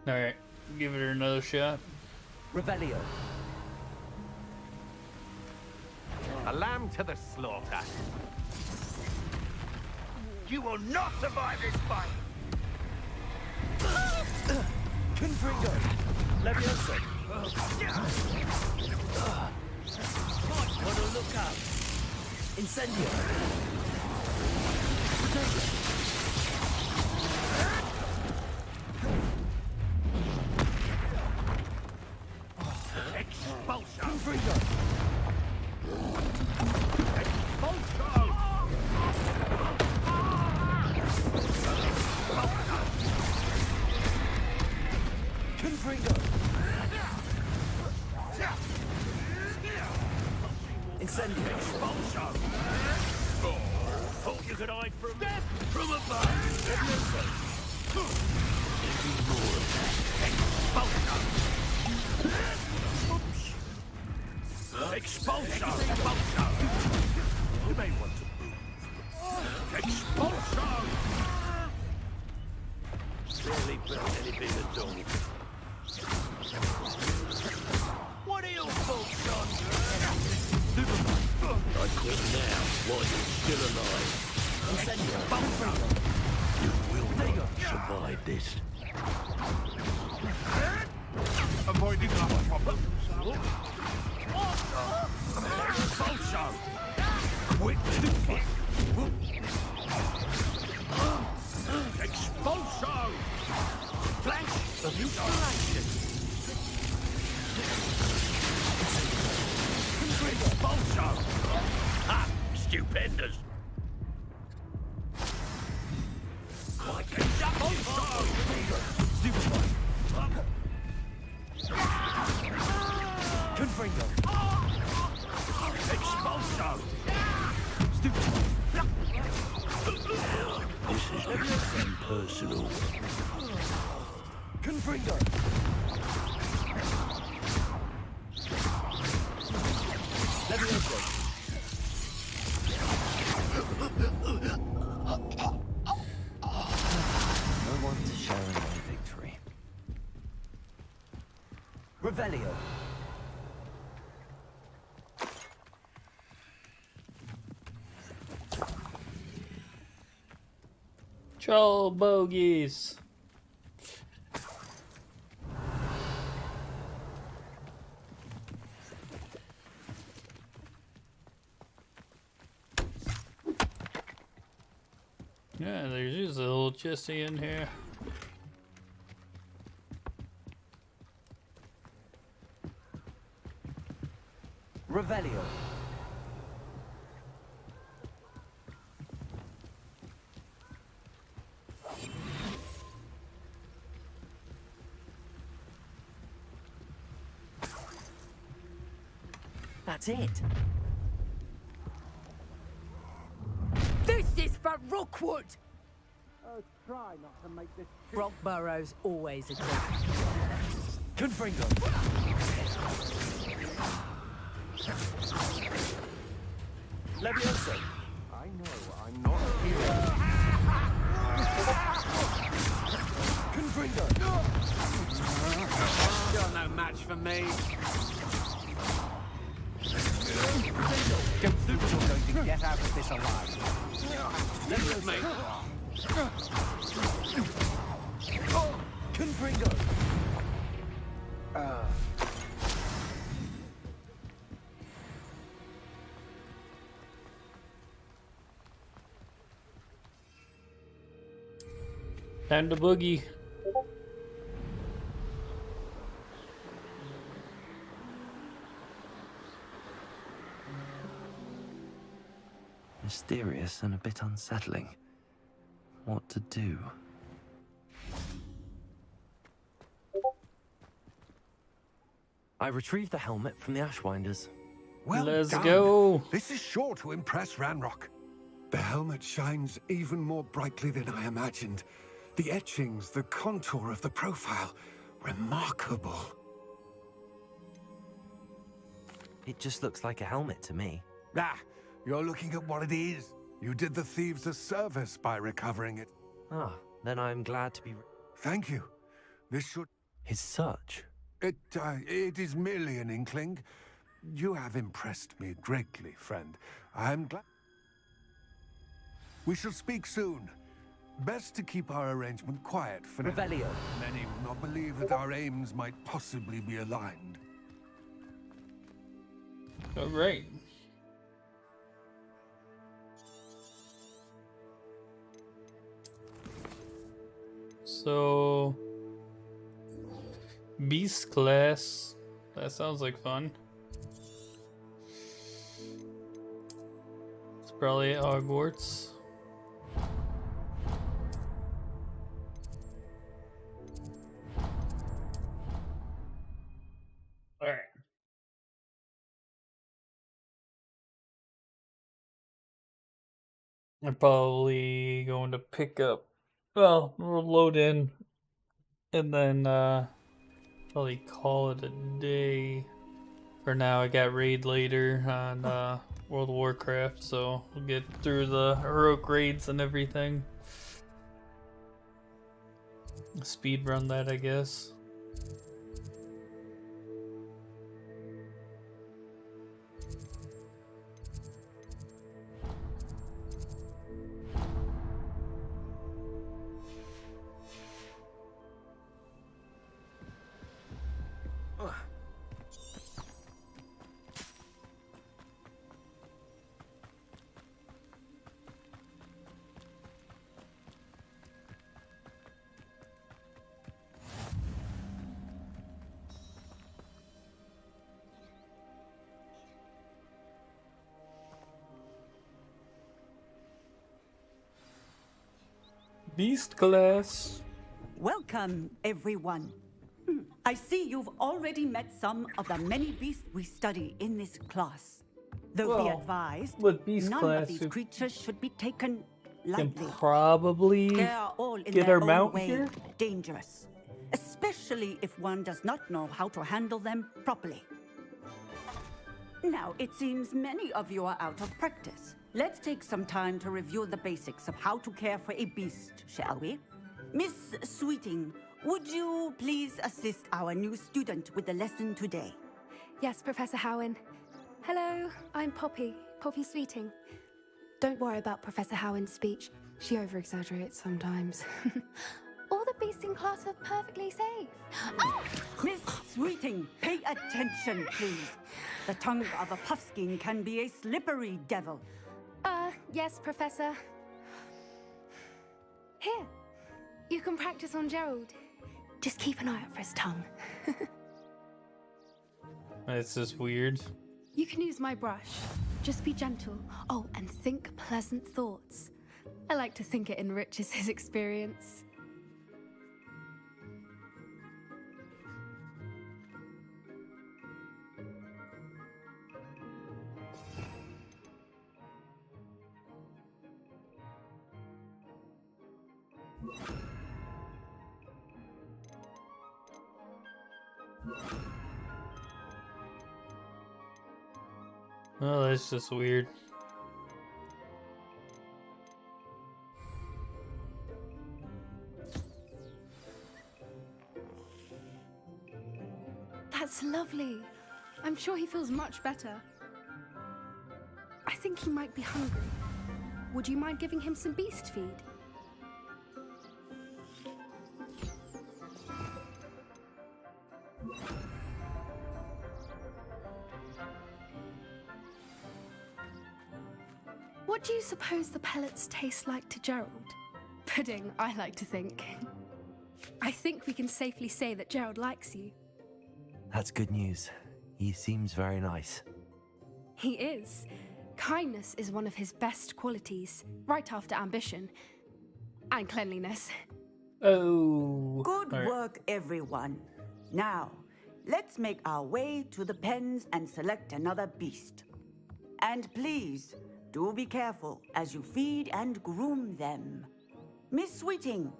Alright, give it another shot. Revelio. A lamb to the slaughter. You will not survive this fight! Confringo. Leviosa. Might want to look up. Incendio. Expulsion! Confringo. Expulsion! Confringo. Incendio. Expulsion! Thought you could hide from death from above! Expulsion! Expulsion! Expulsion! You may want to move. Expulsion! Barely built anything at all. What are your faults, son? I quit now, while you're still alive. You will not survive this. Avoiding our problems. Expulsion! Quick to kick! Expulsion! Flash of inspiration! Expulso! Ha! Stupendous! Confringo! Expulso! This is becoming personal. Confringo! Levioso! No one to share in my victory. Revelio! Troll bogeys. Yeah, there's just a little chesty in here. Revelio! That's it. This is for Rookwood! Oh, try not to make this... Rockborough's always a trap. Confringo! Levioso! I know I'm not a hero. Confringo! You're no match for me. Don't think you're going to get out of this alive. Leave me. Confringo! Time to boogie. Mysterious and a bit unsettling. What to do? I retrieved the helmet from the Ashwinders. Well Let's done. go. This is sure to impress Ranrock. The helmet shines even more brightly than I imagined. The etchings, the contour of the profile, remarkable. It just looks like a helmet to me. Ah, you're looking at what it is. You did the thieves a service by recovering it. Ah, then I'm glad to be... Thank you. This should... His search? It is merely an inkling. You have impressed me greatly, friend. I'm glad... We shall speak soon. Best to keep our arrangement quiet for now. Revelio. Many will not believe that our aims might possibly be aligned. All right. So, Beast class. That sounds like fun. It's probably at Hogwarts. Alright. I'm probably going to pick up. Well, we'll load in and then probably call it a day. For now, I got raid later on World of Warcraft, so we'll get through the heroic raids and everything. Speed run that, I guess. Beast class. Welcome, everyone. I see you've already met some of the many beasts we study in this class. Though be Well, advised, with beast none class, of these you creatures should be taken can lightly. probably They are all in get their our own mount way here. dangerous, especially if one does not know how to handle them properly. Now, it seems many of you are out of practice. Let's take some time to review the basics of how to care for a beast, shall we? Miss Sweeting, would you please assist our new student with the lesson today? Yes, Professor Howen. Hello, I'm Poppy Sweeting. Don't worry about Professor Howen's speech. She over-exaggerates sometimes. All the beasts in class are perfectly safe. Ah! Miss Sweeting, pay attention, please. The tongue of a puffskein can be a slippery devil. Yes, Professor. Here, you can practice on Gerald. Just keep an eye out for his tongue. It's just weird. You can use my brush. Just be gentle. Oh, and think pleasant thoughts. I like to think it enriches his experience. Oh, that's just weird. That's lovely. I'm sure he feels much better. I think he might be hungry. Would you mind giving him some beast feed? What do you suppose the pellets taste like to Gerald? Pudding, I like to think. I think we can safely say that Gerald likes you. That's good news. He seems very nice. He is. Kindness is one of his best qualities, right after ambition. And cleanliness. Oh. Good work, everyone. Now, let's make our way to the pens and select another beast. And please, do be careful as you feed and groom them. Miss Sweeting,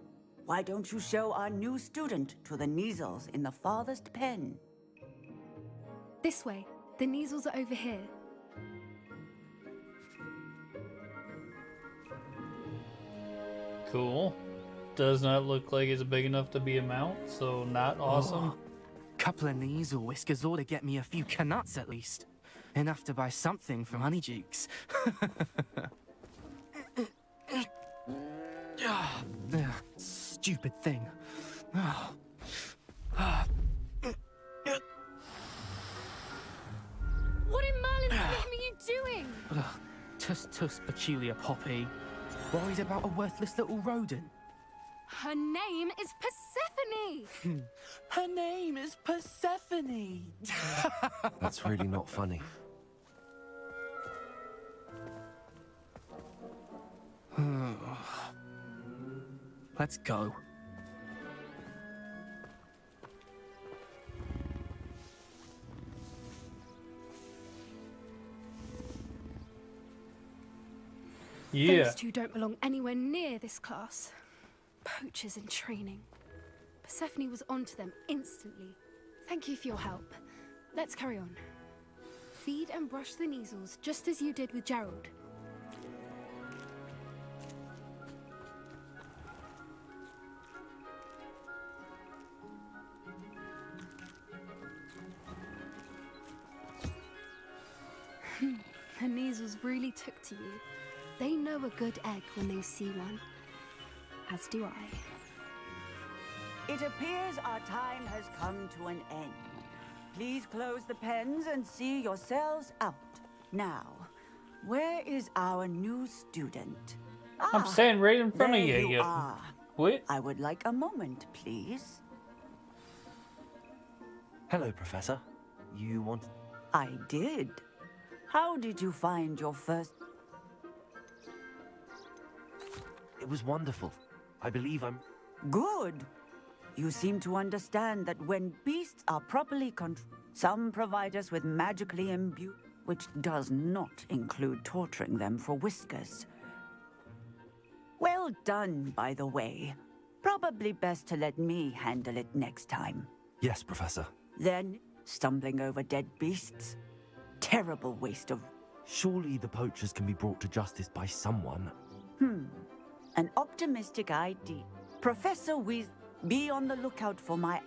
why don't you show our new student to the Neasels in the farthest pen? This way. The Neasels are over here. Cool. Does not look like it's big enough to be a mount, so not awesome. Couple of Neasel whiskers ought to get me a few canuts at least. Enough to buy something from Honeydukes. Stupid thing. What in Merlin's name are you doing? Tuss, peculiar Poppy. Worried about a worthless little rodent? Her name is Persephone! Her name is Persephone! That's really not funny. Let's go. Yeah. Those two don't belong anywhere near this class. Poachers in training. Persephone was onto them instantly. Thank you for your help. Let's carry on. Feed and brush the Neasels just as you did with Gerald. The Neasels really took to you. They know a good egg when they see one. As do I. It appears our time has come to an end. Please close the pens and see yourselves out. Now, where is our new student? I'm standing right in front of there you. You are. What? I would like a moment, please. Hello, Professor. You want... I did. How did you find your first... It was wonderful. I believe I'm... Good. You seem to understand that when beasts are properly controlled, some provide us with magically imbued, which does not include torturing them for whiskers. Well done, by the way. Probably best to let me handle it next time. Yes, Professor. Then, stumbling over dead beasts? Terrible waste of... Surely the poachers can be brought to justice by someone. An optimistic idea. Professor be on the lookout for my...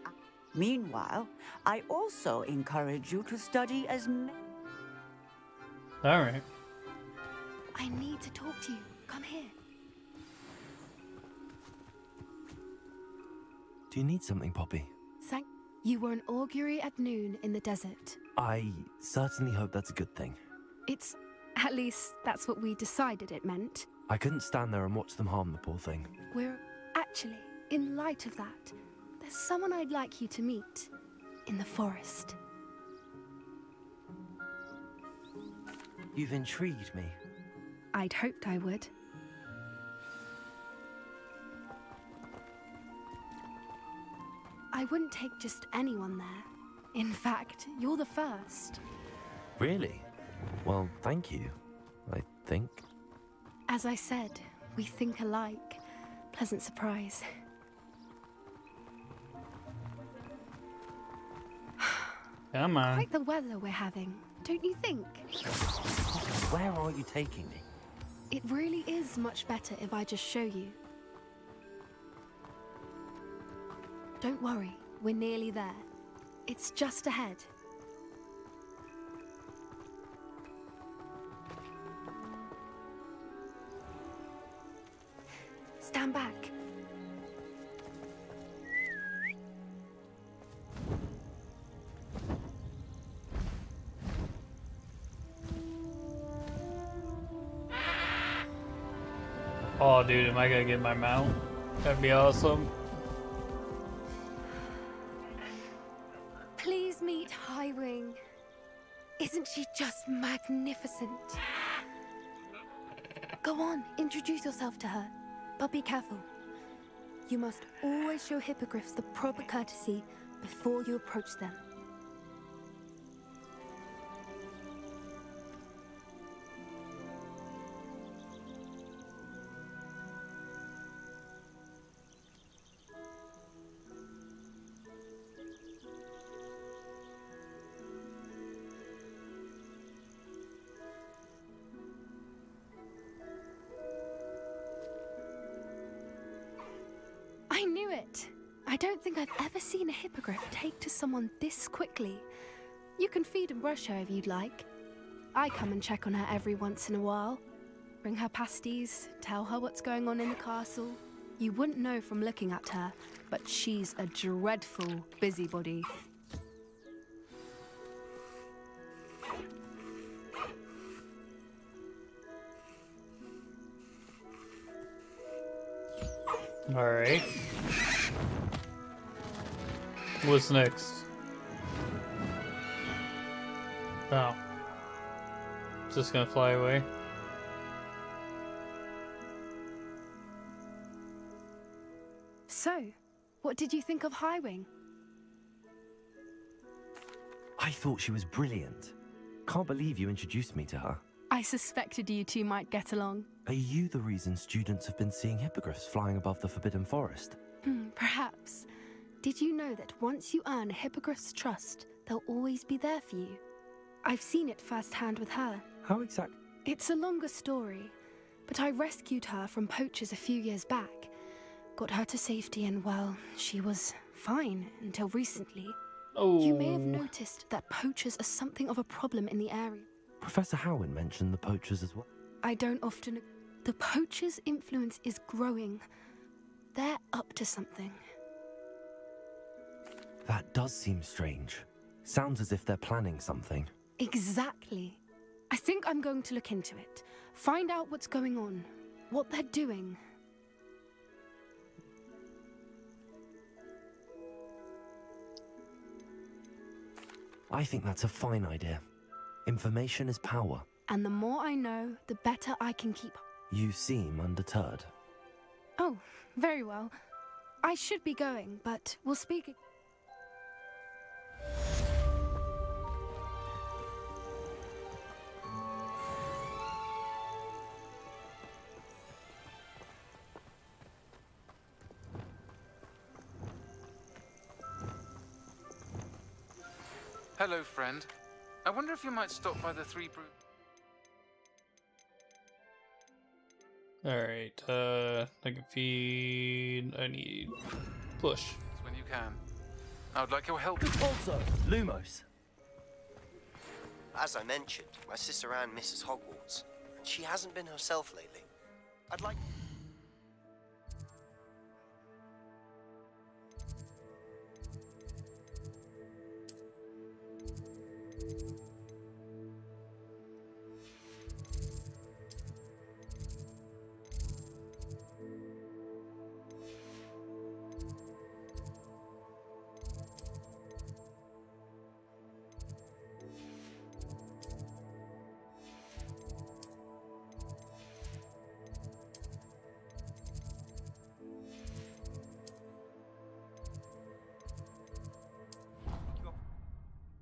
Meanwhile, I also encourage you to study as... Alright. I need to talk to you. Come here. Do you need something, Poppy? Thank you. Were an augury at noon in the desert. I certainly hope that's a good thing. It's... at least that's what we decided it meant. I couldn't stand there and watch them harm the poor thing. We're... actually, in light of that, there's someone I'd like you to meet. In the forest. You've intrigued me. I'd hoped I would. I wouldn't take just anyone there. In fact, you're the first. Really? Well, thank you, I think. As I said, we think alike. Pleasant surprise. Come on. Quite the weather we're having, don't you think? Where are you taking me? It really is much better if I just show you. Don't worry, we're nearly there. It's just ahead. Stand back. Oh, dude, am I gonna get my mount? That'd be awesome. Please meet Highwing. Isn't she just magnificent? Go on, introduce yourself to her. But be careful. You must always show hippogriffs the proper courtesy before you approach them. I knew it! I don't think I've ever seen a hippogriff take to someone this quickly. You can feed and brush her if you'd like. I come and check on her every once in a while. Bring her pasties, tell her what's going on in the castle. You wouldn't know from looking at her, but she's a dreadful busybody. Alright. What's next? Oh. Just gonna fly away. So, what did you think of Highwing? I thought she was brilliant. Can't believe you introduced me to her. I suspected you two might get along. Are you the reason students have been seeing hippogriffs flying above the Forbidden Forest? Perhaps. Did you know that once you earn a hippogriff's trust, they'll always be there for you? I've seen it firsthand with her. How exactly? It's a longer story, but I rescued her from poachers a few years back. Got her to safety and, well, she was fine until recently. Oh. You may have noticed that poachers are something of a problem in the area. Professor Howin mentioned the poachers as well. I don't often... The poachers' influence is growing. They're up to something. That does seem strange. Sounds as if they're planning something. Exactly. I think I'm going to look into it. Find out what's going on. What they're doing. I think that's a fine idea. Information is power. And the more I know, the better I can keep... You seem undeterred. Oh, very well. I should be going, but we'll speak. Hello, friend. I wonder if you might stop by the Three Brew... Alright, I can feed. I need push. when you can. I would like your help. Also, Lumos. As I mentioned, my sister Anne misses Hogwarts, and she hasn't been herself lately. I'd like...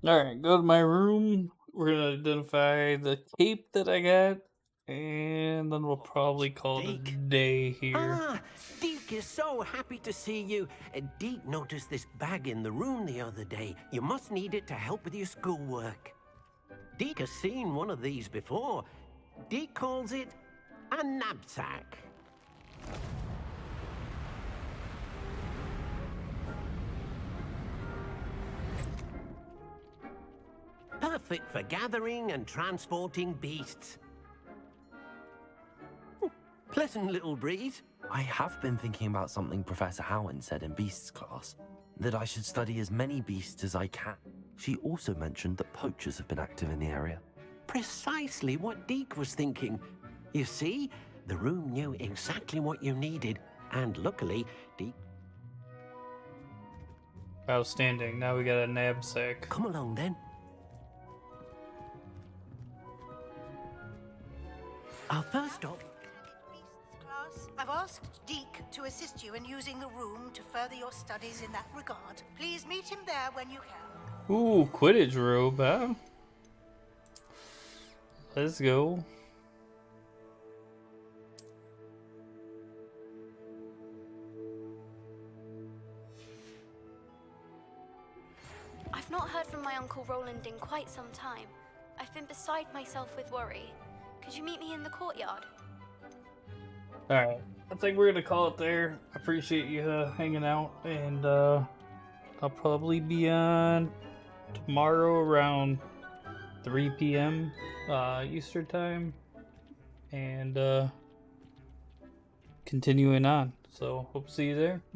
Alright, go to my room. We're gonna identify the cape that I got, and then we'll probably call it a day here. Ah, Deke is so happy to see you. Deke noticed this bag in the room the other day. You must need it to help with your schoolwork. Deke has seen one of these before. Deke calls it a knapsack. Perfect for gathering and transporting beasts. Pleasant little breeze. I have been thinking about something Professor Howard said in Beasts class, that I should study as many beasts as I can. She also mentioned that poachers have been active in the area. Precisely what Deke was thinking. You see, the room knew exactly what you needed, and luckily, Deke... Outstanding. Now we got a knapsack. Come along then. Our first stop... Class, I've asked Deke to assist you in using the room to further your studies in that regard. Please meet him there when you can. Ooh, Quidditch robe, huh? Let's go. I've not heard from my Uncle Roland in quite some time. I've been beside myself with worry. Could you meet me in the courtyard? Alright, I think we're gonna call it there. I appreciate you hanging out, and I'll probably be on tomorrow around 3 p.m. Eastern time, and continuing on. So hope to see you there.